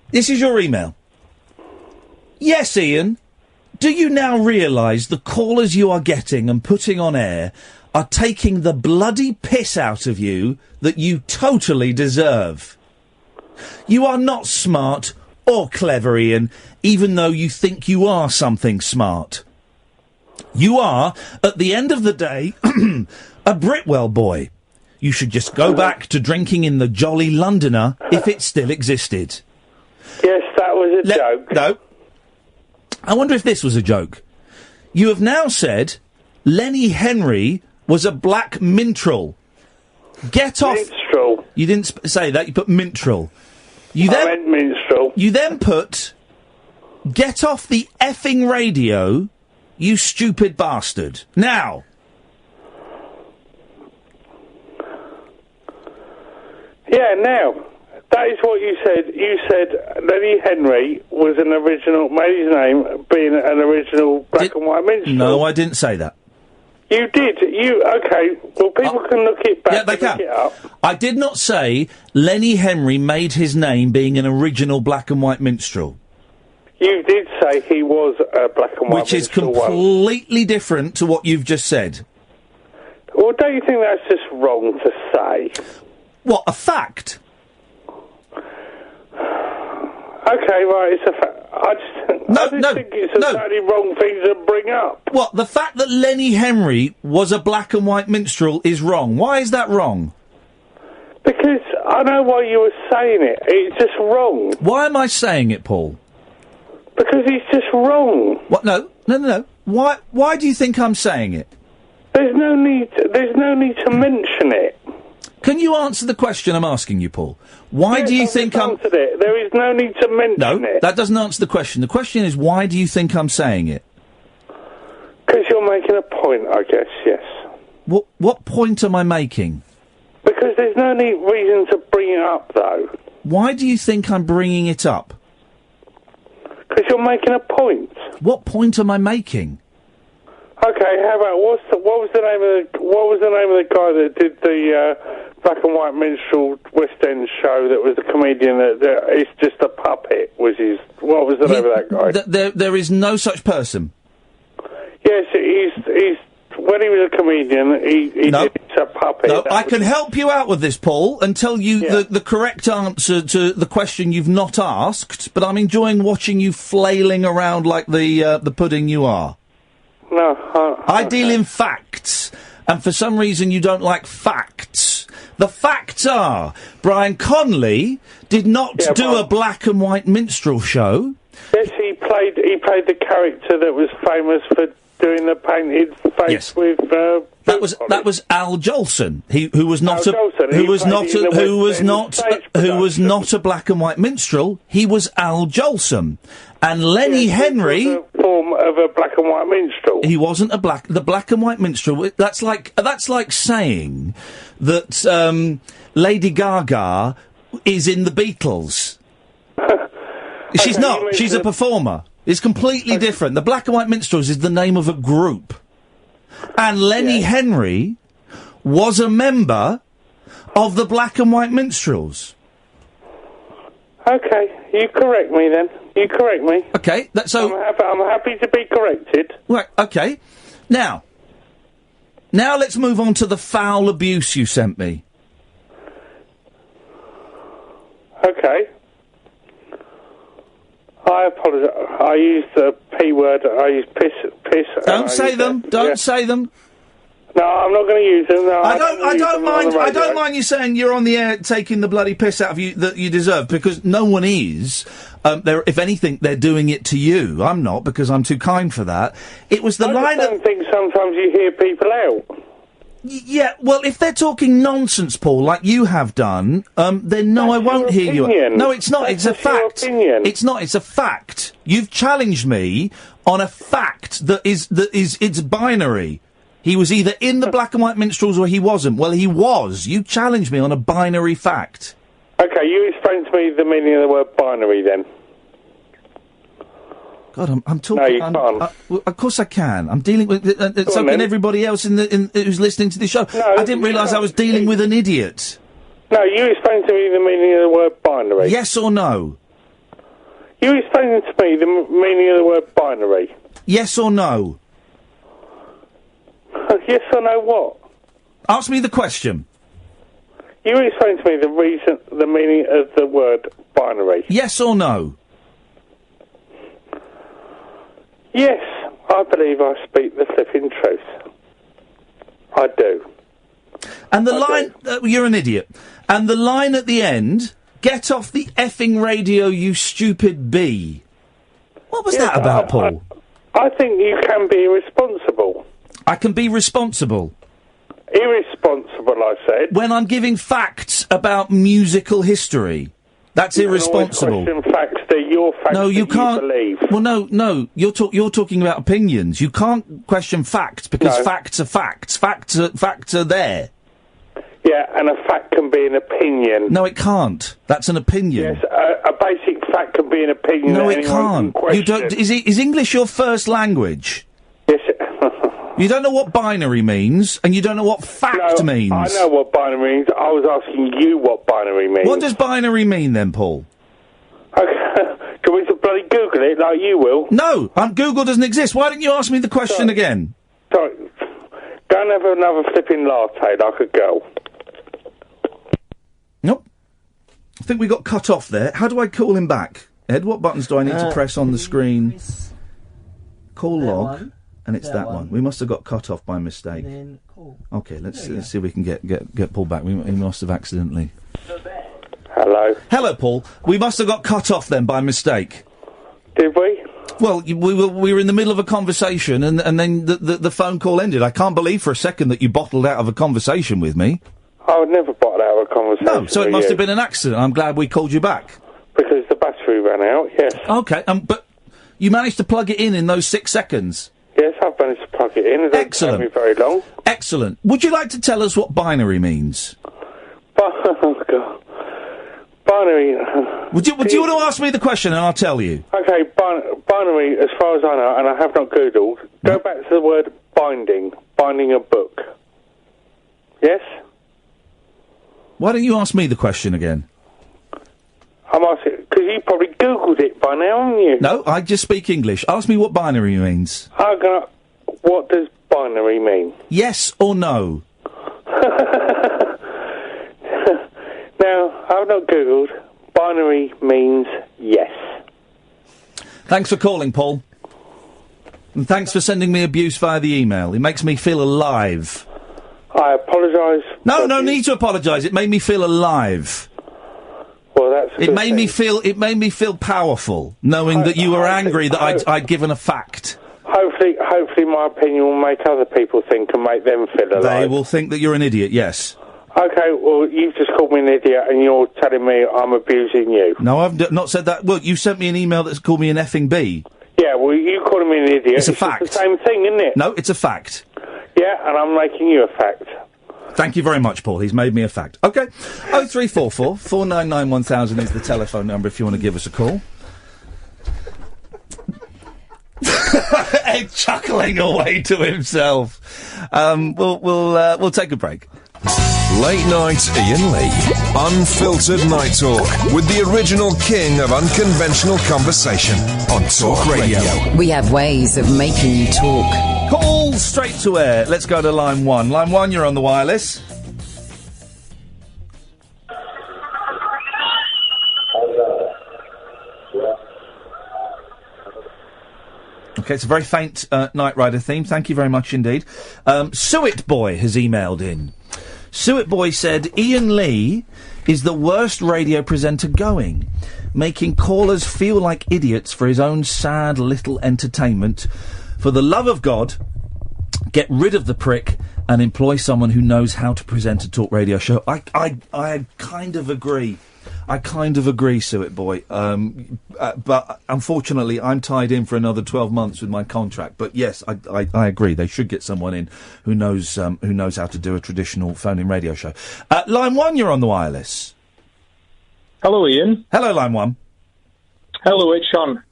Speaker 3: This is your email. Yes, Iain. Do you now realise the callers you are getting and putting on air are taking the bloody piss out of you that you totally deserve? You are not smart or clever, Iain, even though you think you are something smart. You are, at the end of the day, a Britwell boy. You should just go back to drinking in the Jolly Londoner if it still existed.
Speaker 21: Yes, that was a joke.
Speaker 3: No. I wonder if this was a joke. You have now said Lenny Henry was a black minstrel. Get off...
Speaker 21: Minstrel.
Speaker 3: You didn't say that, you put minstrel.
Speaker 21: I meant minstrel.
Speaker 3: You then put, get off the effing radio, you stupid bastard. Now...
Speaker 21: Yeah, now, that is what you said. You said Lenny Henry was an original, made his name being an original black and white minstrel.
Speaker 3: No, I didn't say that.
Speaker 21: You did. Okay, well, people can look it back.
Speaker 3: Yeah, they can.
Speaker 21: Look it up.
Speaker 3: I did not say Lenny Henry made his name being an original black and white minstrel.
Speaker 21: You did say he was a black and white
Speaker 3: Which is
Speaker 21: minstrel once.
Speaker 3: completely different to what you've just said.
Speaker 21: Well, don't you think that's just wrong to say?
Speaker 3: What, a fact?
Speaker 21: Okay, right, it's a fact. I just think it's a totally wrong thing to bring up.
Speaker 3: What, the fact that Lenny Henry was a black and white minstrel is wrong? Why is that wrong?
Speaker 21: Because I know why you were saying it. It's just wrong.
Speaker 3: Why am I saying it, Paul?
Speaker 21: Because it's just wrong.
Speaker 3: What? No. Why do you think I'm saying it?
Speaker 21: There's no need to mention it.
Speaker 3: Can you answer the question I'm asking you, Paul? Why do you think I'm...
Speaker 21: answered it. There is no need to mention it.
Speaker 3: That doesn't answer the question. The question is, why do you think I'm saying it?
Speaker 21: Because you're making a point, I guess, yes.
Speaker 3: What point am I making?
Speaker 21: Because there's no reason to bring it up, though.
Speaker 3: Why do you think I'm bringing it up?
Speaker 21: Because you're making a point.
Speaker 3: What point am I making?
Speaker 21: Okay, how about what was the name of the guy that did the black and white minstrel West End show? That was the comedian that it's just a puppet. What was the name of that guy?
Speaker 3: There is no such person.
Speaker 21: Yes, he's when he was a comedian, he did it's a puppet.
Speaker 3: No, I can help you out with this, Paul, and tell you the correct answer to the question you've not asked. But I'm enjoying watching you flailing around like the pudding you are.
Speaker 21: No,
Speaker 3: I deal in facts, and for some reason you don't like facts. The facts are, Brian Conley did not do a black and white minstrel show.
Speaker 21: Yes, he played the character that was famous for doing the painted face with.
Speaker 3: That was Al Jolson, who was not a black and white minstrel. He was Al Jolson, and Lenny Henry.
Speaker 21: Was a form of a black and white minstrel.
Speaker 3: He wasn't the black and white minstrel. That's like saying that Lady Gaga is in the Beatles. She's not. She's a performer. It's completely different. The Black and White Minstrels is the name of a group. And Lenny Henry was a member of the Black and White Minstrels.
Speaker 21: Okay, you correct me then. You correct me.
Speaker 3: Okay,
Speaker 21: I'm happy to be corrected.
Speaker 3: Right, okay. Now let's move on to the foul abuse you sent me.
Speaker 21: Okay. I apologise. I used the P word. I used piss.
Speaker 3: Don't say them. Don't say them.
Speaker 21: No, I'm not going to use them. No,
Speaker 3: I don't mind you saying you're on the air taking the bloody piss out of you that you deserve, because no one is. If anything, they're doing it to you. I'm not, because I'm too kind for that. It was the line.
Speaker 21: I don't think sometimes you hear people out.
Speaker 3: Yeah, well, if they're talking nonsense, Paul, like you have done, then no, I won't hear you. No, it's not. It's a fact. It's not. It's a fact. You've challenged me on a fact that is it's binary. He was either in the Black and White Minstrels or he wasn't. Well, he was. You challenged me on a binary fact.
Speaker 21: Okay, you explain to me the meaning of the word binary, then.
Speaker 3: God, I'm talking.
Speaker 21: No, you can't.
Speaker 3: Of course I can. I'm dealing with. So can everybody else who's listening to the show.
Speaker 21: No,
Speaker 3: I didn't realise I was dealing with an idiot.
Speaker 21: No, you explain to me the meaning of the word binary.
Speaker 3: Yes or no?
Speaker 21: You explain to me the meaning of the word binary.
Speaker 3: Yes or no?
Speaker 21: Yes or no what?
Speaker 3: Ask me the question.
Speaker 21: You explain to me the meaning of the word binary.
Speaker 3: Yes or no?
Speaker 21: Yes, I believe I speak the flipping truth. I do.
Speaker 3: And the line... you're an idiot. And the line at the end, get off the effing radio, you stupid bee. What was that about, Paul?
Speaker 21: I think you can be irresponsible.
Speaker 3: I can be responsible.
Speaker 21: Irresponsible, I said.
Speaker 3: When I'm giving facts about musical history. That's irresponsible.
Speaker 21: Question facts, they're your facts.
Speaker 3: No, you can't.
Speaker 21: Believe.
Speaker 3: Well, no. You're talking about opinions. You can't question facts because facts are facts. Facts are there.
Speaker 21: Yeah, and a fact can be an opinion.
Speaker 3: No, it can't. That's an opinion.
Speaker 21: Yes, a basic fact can be an opinion.
Speaker 3: No,
Speaker 21: that
Speaker 3: it
Speaker 21: anyone
Speaker 3: can't.
Speaker 21: can question.
Speaker 3: You don't. Is English your first language?
Speaker 21: Yes.
Speaker 3: You don't know what binary means, and you don't know what fact means.
Speaker 21: I know what binary means. I was asking you what binary means.
Speaker 3: What does binary mean then, Paul?
Speaker 21: Okay. Do you want me to bloody Google it like you will?
Speaker 3: No, Google doesn't exist. Why didn't you ask me the question again?
Speaker 21: Sorry. Go and have another flipping latte like a girl.
Speaker 3: Nope. I think we got cut off there. How do I call him back? Ed, what buttons do I need to press on the screen? Call log. And it's that one. We must have got cut off by mistake. Okay, let's see if we can get Paul back. We must have accidentally.
Speaker 21: Hello.
Speaker 3: Hello, Paul. We must have got cut off then by mistake.
Speaker 21: Did we?
Speaker 3: Well, we were in the middle of a conversation, and then the phone call ended. I can't believe for a second that you bottled out of a conversation with me.
Speaker 21: I would never bottle out of a conversation.
Speaker 3: No, so it must have been an accident. I'm glad we called you back.
Speaker 21: Because the battery ran out, yes.
Speaker 3: Okay, but you managed to plug it in those 6 seconds.
Speaker 21: Yes, I've managed to plug it in. It doesn't take me very long.
Speaker 3: Excellent. Would you like to tell us what binary means?
Speaker 21: Oh, God. Binary...
Speaker 3: Would you want to ask me the question and I'll tell you?
Speaker 21: Okay, binary, as far as I know, and I have not Googled, go back to the word binding a book. Yes?
Speaker 3: Why don't you ask me the question again?
Speaker 21: I'm asking, because you probably Googled it by now, haven't you?
Speaker 3: No, I just speak English. Ask me what binary means.
Speaker 21: What does binary mean?
Speaker 3: Yes or no?
Speaker 21: Now, I've not Googled. Binary means yes.
Speaker 3: Thanks for calling, Paul. And thanks for sending me abuse via the email. It makes me feel alive.
Speaker 21: I apologise.
Speaker 3: No need to apologise. It made me feel alive.
Speaker 21: Well, that's
Speaker 3: it made me feel powerful, knowing that you were angry that I'd given a fact.
Speaker 21: Hopefully my opinion will make other people think and make them feel alive.
Speaker 3: They will think that you're an idiot, yes.
Speaker 21: Okay, well, you've just called me an idiot and you're telling me I'm abusing you.
Speaker 3: No, I've not said that. Well, you sent me an email that's called me an effing bee.
Speaker 21: Yeah, well, you calling me an idiot.
Speaker 3: It's a fact.
Speaker 21: It's the same thing, isn't it?
Speaker 3: No, it's a fact.
Speaker 21: Yeah, and I'm making you a fact.
Speaker 3: Thank you very much, Paul. He's made me a fact. Okay. 0344 499 1000 is the telephone number if you want to give us a call. Ed chuckling away to himself. We'll take a break.
Speaker 2: Late night Iain Lee. Unfiltered night talk with the original king of unconventional conversation on Talk Radio.
Speaker 1: We have ways of making you talk.
Speaker 3: Call straight to air. Let's go to line 1. Line 1, you're on the wireless. Okay, it's a very faint Knight Rider theme. Thank you very much indeed. Suet Boy has emailed in. Suet Boy said, Iain Lee is the worst radio presenter going, making callers feel like idiots for his own sad little entertainment. For the love of God, get rid of the prick and employ someone who knows how to present a talk radio show. I kind of agree. I kind of agree, Suet Boy. But unfortunately, I'm tied in for another 12 months with my contract. But yes, I agree. They should get someone in who knows how to do a traditional phone-in radio show. Line 1, you're on the wireless.
Speaker 5: Hello, Iain.
Speaker 3: Hello, Line 1.
Speaker 5: Hello, it's Sean.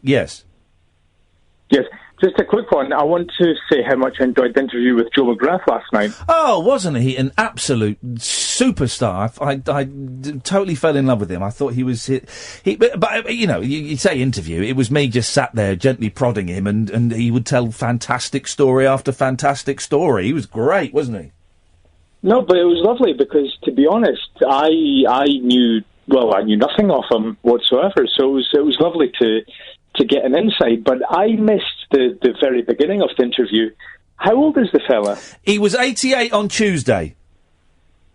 Speaker 3: Yes.
Speaker 5: Yes, just a quick one. I want to say how much I enjoyed the interview with Joe McGrath last night.
Speaker 3: Oh, wasn't he an absolute superstar? I totally fell in love with him. I thought he was... But you know, you say interview. It was me just sat there gently prodding him, and he would tell fantastic story after fantastic story. He was great, wasn't he?
Speaker 5: No, but it was lovely because, to be honest, I knew nothing of him whatsoever. So it was lovely to get an insight. But I missed the very beginning of the interview. How old is the fella?
Speaker 3: He was 88 on Tuesday.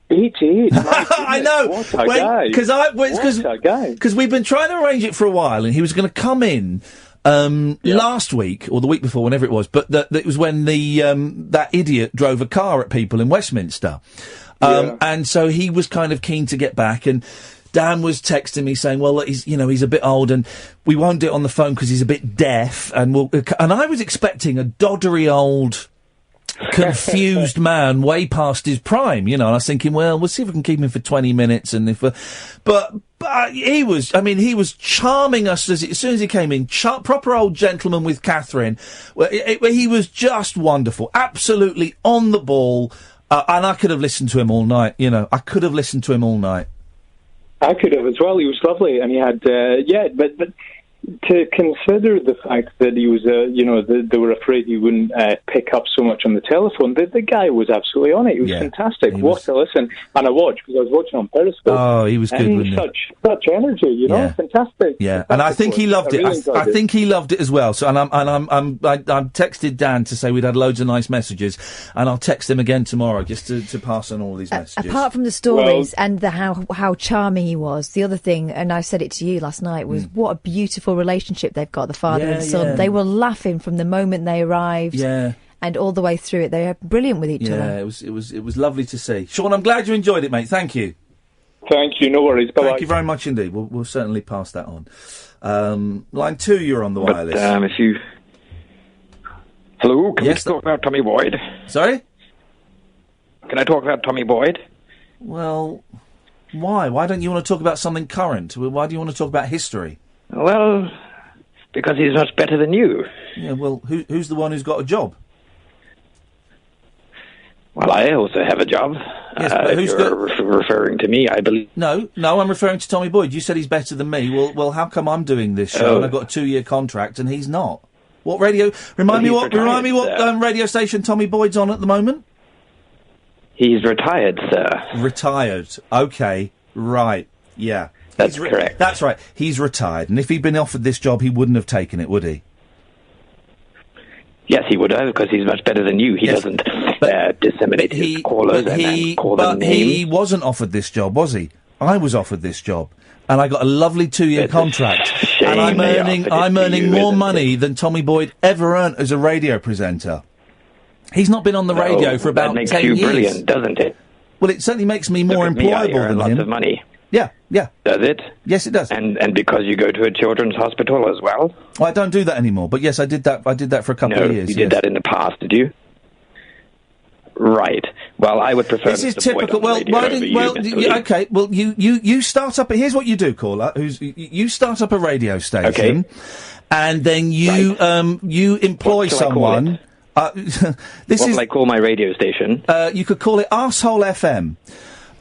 Speaker 5: 88?
Speaker 3: I know.
Speaker 5: What a guy. What a guy.
Speaker 3: Because we've been trying to arrange it for a while, and he was going to come in last week, or the week before, whenever it was, but it was when that idiot drove a car at people in Westminster. And so he was kind of keen to get back, and Dan was texting me saying, well, he's a bit old, and we won't do it on the phone because he's a bit deaf, and I was expecting a doddery old... confused man way past his prime, and I was thinking, well, we'll see if we can keep him for 20 minutes, and but he was charming us as soon as he came in, proper old gentleman with Catherine. He was just wonderful, absolutely on the ball, and I could have listened to him all night, I could have listened to him all night.
Speaker 5: I could have as well. He was lovely, and he had, but to consider the fact that he was, they were afraid he wouldn't pick up so much on the telephone. The guy was absolutely on it. He was fantastic. What a listen. And I watched, because I was watching on Periscope.
Speaker 3: Oh, he was good,
Speaker 5: and such energy, fantastic.
Speaker 3: Yeah, and I think he loved it. I think he loved it as well. So, and I'm texted Dan to say we'd had loads of nice messages, and I'll text him again tomorrow just to pass on all these messages.
Speaker 4: Apart from the stories and how charming he was, the other thing, and I said it to you last night, was what a beautiful relationship they've got, the father and son. They were laughing from the moment they arrived, and all the way through it. They were brilliant with each other.
Speaker 3: Yeah, it was lovely to see. Sean, I'm glad you enjoyed it, mate. Thank you.
Speaker 5: Thank you. No worries. Bye.
Speaker 3: Thank you very much indeed. We'll certainly pass that on. Line 2, you're on the wireless.
Speaker 12: Hello, can we talk about Tommy Boyd?
Speaker 3: Sorry?
Speaker 12: Can I talk about Tommy Boyd?
Speaker 3: Well, why? Why don't you want to talk about something current? Why do you want to talk about history?
Speaker 12: Well, because he's much better than you.
Speaker 3: Yeah, well, who's the one who's got a job?
Speaker 12: Well, I also have a job.
Speaker 3: Yes, but who's
Speaker 12: referring to me, I believe.
Speaker 3: No, I'm referring to Tommy Boyd. You said he's better than me. Well, how come I'm doing this show and I've got a 2-year contract and he's not? What radio? Remind me what radio station Tommy Boyd's on at the moment?
Speaker 12: He's retired, sir.
Speaker 3: Retired. Okay. Right. Yeah.
Speaker 12: That's correct.
Speaker 3: That's right. He's retired, and if he'd been offered this job, he wouldn't have taken it, would he?
Speaker 12: Yes, he would have, because he's much better than you. He doesn't disseminate his callers and call them names.
Speaker 3: He wasn't offered this job, was he? I was offered this job, and I got a lovely 2-year contract, and I'm earning more money than Tommy Boyd ever earned as a radio presenter. He's not been on the radio for about 10 years.
Speaker 12: That makes you brilliant, doesn't it?
Speaker 3: Well, it certainly makes me more employable than him.
Speaker 12: Lots of money.
Speaker 3: Yeah.
Speaker 12: Does it?
Speaker 3: Yes, it does.
Speaker 12: And because you go to a children's hospital as well?
Speaker 3: Well, I don't do that anymore, but yes, I did that. I did that for a couple of years.
Speaker 12: You did that in the past, did you? Right. Well, I would prefer.
Speaker 3: This is typical. Okay. Well, you start up. Here's what you do, caller. You start up a radio station, and then you employ someone.
Speaker 12: What will I call my radio station?
Speaker 3: You could call it Arsehole FM.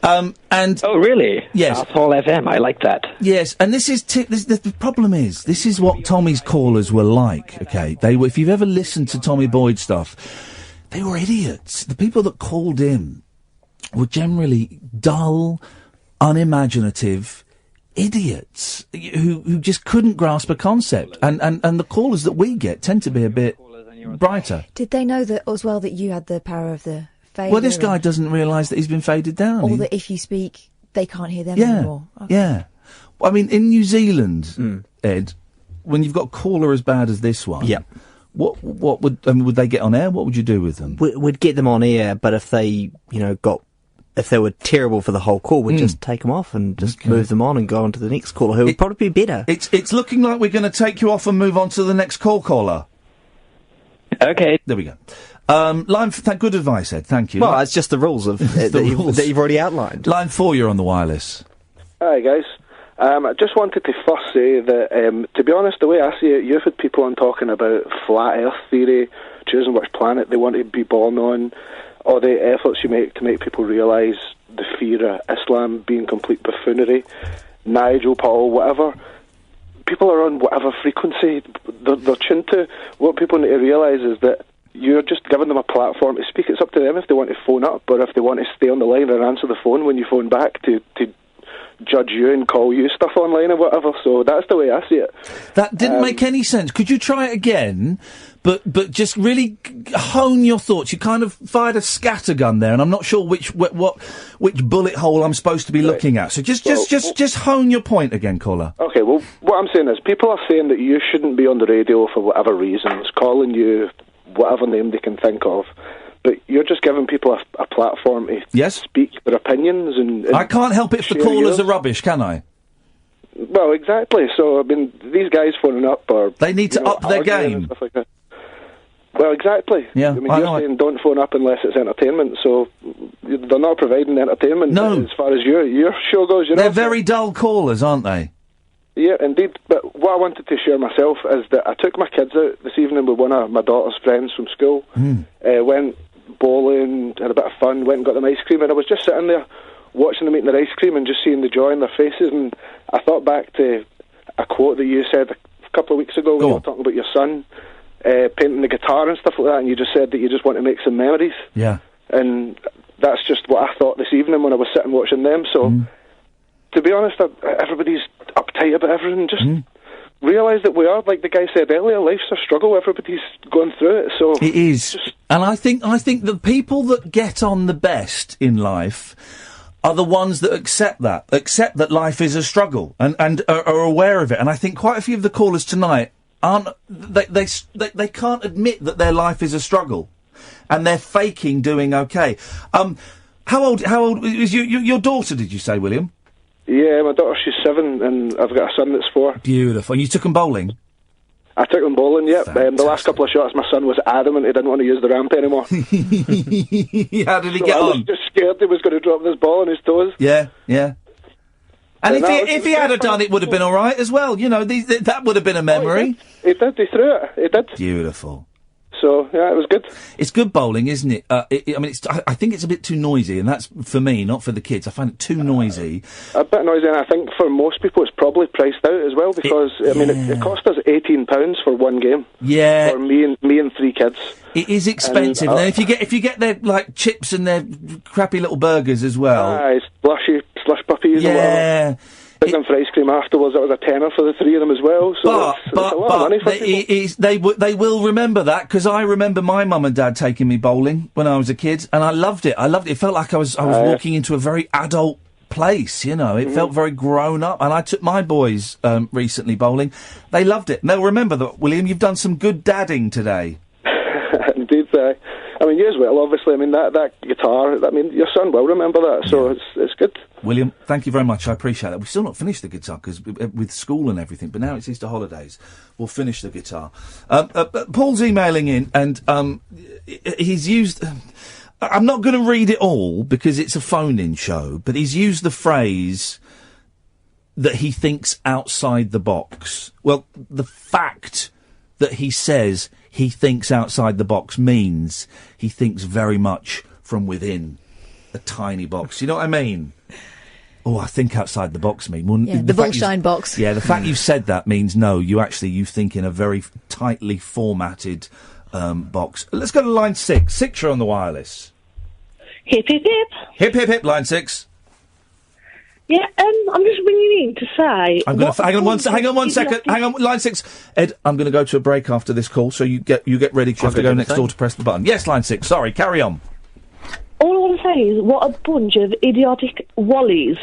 Speaker 12: Oh, really?
Speaker 3: Yes.
Speaker 12: Arsehole FM, I like that.
Speaker 3: Yes, and the problem is, this is what Tommy's callers were like, okay? If you've ever listened to Tommy Boyd stuff, they were idiots. The people that called in were generally dull, unimaginative idiots who just couldn't grasp a concept. And the callers that we get tend to be a bit brighter.
Speaker 4: Did they know that as well that you had the power of the fader?
Speaker 3: Well, this guy doesn't realise that he's been faded down.
Speaker 4: Or that if you speak, they can't hear them anymore. Okay.
Speaker 3: Yeah. I mean, in New Zealand, Ed, when you've got a caller as bad as this one, what would they get on air? What would you do with them?
Speaker 9: We'd get them on air, but if they, if they were terrible for the whole call, we'd just take them off and just move them on and go on to the next caller, who would probably be better.
Speaker 3: It's looking like we're going to take you off and move on to the next caller.
Speaker 12: Okay.
Speaker 3: There we go. Good advice, Ed. Thank you.
Speaker 9: Well, it's just the rules of that you've already outlined.
Speaker 3: Line 4, you're on the wireless.
Speaker 13: Hi, guys. I just wanted to first say that, to be honest, the way I see it, you've had people on talking about flat Earth theory, choosing which planet they want to be born on, all the efforts you make to make people realise the fear of Islam being complete buffoonery, Nigel, Paul, whatever. People are on whatever frequency they're tuned to. What people need to realise is that you're just giving them a platform to speak. It's up to them if they want to phone up or if they want to stay on the line and answer the phone when you phone back to judge you and call you stuff online or whatever. So that's the way I see it.
Speaker 3: That didn't make any sense. Could you try it again? But just really hone your thoughts. You kind of fired a scattergun there, and I'm not sure which bullet hole I'm supposed to be looking at. So just hone your point again, caller.
Speaker 13: Okay, well, what I'm saying is people are saying that you shouldn't be on the radio for whatever reasons, calling you whatever name they can think of. But you're just giving people a platform to speak their opinions. And
Speaker 3: I can't help it if the callers are rubbish, can I?
Speaker 13: Well, exactly. So, I mean, these guys phoning up are...
Speaker 3: They need to up their game.
Speaker 13: And stuff like that. Well, exactly.
Speaker 3: Yeah,
Speaker 13: I mean, you're saying don't phone up unless it's entertainment, so they're not providing entertainment as far as your show goes.
Speaker 3: They're very dull callers, aren't they?
Speaker 13: Yeah, indeed. But what I wanted to share myself is that I took my kids out this evening with one of my daughter's friends from school. Went bowling, had a bit of fun, went and got them ice cream, and I was just sitting there watching them eating their ice cream and just seeing the joy in their faces, and I thought back to a quote that you said a couple of weeks ago when you were talking about your son painting the guitar and stuff like that, and you just said that you just want to make some memories.
Speaker 3: Yeah.
Speaker 13: And that's just what I thought this evening when I was sitting watching them. So, to be honest, everybody's uptight about everything. Just realise that we are, like the guy said earlier, life's a struggle. Everybody's going through it. So
Speaker 3: it is. And I think the people that get on the best in life are the ones that accept that life is a struggle and are aware of it. And I think quite a few of the callers tonight they can't admit that their life is a struggle, and they're faking doing okay. How old is your daughter? Did you say, William?
Speaker 13: Yeah, my daughter, she's 7, and I've got a son that's 4.
Speaker 3: Beautiful. And you took them bowling?
Speaker 13: I took them bowling, yep. The last couple of shots, my son was adamant he didn't want to use the ramp anymore.
Speaker 3: How did he get
Speaker 13: I
Speaker 3: on?
Speaker 13: was just scared he was going to drop this ball on his toes.
Speaker 3: Yeah. And if he had done it, would have been all right as well. You know, that would have been a memory.
Speaker 13: He did. He threw it. He did.
Speaker 3: Beautiful.
Speaker 13: So, yeah, it was good.
Speaker 3: It's good bowling, isn't it? I think it's a bit too noisy, and that's for me, not for the kids. I find it too noisy.
Speaker 13: A bit noisy, and I think for most people it's probably priced out as well, because, it cost us £18 for one game.
Speaker 3: Yeah.
Speaker 13: For me and 3 kids.
Speaker 3: It is expensive. And then if you get their, like, chips and their crappy little burgers as well.
Speaker 13: It's slush puppies or whatever. Took them for ice cream afterwards. That was a tenner for the 3 of them as well. So it's a lot of money for people.
Speaker 3: They will remember that, because I remember my mum and dad taking me bowling when I was a kid, and I loved it. It felt like I was walking into a very adult place. You know, it felt very grown up. And I took my boys recently bowling. They loved it. And they'll remember that. William, you've done some good dadding today.
Speaker 13: Indeed. You as well, obviously. That guitar, your son will remember that, so it's good.
Speaker 3: William, thank you very much. I appreciate that. We've still not finished the guitar, because with school and everything, but now it's Easter holidays. We'll finish the guitar. Paul's emailing in, and he's used... I'm not going to read it all, because it's a phone-in show, but he's used the phrase that he thinks outside the box. Well, the fact that he says he thinks outside the box means he thinks very much from within a tiny box. You know what I mean? Oh, I think outside the box mean. Well,
Speaker 4: the Bullshine box.
Speaker 3: Yeah, the fact you've said that means no, you think in a very tightly formatted box. Let's go to line 6. 6, you're on the wireless.
Speaker 14: Hip, hip, hip.
Speaker 3: Hip, hip, hip, line 6.
Speaker 14: Yeah, I'm just ringing in to say...
Speaker 3: Hang on one second. Hang on, line 6. Ed, I'm going to go to a break after this call, so you get ready, because you have to go next door to press the button. Yes, line 6, sorry, carry on.
Speaker 14: All I want to say is, what a bunch of idiotic wallies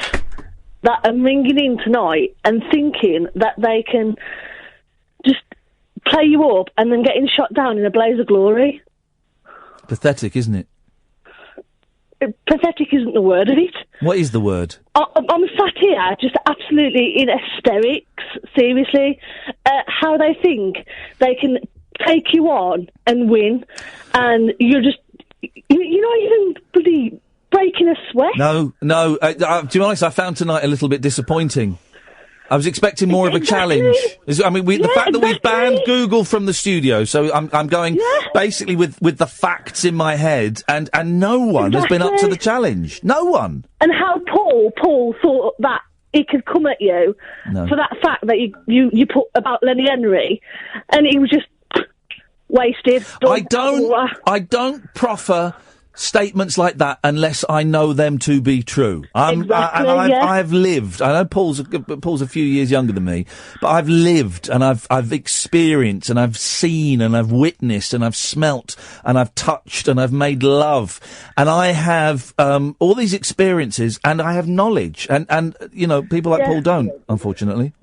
Speaker 14: that are ringing in tonight and thinking that they can just play you up and then getting shot down in a blaze of glory.
Speaker 3: Pathetic, isn't it?
Speaker 14: Pathetic isn't the word of it.
Speaker 3: What is the word?
Speaker 14: I'm sat here just absolutely in hysterics, seriously. How they think they can take you on and win, and you're not even bloody breaking a sweat.
Speaker 3: No. To be honest, I found tonight a little bit disappointing. I was expecting more of a challenge. The fact that we've banned Google from the studio, so I'm going basically with the facts in my head, and no one has been up to the challenge. No one.
Speaker 14: And how Paul thought that he could come at you for that fact that you put about Lenny Henry, and he was just wasted.
Speaker 3: I don't proffer statements like that unless I know them to be true. I've lived. I know Paul's a few years younger than me, but I've lived and I've experienced and I've seen and I've witnessed and I've smelt and I've touched and I've made love, and I have all these experiences and I have knowledge, and people like Paul don't, unfortunately.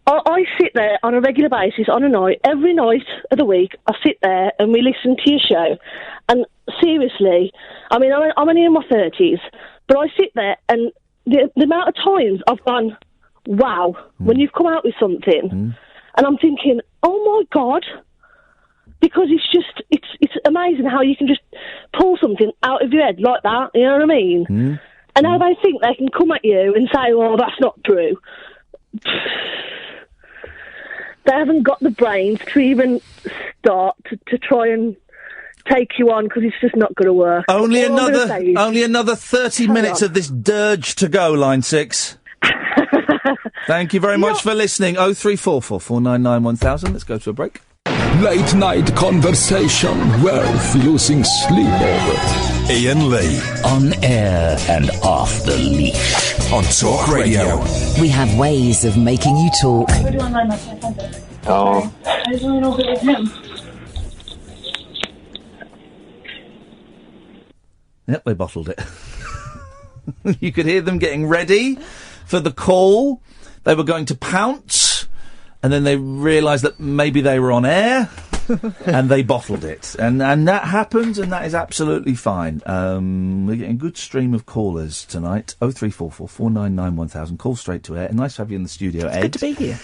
Speaker 14: I sit there on a regular basis, every night of the week. I sit there and we listen to your show. And seriously, I mean, I'm only in my 30s, but I sit there and the amount of times I've gone, wow, when you've come out with something, and I'm thinking, oh my God, because it's amazing how you can just pull something out of your head like that, you know what I mean? And how they think they can come at you and say, oh, that's not true. They haven't got the brains to even start to try and take you on, because it's just not going to work.
Speaker 3: Only another 30 minutes of this dirge to go, line 6. Thank you very much for listening. 0344 499 1000. Let's go to a break.
Speaker 7: Late night conversation worth losing sleep over.
Speaker 2: Iain Lee.
Speaker 1: On air and off the leash.
Speaker 2: On Talk Radio.
Speaker 1: We have ways of making you talk.
Speaker 7: Oh.
Speaker 14: I just want to know if it was him.
Speaker 3: Yep, they bottled it. You could hear them getting ready for the call. They were going to pounce, and then they realised that maybe they were on air, and they bottled it. And that happens, and that is absolutely fine. We're getting a good stream of callers tonight. 0344 499 1000. Call straight to air. Nice to have you in the studio, Ed.
Speaker 9: Good to be here.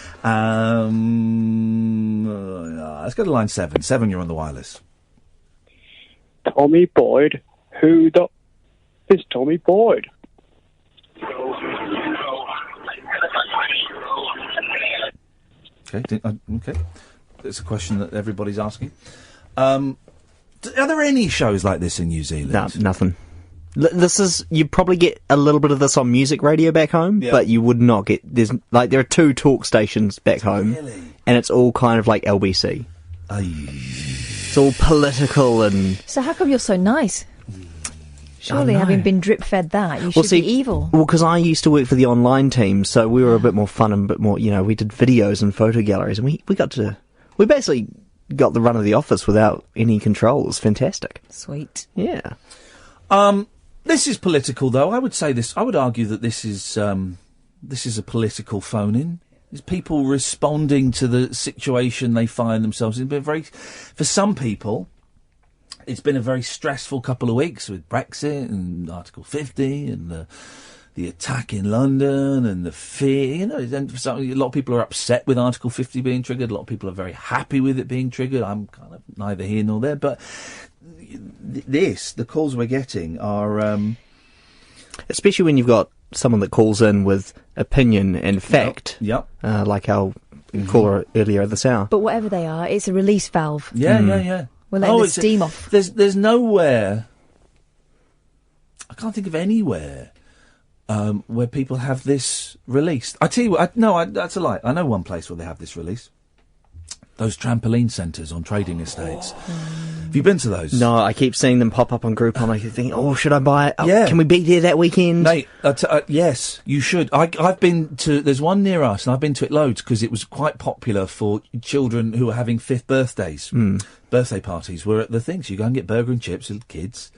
Speaker 3: Let's go to line 7. 7, you're on the wireless.
Speaker 10: Tommy Boyd. Who the is Tommy Boyd?
Speaker 3: Okay. It's a question that everybody's asking. Are there any shows like this in New Zealand?
Speaker 9: No, nothing. You probably get a little bit of this on music radio back home, but you would not get. There are 2 talk stations back home, and it's all kind of like LBC. It's all political and.
Speaker 4: So how come you're so nice? Surely, having been drip-fed that, you should be evil.
Speaker 9: Well, because I used to work for the online team, so we were a bit more fun and a bit more, we did videos and photo galleries, and we basically got the run of the office without any control. It was fantastic.
Speaker 4: Sweet.
Speaker 9: Yeah.
Speaker 3: This is political, though. I would argue that this is a political phone-in. It's people responding to the situation they find themselves in. For some people, it's been a very stressful couple of weeks with Brexit and Article 50 and the attack in London and the fear. And a lot of people are upset with Article 50 being triggered. A lot of people are very happy with it being triggered. I'm kind of neither here nor there. But the calls we're getting are...
Speaker 9: especially when you've got someone that calls in with opinion and fact.
Speaker 3: Yep.
Speaker 9: Like our caller earlier at this hour.
Speaker 4: But whatever they are, it's a release valve.
Speaker 3: Yeah.
Speaker 4: We're letting the steam off.
Speaker 3: There's nowhere... I can't think of anywhere where people have this released. I tell you what, that's a lie. I know one place where they have this released. Those trampoline centres on trading estates. Have you been to those?
Speaker 9: No, I keep seeing them pop up on Groupon. I keep thinking, should I buy it?
Speaker 3: Yeah.
Speaker 9: Can we be there that weekend?
Speaker 3: Mate, yes, you should. I've been to... There's one near us, and I've been to it loads, because it was quite popular for children who were having 5th birthdays. Birthday parties were at the thing. So you go and get burger and chips with kids,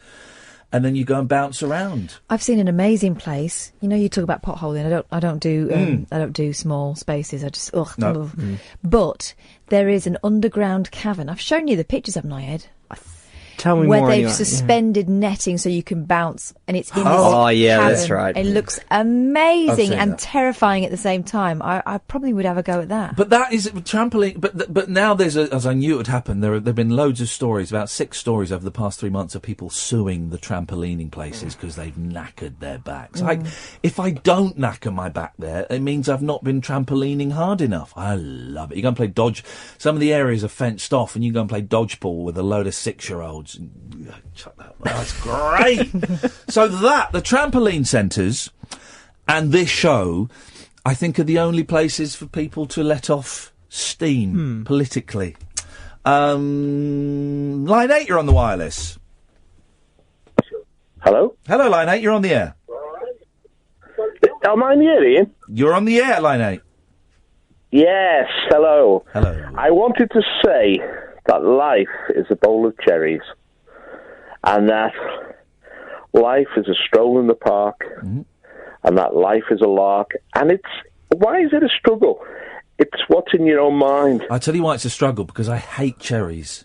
Speaker 3: and then you go and bounce around.
Speaker 4: I've seen an amazing place. You talk about potholing. I don't do small spaces. I just But there is an underground cavern. I've shown you the pictures, haven't I, Ed?
Speaker 9: Tell me
Speaker 4: where
Speaker 9: more
Speaker 4: they've
Speaker 9: anyway.
Speaker 4: suspended netting so you can bounce, and it's in this
Speaker 9: Oh, yeah,
Speaker 4: cavern.
Speaker 9: that's right.
Speaker 4: It looks
Speaker 3: I've
Speaker 4: amazing
Speaker 3: seen
Speaker 4: and
Speaker 3: that.
Speaker 4: terrifying at the same time. I probably would have a go at that.
Speaker 3: But that is trampoline. But now there's as I knew it would happen. There've been loads of stories, about 6 stories over the past 3 months of people suing the trampolining places because they've knackered their backs. If I don't knacker my back there, it means I've not been trampolining hard enough. I love it. You go and play dodge. Some of the areas are fenced off, and you go and play dodgeball with a load of 6-year-olds. Chuck that. That's great. So the trampoline centres and this show, I think, are the only places for people to let off steam politically. Line 8, you're on the wireless.
Speaker 16: Hello?
Speaker 3: Hello, Line 8, you're on the air.
Speaker 16: Am I in the air, Ian?
Speaker 3: You're on the air, Line 8.
Speaker 16: Yes, hello.
Speaker 3: Hello.
Speaker 16: I wanted to say that life is a bowl of cherries, and that life is a stroll in the park, and that life is a lark, and why is it a struggle? It's what's in your own mind.
Speaker 3: I tell you why it's a struggle, because I hate cherries.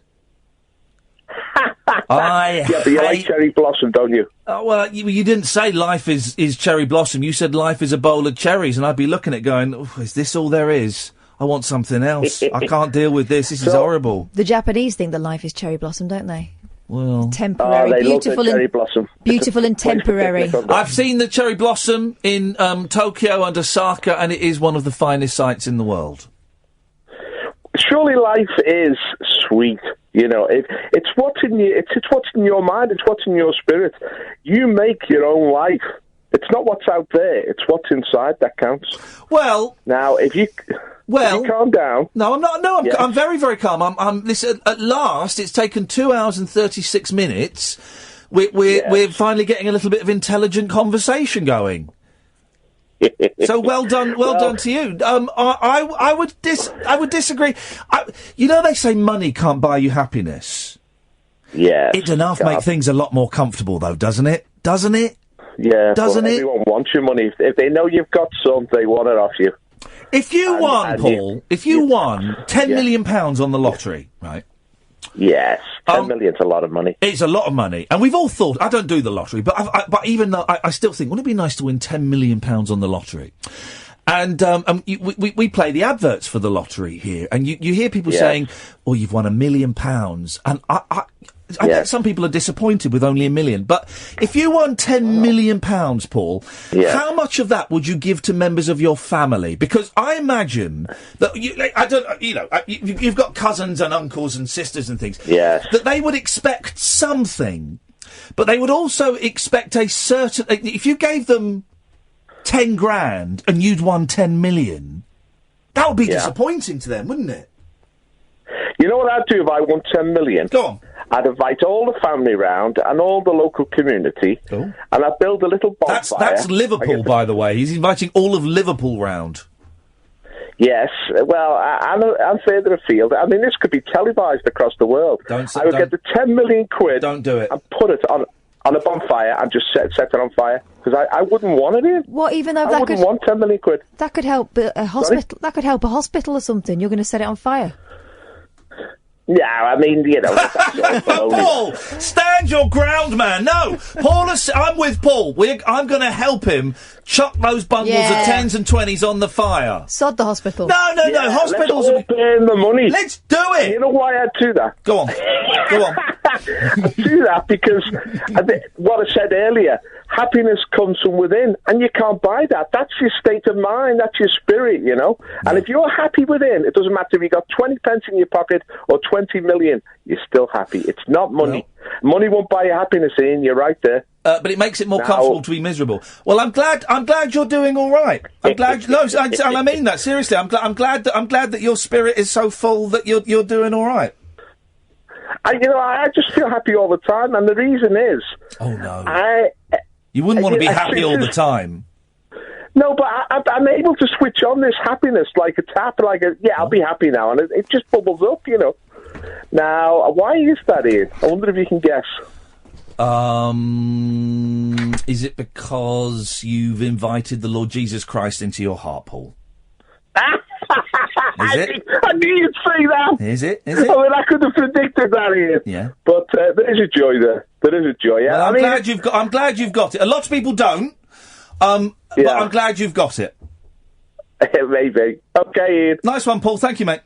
Speaker 16: Yeah, but you like cherry blossom, don't you?
Speaker 3: Oh, well, you didn't say life is cherry blossom. You said life is a bowl of cherries, and I'd be looking at it going, oh, is this all there is? I want something else. I can't deal with this. This is horrible.
Speaker 4: The Japanese think that life is cherry blossom, don't they?
Speaker 3: Well,
Speaker 4: temporary,
Speaker 16: they
Speaker 4: beautiful,
Speaker 16: love the cherry blossom.
Speaker 4: Beautiful and temporary.
Speaker 3: I've seen the cherry blossom in Tokyo and Osaka, and it is one of the finest sights in the world.
Speaker 16: Surely life is sweet. You know, it's what's in you. It's what's in your mind. It's what's in your spirit. You make your own life. It's not what's out there. It's what's inside that counts.
Speaker 3: Well,
Speaker 16: now if you calm down.
Speaker 3: No, I'm not. No, I'm very, very calm. I'm listen, at last, it's taken 2 hours and 36 minutes. We're finally getting a little bit of intelligent conversation going. So well done to you. I would disagree. You know, they say money can't buy you happiness.
Speaker 16: Yeah,
Speaker 3: it enough make things a lot more comfortable, though, doesn't it? Doesn't it?
Speaker 16: Yeah,
Speaker 3: doesn't it?
Speaker 16: Everyone wants your money. If they know you've got some, they want it off you.
Speaker 3: If you won, Paul, if you won £10 million on the lottery, right?
Speaker 16: Yes, 10 million's a lot of money.
Speaker 3: It's a lot of money, and we've all thought. I don't do the lottery, but but even though I still think, wouldn't it be nice to win £10 million on the lottery? And we play the adverts for the lottery here, and you hear people saying, "Oh, you've won £1 million," and I bet some people are disappointed with only $1 million. But if you won £10 million, Paul, how much of that would you give to members of your family? Because I imagine that you've got cousins and uncles and sisters and things.
Speaker 16: Yes.
Speaker 3: That they would expect something, but they would also expect a certain. If you gave them 10 grand and you'd won 10 million, that would be disappointing to them, wouldn't it?
Speaker 16: You know what I'd do if I won 10 million?
Speaker 3: Go on.
Speaker 16: I'd invite all the family round and all the local community, and I'd build a little bonfire.
Speaker 3: That's Liverpool, by the way. He's inviting all of Liverpool round.
Speaker 16: Yes, well, and further afield. I mean, this could be televised across the world. I would get the 10 million quid.
Speaker 3: Don't do it.
Speaker 16: And put it on a bonfire and just set it on fire, because I wouldn't want it in.
Speaker 4: What, even though
Speaker 16: I wouldn't want 10 million quid.
Speaker 4: That could help a hospital.
Speaker 16: Sorry?
Speaker 4: That could help a hospital or something. You're going to set it on fire.
Speaker 16: Yeah, I mean, you know.
Speaker 3: Paul, stand your ground, man. No, Paul, I'm with Paul. I'm going to help him chuck those bundles of 10s and 20s on the fire.
Speaker 4: Sod the hospital.
Speaker 3: No. Hospitals.
Speaker 16: Let's all burn the money.
Speaker 3: Let's do it.
Speaker 16: You know why I'd do that?
Speaker 3: Go on.
Speaker 16: I'd do that because what I said earlier, happiness comes from within, and you can't buy that. That's your state of mind. That's your spirit, you know. And if you're happy within, it doesn't matter if you've got 20 pence in your pocket or 20 million, you're still happy. It's not money. No. Money won't buy you happiness, Ian. You're right there.
Speaker 3: But it makes it more comfortable to be miserable. Well, I'm glad you're doing all right. I'm glad. No, I mean that seriously. I'm glad that your spirit is so full that you're doing all right.
Speaker 16: I just feel happy all the time, and the reason is.
Speaker 3: Oh no. You wouldn't want to be happy all the time.
Speaker 16: No, but I'm able to switch on this happiness like a tap, I'll be happy now, and it just bubbles up, you know. Now, why is that, Ian? I wonder if you can guess.
Speaker 3: Is it because you've invited the Lord Jesus Christ into your heart, Paul?
Speaker 16: I knew you'd say that.
Speaker 3: Is it?
Speaker 16: I mean, I could have predicted that, Ian.
Speaker 3: Yeah.
Speaker 16: But there is a joy there. There is a joy. Yeah.
Speaker 3: Well, I'm glad you've got it. A lot of people don't. But I'm glad you've got it.
Speaker 16: Maybe. Okay, Ian.
Speaker 3: Nice one, Paul. Thank you, mate.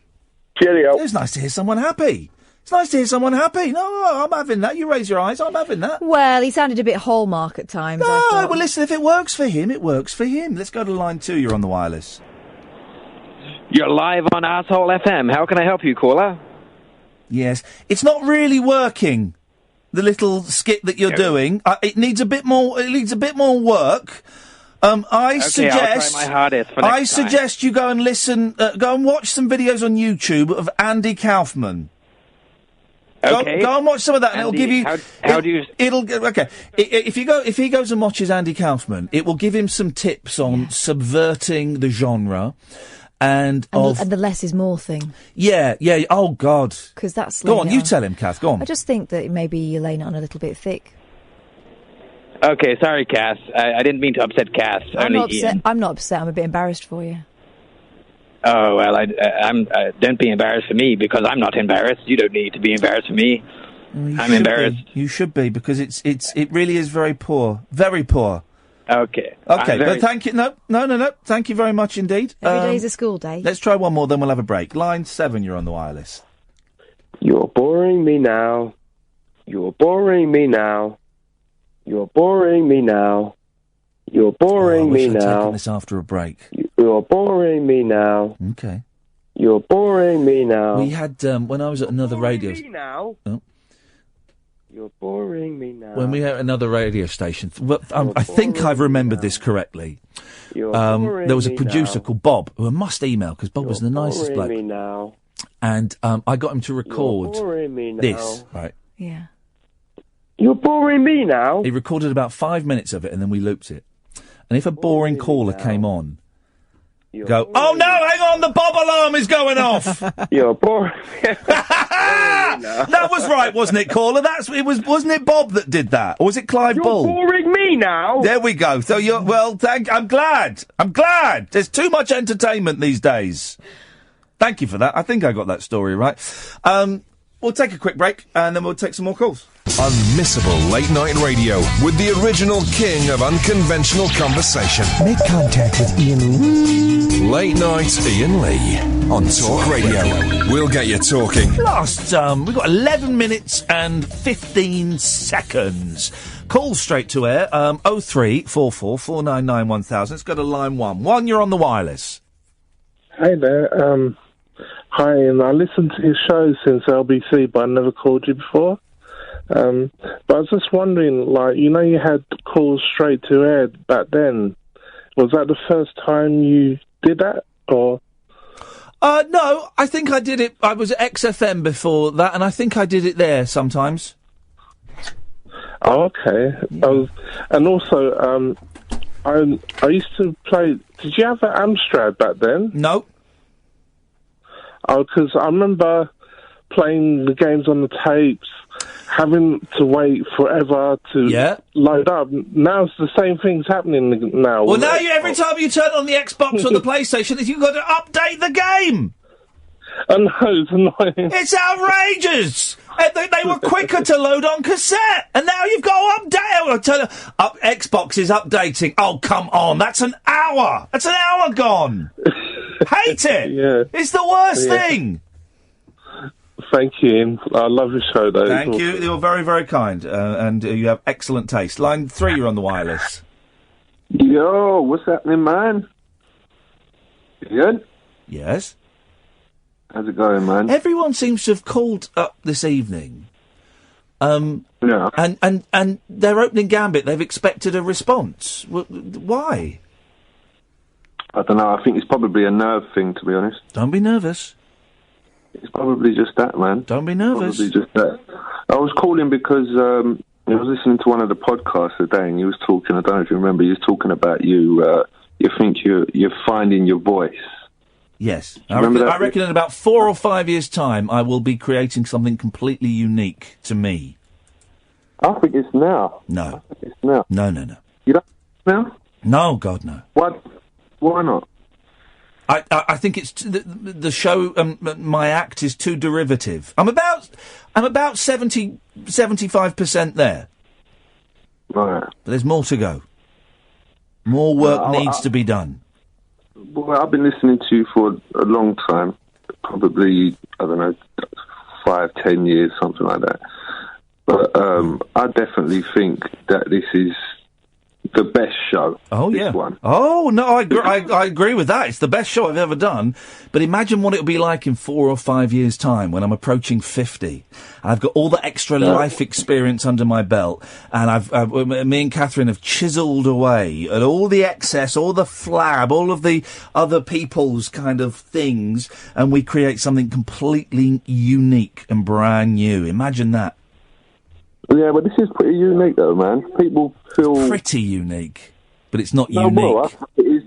Speaker 16: Cheerio.
Speaker 3: It's nice to hear someone happy. It's nice to hear someone happy. No, I'm having that. You raise your eyes. I'm having that.
Speaker 4: Well, he sounded a bit Hallmark at times.
Speaker 3: No, well, listen, if it works for him, it works for him. Let's go to line 2. You're on the wireless.
Speaker 12: You're live on Asshole FM. How can I help you, caller?
Speaker 3: Yes. It's not really working, the little skit that you're doing. It needs a bit more. It needs a bit more work. I suggest.
Speaker 12: I'll try my hardest for next time.
Speaker 3: suggest you go and listen. Go and watch some videos on YouTube of Andy Kaufman.
Speaker 12: Okay.
Speaker 3: Go and watch some of that, and it'll give you.
Speaker 12: How do you?
Speaker 3: Okay. If he goes and watches Andy Kaufman, it will give him some tips on subverting the genre, and
Speaker 4: the less is more thing.
Speaker 3: Yeah. Oh God.
Speaker 4: Because that's.
Speaker 3: Go on, you tell him, Kath. Go on.
Speaker 4: I just think that maybe you're laying it on a little bit thick.
Speaker 12: Okay, sorry, Cass. I didn't mean to upset Cass.
Speaker 4: I'm
Speaker 12: Only
Speaker 4: not upset.
Speaker 12: Ian.
Speaker 4: I'm not upset. I'm a bit embarrassed for you.
Speaker 12: Oh well, I'm. Don't be embarrassed for me because I'm not embarrassed. You don't need to be embarrassed for me. I'm embarrassed.
Speaker 3: You should be because it really is very poor, very poor.
Speaker 12: Okay.
Speaker 3: Okay, but thank you. No. Thank you very much indeed.
Speaker 4: Every day's a school day.
Speaker 3: Let's try one more, then we'll have a break. Line 7, you're on the wireless.
Speaker 15: You're boring me now. You're boring me now. You're boring me now. You're boring me now.
Speaker 3: I'd taken this after a break.
Speaker 15: You're boring me now.
Speaker 3: Okay.
Speaker 15: You're boring me now.
Speaker 3: We had when I was at another radio.
Speaker 15: Now.
Speaker 3: Oh.
Speaker 15: You're boring me now.
Speaker 3: When we were at another radio station, I think I've remembered this correctly. There was a producer called Bob who I must email because Bob was the nicest bloke.
Speaker 15: Me now.
Speaker 3: And I got him to record
Speaker 15: me now.
Speaker 3: this. Right.
Speaker 4: Yeah.
Speaker 15: You're boring me now.
Speaker 3: He recorded about 5 minutes of it and then we looped it. And if a boring caller came on, go, oh no, hang on, the Bob alarm is going off.
Speaker 15: You're boring.
Speaker 3: That was right, wasn't it, caller? Wasn't it Bob that did that? Or was it Clive Bull?
Speaker 15: You're boring me now.
Speaker 3: There we go. So I'm glad. There's too much entertainment these days. Thank you for that. I think I got that story right. We'll take a quick break and then we'll take some more calls.
Speaker 2: Unmissable late night radio with the original king of unconventional conversation.
Speaker 17: Make contact with Iain Lee.
Speaker 2: Late night Iain Lee on Talk Radio. We'll get you talking.
Speaker 3: We've got 11 minutes and 15 seconds. Call straight to air, 0344 499 1000. Let's go to line 1. 1, you're on the wireless.
Speaker 19: Hey there, hi, and I listened to your show since LBC, but I never called you before. But I was just wondering, you had calls straight to air back then. Was that the first time you did that, or?
Speaker 3: No, I think I did it. I was at XFM before that, and I think I did it there sometimes.
Speaker 19: Oh, okay. And also, I used to play. Did you have an Amstrad back then?
Speaker 3: No.
Speaker 19: Oh, because I remember playing the games on the tapes, having to wait forever to load up. Now it's the same thing's happening now.
Speaker 3: Well, now every time you turn on the Xbox or the PlayStation, you've got to update the game.
Speaker 19: I know, it's annoying.
Speaker 3: It's outrageous. They were quicker to load on cassette, and now you've got to update. Xbox is updating. Oh, come on. That's an hour. That's an hour gone. Hate it.
Speaker 19: Yeah.
Speaker 3: It's the worst thing.
Speaker 19: Thank you, Ian. I love your show, though.
Speaker 3: Thank you. You're very, very kind, and you have excellent taste. Line 3, you're on the wireless.
Speaker 24: Yo, what's happening, man? You good?
Speaker 3: Yes.
Speaker 24: How's it going, man?
Speaker 3: Everyone seems to have called up this evening.
Speaker 24: Yeah.
Speaker 3: And their opening gambit, they've expected a response. Why?
Speaker 24: I don't know. I think it's probably a nerve thing, to be honest.
Speaker 3: Don't be nervous.
Speaker 24: It's probably just that, man.
Speaker 3: Don't be nervous.
Speaker 24: Probably just that. I was calling because I was listening to one of the podcasts today, and you was talking. I don't know if you remember. You was talking about you think you're finding your voice.
Speaker 3: Yes. I reckon in about 4 or 5 years' time, I will be creating something completely unique to me.
Speaker 24: I think it's now.
Speaker 3: No.
Speaker 24: I think it's now.
Speaker 3: No.
Speaker 24: You don't now?
Speaker 3: No, God, no.
Speaker 24: What? Why not?
Speaker 3: I think it's the show. My act is too derivative. I'm about 75% there.
Speaker 24: Right.
Speaker 3: But there's more to go. More work needs to be done.
Speaker 24: Well, I've been listening to you for a long time, probably, I don't know, 5-10 years, something like that. But I definitely think that this is the best show.
Speaker 3: Oh,
Speaker 24: this
Speaker 3: yeah.
Speaker 24: one.
Speaker 3: Oh, no, I agree with that. It's the best show I've ever done. But imagine what it'll be like in 4 or 5 years' time when I'm approaching 50. I've got all the extra life experience under my belt. And me and Catherine have chiselled away at all the excess, all the flab, all of the other people's kind of things. And we create something completely unique and brand new. Imagine that.
Speaker 24: Yeah, but this is pretty unique, though, man. People feel
Speaker 3: pretty unique, but it's not unique.
Speaker 24: Well, it is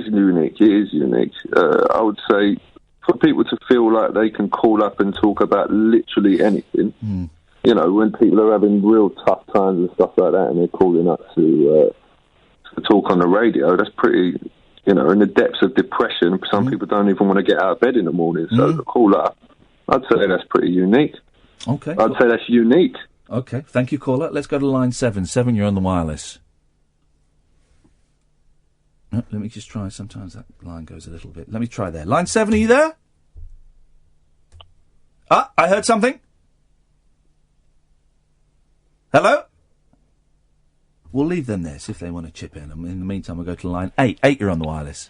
Speaker 24: unique. It is unique. I would say for people to feel like they can call up and talk about literally anything. You know, when people are having real tough times and stuff like that, and they're calling up to talk on the radio, that's pretty. You know, in the depths of depression, some people don't even want to get out of bed in the morning. So to call up, I'd say that's pretty unique.
Speaker 3: Okay,
Speaker 24: I'd say that's unique.
Speaker 3: Okay, thank you, caller. Let's go to line 7. 7, you're on the wireless. No, let me just try. Sometimes that line goes a little bit. Let me try there. Line 7, are you there? Ah, I heard something. Hello? We'll leave them there, see if they want to chip in. In the meantime, we'll go to line 8. 8, you're on the wireless.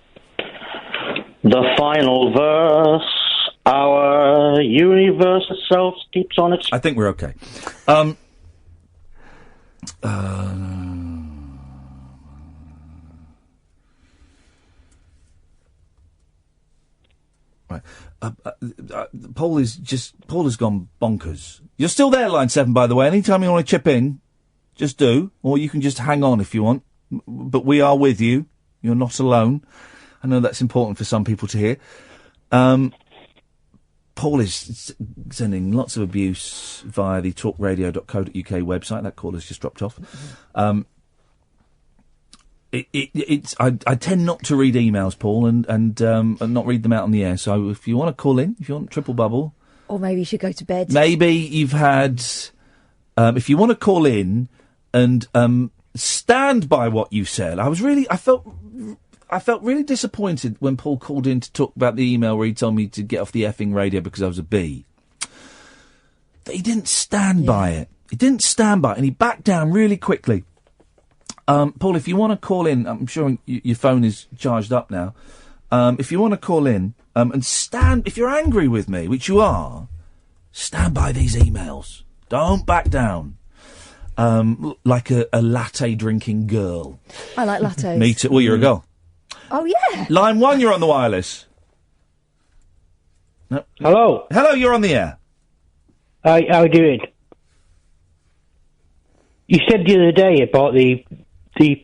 Speaker 6: The final verse. Our universe itself keeps on its...
Speaker 3: I think we're okay. Right. Paul has gone bonkers. You're still there, line 7, by the way. Anytime you want to chip in, just do. Or you can just hang on if you want. But we are with you. You're not alone. I know that's important for some people to hear. Paul is sending lots of abuse via the talkradio.co.uk website. That call has just dropped off. I tend not to read emails, Paul, and not read them out on the air. So if you want to call in, if you want triple bubble,
Speaker 4: or maybe you should go to bed.
Speaker 3: Maybe you've had. If you want to call in and stand by what you said, I felt really disappointed when Paul called in to talk about the email where he told me to get off the effing radio because I was a bee. But he didn't stand by it. He didn't stand by it, and he backed down really quickly. Paul, if you want to call in, I'm sure your phone is charged up now. If you want to call in and stand, if you're angry with me, which you are, stand by these emails. Don't back down. Like a latte drinking girl.
Speaker 4: I like lattes.
Speaker 3: Me too. Well, you're a girl.
Speaker 4: Oh, yeah.
Speaker 3: Line 1, you're on the wireless. No.
Speaker 8: Hello.
Speaker 3: Hello, you're on the air.
Speaker 8: How are you doing? You said the other day about the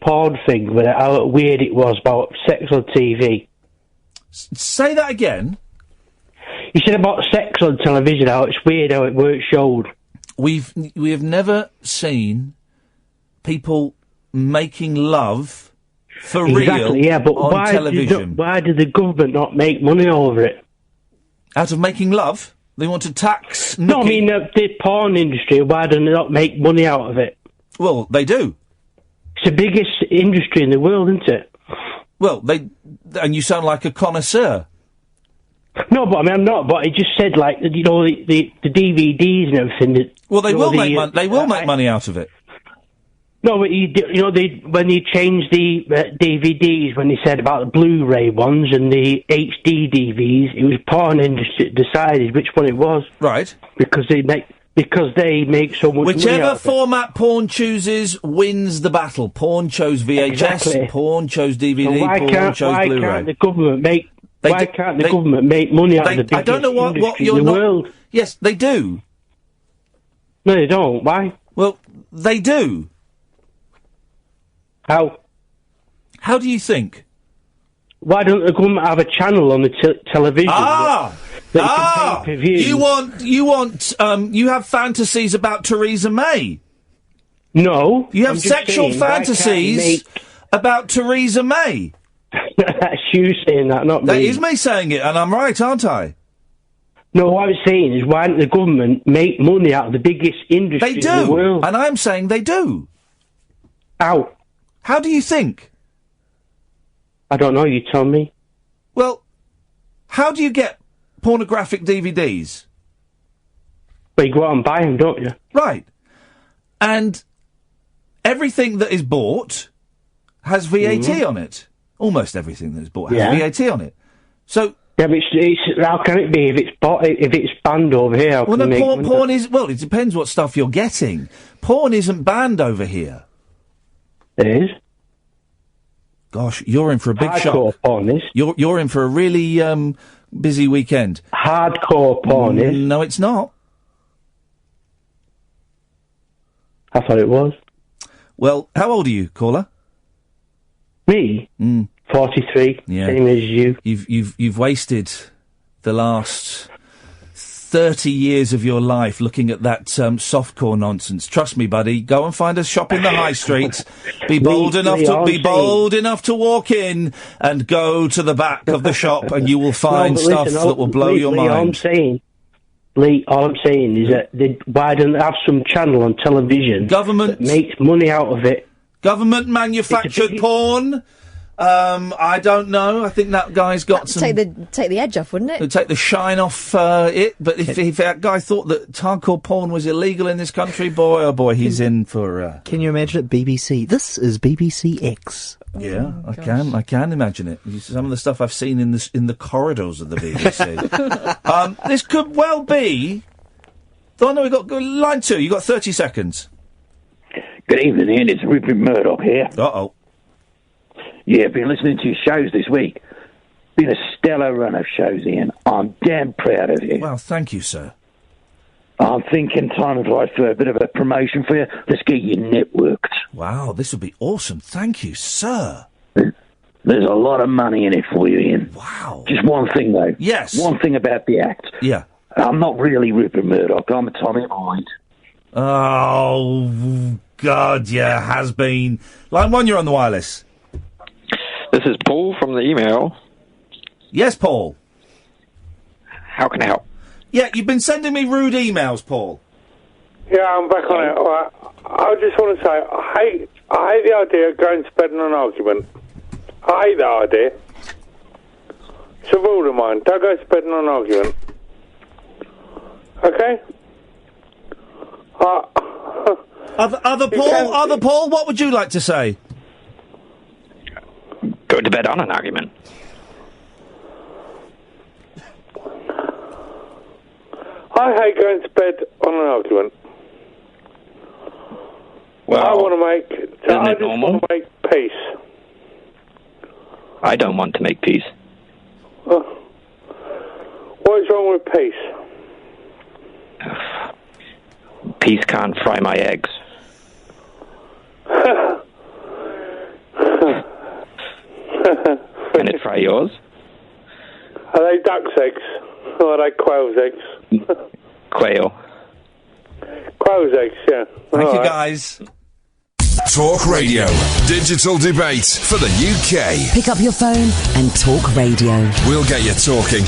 Speaker 8: porn thing, but how weird it was about sex on TV.
Speaker 3: Say that again.
Speaker 8: You said about sex on television, how it's weird how it weren't showed.
Speaker 3: We have never seen people making love for real
Speaker 8: yeah, but
Speaker 3: on television.
Speaker 8: Why did the government not make money over it?
Speaker 3: Out of making love? They want to tax...
Speaker 8: No, I mean, the porn industry, why do they not make money out of it?
Speaker 3: Well, they do.
Speaker 8: It's the biggest industry in the world, isn't it?
Speaker 3: Well, and you sound like a connoisseur.
Speaker 8: No, but I mean, I'm not. But I just said, like, you know, the DVDs and everything.
Speaker 3: Well, they will make money. They will make money out of it.
Speaker 8: No, but when you changed the DVDs, when they said about the Blu-ray ones and the HD DVDs, it was porn industry decided which one it was.
Speaker 3: Right.
Speaker 8: Because they make so much money
Speaker 3: Whichever
Speaker 8: out of
Speaker 3: format porn chooses wins the battle. Porn chose VHS.
Speaker 8: Exactly.
Speaker 3: Porn chose DVD.
Speaker 8: So
Speaker 3: Porn chose Blu-ray.
Speaker 8: Why can't the government make? Government make money out of the biggest
Speaker 3: I don't know what you're
Speaker 8: in the
Speaker 3: not.
Speaker 8: World?
Speaker 3: Yes, they do.
Speaker 8: No, they don't. Why?
Speaker 3: Well, they do.
Speaker 8: How?
Speaker 3: How do you think?
Speaker 8: Why don't the government have a channel on the television? that you can pay per view?
Speaker 3: You have fantasies about Theresa May.
Speaker 8: No.
Speaker 3: You have
Speaker 8: I'm just
Speaker 3: sexual
Speaker 8: saying, why can't you
Speaker 3: fantasies about Theresa May.
Speaker 8: That's you saying that, not me.
Speaker 3: That is me saying it, and I'm right, aren't I?
Speaker 8: No, what I'm saying is, why don't the government make money out of the biggest industry
Speaker 3: They do,
Speaker 8: in the world?
Speaker 3: and I'm saying they do.
Speaker 8: How?
Speaker 3: How do you think?
Speaker 8: I don't know, you tell me.
Speaker 3: Well, how do you get pornographic DVDs?
Speaker 8: Well, you go out and buy them, don't you?
Speaker 3: Right. And everything that is bought has VAT on it. Almost everything that is bought has VAT on it. So...
Speaker 8: Yeah, but how can it be if it's banned over here?
Speaker 3: Well, no, porn is... Well, it depends what stuff you're getting. Porn isn't banned over here.
Speaker 8: It is?
Speaker 3: Gosh, you're in for a big
Speaker 8: Hardcore
Speaker 3: shock.
Speaker 8: Porn is.
Speaker 3: You're in for a really busy weekend.
Speaker 8: Hardcore porn is.
Speaker 3: No, it's not.
Speaker 8: I thought it was.
Speaker 3: Well, how old are you, caller?
Speaker 8: Me? 43.
Speaker 3: Yeah.
Speaker 8: Same as you.
Speaker 3: You've wasted the last 30 years of your life looking at that softcore nonsense. Trust me, buddy. Go and find a shop in the high street. Be bold enough to walk in and go to the back of the shop, and you will find stuff that will blow your mind.
Speaker 8: All I'm saying is that why don't they have some channel on television that makes money out of it?
Speaker 3: Government manufactured porn. I don't know. I think that guy's got some...
Speaker 4: Take the edge off, wouldn't it?
Speaker 3: It'd take the shine off it. But if that guy thought that hardcore porn was illegal in this country, boy, oh boy, he's in for...
Speaker 9: Can you imagine it? BBC. This is BBC X.
Speaker 3: Yeah, I can imagine it. Some of the stuff I've seen in the corridors of the BBC. This could well be... Oh, no, we've got line 2. You've got 30 seconds.
Speaker 11: Good evening, Ian. It's Rupert Murdoch here.
Speaker 3: Uh-oh.
Speaker 11: Yeah, I've been listening to your shows this week. Been a stellar run of shows, Ian. I'm damn proud of you.
Speaker 3: Well, thank you, sir.
Speaker 11: I'm thinking time is right for a bit of a promotion for you. Let's get you networked.
Speaker 3: Wow, this would be awesome. Thank you, sir.
Speaker 11: There's a lot of money in it for you, Ian.
Speaker 3: Wow.
Speaker 11: Just one thing, though.
Speaker 3: Yes.
Speaker 11: One thing about the act.
Speaker 3: Yeah.
Speaker 11: I'm not really Rupert Murdoch. I'm a Tommy Boyd.
Speaker 3: Oh, God, yeah, has been. Line 1, you're on the wireless.
Speaker 20: This is Paul from the email.
Speaker 3: Yes, Paul.
Speaker 20: How can I help?
Speaker 3: Yeah, you've been sending me rude emails, Paul.
Speaker 21: Yeah, I'm back on it. All right. I just want to say, I hate the idea of going to bed in an argument. I hate that idea. It's a rule of mine. Don't go to bed in an argument. Okay?
Speaker 3: Other Paul, what would you like to say?
Speaker 20: Go to bed on an argument.
Speaker 21: I hate going to bed on an argument.
Speaker 20: Well,
Speaker 21: I want to make peace.
Speaker 20: I don't want to make peace.
Speaker 21: What is wrong with peace?
Speaker 20: Peace can't fry my eggs. Can it fry yours?
Speaker 21: Are they duck's eggs? Or are they quail's eggs?
Speaker 20: Quail.
Speaker 21: Quail's eggs, yeah.
Speaker 3: Thank you, guys.
Speaker 2: Talk Radio. Digital debate for the UK.
Speaker 1: Pick up your phone and talk radio.
Speaker 2: We'll get you talking.